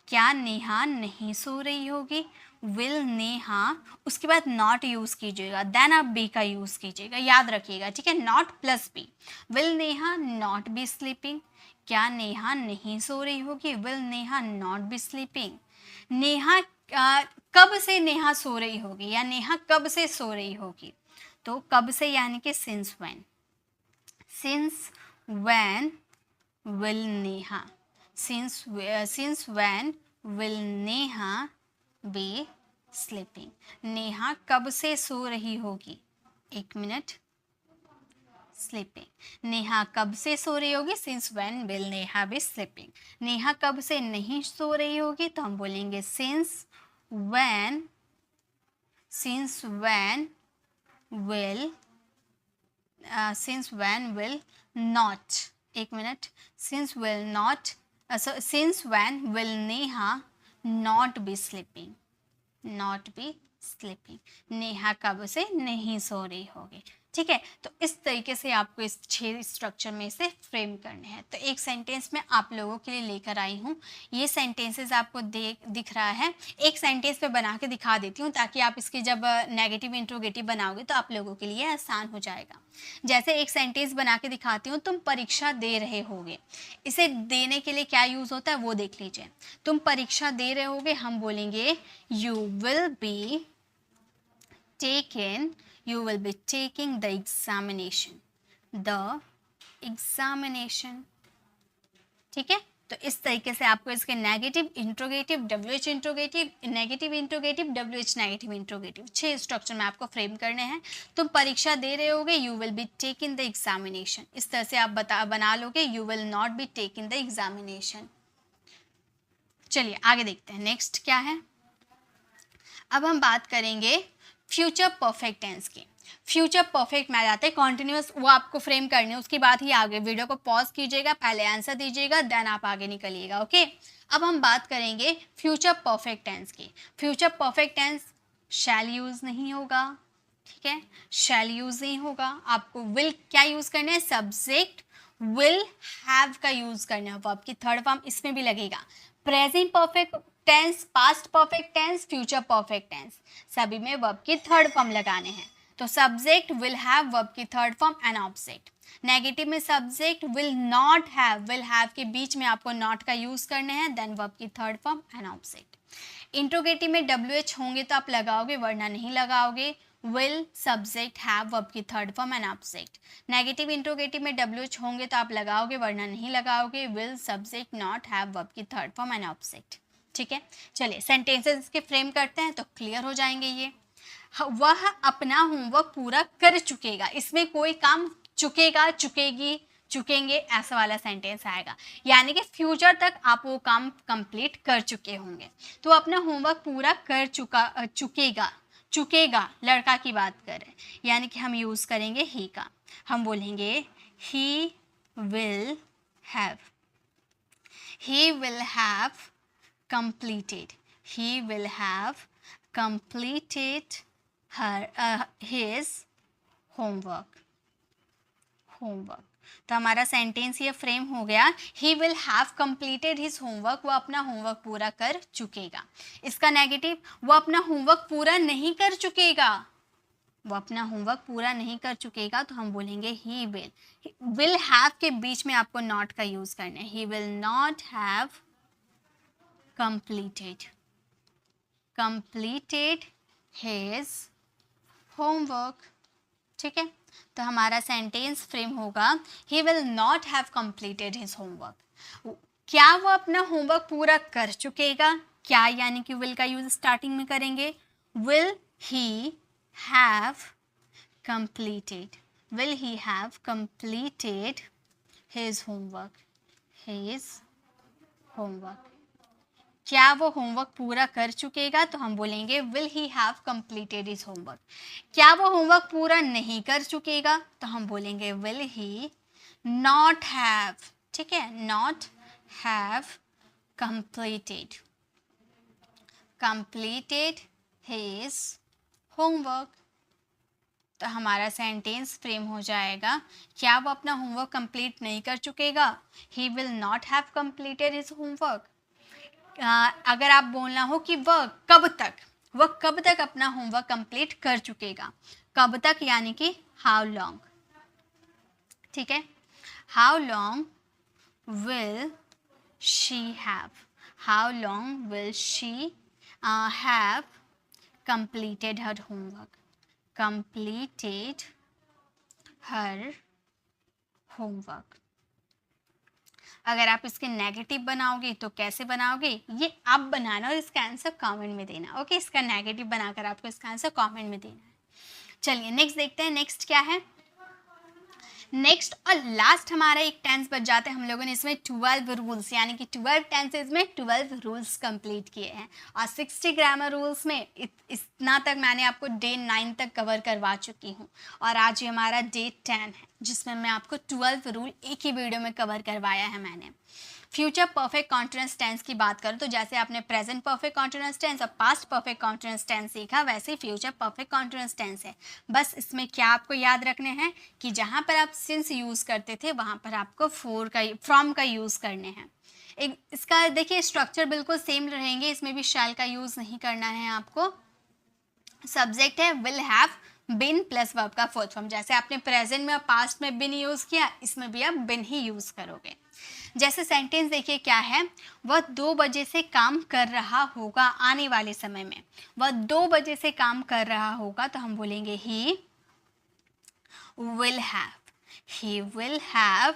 क्या नेहा नहीं सो रही होगी? विल नेहा, उसके बाद नॉट यूज कीजिएगा, देन आप बी का यूज कीजिएगा, याद रखिएगा। ठीक है, not plus be. Will Neha not be sleeping. क्या नेहा नहीं सो रही होगी? Will Neha not be sleeping. Neha कब से नेहा सो रही होगी, या नेहा कब से सो रही होगी? तो कब से यानी कि since when, since when will Neha, since when will Neha B sleeping. Neha कब से सो रही होगी? एक मिनट, स्लीपिंग। नेहा कब से सो रही होगी? Since when will Neha B sleeping. Neha कब से नहीं सो रही होगी? तो हम बोलेंगे सिंस व्हेन विल नॉट, एक minute, since when will Neha not be sleeping, not be sleeping. Neha कब से नहीं सो रही होगी। ठीक है, तो इस तरीके से आपको इस 6 स्ट्रक्चर में से फ्रेम करने हैं। तो एक सेंटेंस में आप लोगों के लिए लेकर आई हूँ, ये सेंटेंसेस आपको दिख रहा है। एक सेंटेंस पे बना के दिखा देती हूँ ताकि आप इसकी जब नेगेटिव इंट्रोगेटिव बनाओगे तो आप लोगों के लिए आसान हो जाएगा। जैसे एक सेंटेंस बना के दिखाती हूँ, तुम परीक्षा दे रहे होगे। इसे देने के लिए क्या यूज़ होता है वो देख लीजिए। तुम परीक्षा दे रहे होगे, हम बोलेंगे you will be taken, you will be taking the examination, the examination। ठीक है, तो इस तरीके से आपको इसके negative interrogative, WH interrogative, negative interrogative, WH negative interrogative 6 structure में आपको फ्रेम करने हैं। तुम परीक्षा दे रहे होगे, you will be taking the examination. इस तरह से आप बना लोगे, you will not be taking the examination. चलिए आगे देखते हैं नेक्स्ट क्या है। अब हम बात करेंगे फ्यूचर परफेक्ट टेंस की। फ्यूचर परफेक्ट में आ जाते हैं कॉन्टिन्यूअस, वो आपको फ्रेम करने हैं, उसके बाद ही आगे। वीडियो को पॉज कीजिएगा, पहले आंसर दीजिएगा, देन आप आगे निकलिएगा। ओके, अब हम बात करेंगे फ्यूचर परफेक्ट टेंस की। Future perfect tense shall use नहीं होगा, ठीक है, शैल यूज नहीं होगा, आपको विल क्या यूज करना है, सब्जेक्ट विल हैव का यूज करना है, वर्ब की थर्ड फॉर्म इसमें भी लगेगा, present perfect tense, past perfect tense, future perfect tense, सभी में वर्ब की थर्ड फॉर्म लगाने हैं। तो सब्जेक्ट विल हैव, वर्ब की third form and object. Negative में subject will not have, will have के बीच में आपको नॉट का यूज करना है, देन वर्ब की third form and object. Interrogative में WH होंगे तो आप लगाओगे, वरना नहीं लगाओगे। विल सब्जेक्ट हैव, वर्ब की third form and object. Negative interrogative में WH होंगे तो आप लगाओगे, वरना नहीं लगाओगे। Will subject not have, verb की थर्ड फॉर्म एंड ऑब्जेक्ट। ठीक है, चलिए सेंटेंसेस इसके फ्रेम करते हैं तो क्लियर हो जाएंगे ये। वह अपना होमवर्क पूरा कर चुकेगा, इसमें कोई काम चुकेगा, चुकेगी, चुकेंगे ऐसा वाला सेंटेंस आएगा, यानी कि फ्यूचर तक आप वो काम कंप्लीट कर चुके होंगे। तो अपना होमवर्क पूरा कर चुकेगा, चुकेगा लड़का की बात कर रहे हैं, यानी कि हम यूज़ करेंगे ही का, हम बोलेंगे he will have, he will have completed, he will have completed his homework। तो हमारा सेंटेंस ये फ्रेम हो गया, he will have completed his homework, वो अपना होमवर्क पूरा कर चुकेगा। इसका नेगेटिव, वो अपना होमवर्क पूरा नहीं कर चुकेगा, वो अपना होमवर्क पूरा नहीं कर चुकेगा, तो हम बोलेंगे ही विल हैव के बीच में आपको नॉट का यूज करना है, ही will not have completed his homework. ठीक है, तो हमारा सेंटेंस फ्रेम होगा, ही will not have completed his homework. क्या वो अपना होमवर्क पूरा कर चुकेगा, क्या यानी कि विल का यूज स्टार्टिंग में करेंगे, will he have completed, will he have completed his homework, क्या वो होमवर्क पूरा कर चुकेगा, तो हम बोलेंगे will he have completed his homework। क्या वो होमवर्क पूरा नहीं कर चुकेगा, तो हम बोलेंगे will he not have, ठीक है, not have completed his homework. तो हमारा सेंटेंस फ्रेम हो जाएगा, क्या वो अपना होमवर्क कंप्लीट नहीं कर चुकेगा, he will not have completed his homework. अगर आप बोलना हो कि वह कब तक अपना होमवर्क कंप्लीट कर चुकेगा, कब तक यानी कि हाउ लॉन्ग। ठीक है, how long will she have, how long will she have completed her homework, completed her homework। अगर आप इसके नेगेटिव बनाओगे तो कैसे बनाओगे, ये आप बनाना और इसका आंसर कमेंट में देना। ओके, इसका नेगेटिव बनाकर आपको इसका आंसर कमेंट में देना है। चलिए नेक्स्ट देखते हैं, नेक्स्ट क्या है। नेक्स्ट और लास्ट हमारा एक टेंस बच जाता है, हम लोगों ने इसमें 12 रूल्स यानी कि 12 टेंसेज में 12 रूल्स कंप्लीट किए हैं, और 60 ग्रामर रूल्स में इतना तक मैंने आपको डे 9 तक कवर करवा चुकी हूँ, और आज ये हमारा डे 10 है जिसमें मैं आपको 12 रूल एक ही वीडियो में कवर करवाया है मैंने। फ्यूचर परफेक्ट कॉन्टिन्यूअस टेंस की बात करूँ तो जैसे आपने प्रेजेंट परफेक्ट कॉन्टिन्यूअस टेंस और पास्ट परफेक्ट कॉन्टिन्यूअस टेंस सीखा, वैसे ही फ्यूचर परफेक्ट कॉन्टिन्यूअस टेंस है। बस इसमें क्या आपको याद रखने हैं कि जहाँ पर आप सिंस यूज़ करते थे वहाँ पर आपको फ्रॉम का यूज़ करने हैं। एक इसका देखिए स्ट्रक्चर बिल्कुल सेम रहेंगे, इसमें भी शैल का यूज़ नहीं करना है आपको। सब्जेक्ट है will have, been plus verb का फोर्थ फॉर्म, जैसे आपने प्रेजेंट में और पास्ट में बिन यूज़ किया, इसमें भी आप बिन ही यूज़ करोगे। जैसे सेंटेंस देखिए क्या है, वह 2 बजे से काम कर रहा होगा, आने वाले समय में वह 2 बजे से काम कर रहा होगा, तो हम बोलेंगे he will have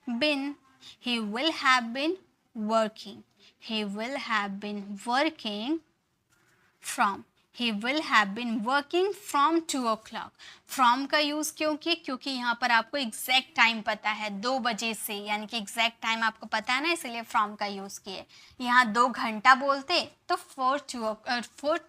bin, he will have been working from, he will have been working from 2 o'clock। from का यूज़ क्यों किए, क्योंकि यहाँ पर आपको एग्जैक्ट टाइम पता है 2 बजे से, यानी कि एग्जैक्ट टाइम आपको पता है ना, इसलिए from का यूज़ किए। यहाँ 2 घंटा बोलते तो for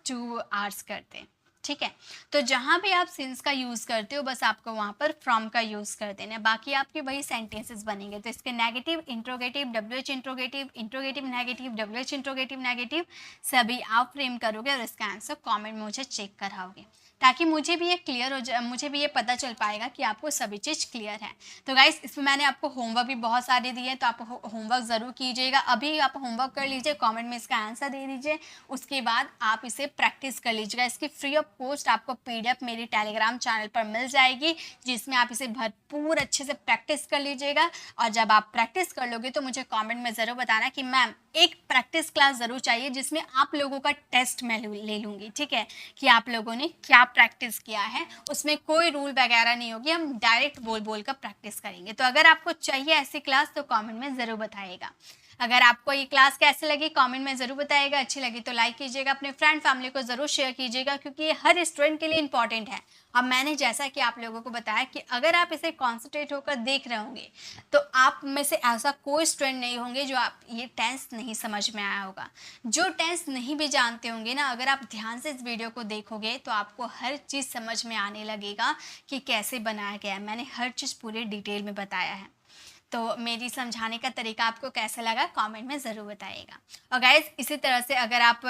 2 hours करते। ठीक है, तो जहाँ भी आप सिंस का यूज़ करते हो बस आपको वहाँ पर फ्रॉम का यूज़ कर देना है, बाकी आपके वही सेंटेंसेस बनेंगे। तो इसके negative, interrogative, WH interrogative, interrogative negative, WH interrogative negative सभी आप फ्रेम करोगे और इसका आंसर कमेंट में मुझे चेक कराओगे। ताकि मुझे भी ये क्लियर हो जाए, मुझे भी ये पता चल पाएगा कि आपको सभी चीज़ क्लियर है। तो गाइस इसमें मैंने आपको होमवर्क भी बहुत सारे दिए हैं, तो आप होमवर्क ज़रूर कीजिएगा। अभी आप होमवर्क कर लीजिए, कमेंट में इसका आंसर दे दीजिए, उसके बाद आप इसे प्रैक्टिस कर लीजिएगा। इसकी फ्री ऑफ कॉस्ट आपको PDF मेरी टेलीग्राम चैनल पर मिल जाएगी, जिसमें आप इसे भरपूर अच्छे से प्रैक्टिस कर लीजिएगा। और जब आप प्रैक्टिस कर लोगे तो मुझे कमेंट में ज़रूर बताना कि मैम एक प्रैक्टिस क्लास ज़रूर चाहिए जिसमें आप लोगों का टेस्ट मैं ले लूँगी, ठीक है, कि आप लोगों ने क्या प्रैक्टिस किया है। उसमें कोई रूल वगैरह नहीं होगी, हम डायरेक्ट बोल बोल कर प्रैक्टिस करेंगे। तो अगर आपको चाहिए ऐसी क्लास तो कमेंट में ज़रूर बताइएगा। अगर आपको ये क्लास कैसे लगी कमेंट में ज़रूर बताइएगा। अच्छी लगी तो लाइक कीजिएगा, अपने फ्रेंड फैमिली को ज़रूर शेयर कीजिएगा, क्योंकि ये हर स्टूडेंट के लिए इंपॉर्टेंट है। अब मैंने जैसा कि आप लोगों को बताया कि अगर आप इसे कॉन्सेंट्रेट होकर देख रहे होंगे तो आप में से ऐसा कोई स्टूडेंट नहीं होंगे जो आप ये टेंस नहीं समझ में आया होगा। जो टेंस नहीं भी जानते होंगे ना, अगर आप ध्यान से इस वीडियो को देखोगे तो आपको हर चीज़ समझ में आने लगेगा कि कैसे बनाया गया है। मैंने हर चीज़ पूरे डिटेल में बताया है। तो मेरी समझाने का तरीका आपको कैसा लगा कमेंट में ज़रूर बताइएगा। और गाइस इसी तरह से अगर आप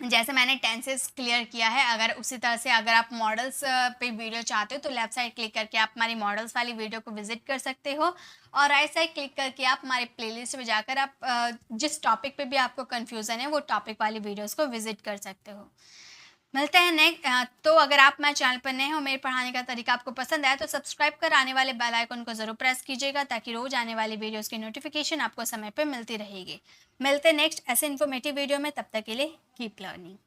जैसे मैंने टेंसेस क्लियर किया है, अगर उसी तरह से अगर आप मॉडल्स पे वीडियो चाहते हो तो लेफ्ट साइड क्लिक करके आप हमारी मॉडल्स वाली वीडियो को विजिट कर सकते हो, और राइट साइड क्लिक करके आप हमारे प्लेलिस्ट में जाकर आप जिस टॉपिक पे भी आपको कन्फ्यूज़न है वो टॉपिक वाली वीडियोस को विजिट कर सकते हो। मिलते हैं नेक्स्ट। तो अगर आप मेरे चैनल पर नए हो, मेरे पढ़ाने का तरीका आपको पसंद आया तो सब्सक्राइब कर आने वाले बेल आइकन को ज़रूर प्रेस कीजिएगा, ताकि रोज़ आने वाली वीडियोस की नोटिफिकेशन आपको समय पर मिलती रहेगी। मिलते हैं नेक्स्ट ऐसे इन्फॉर्मेटिव वीडियो में, तब तक के लिए कीप लर्निंग।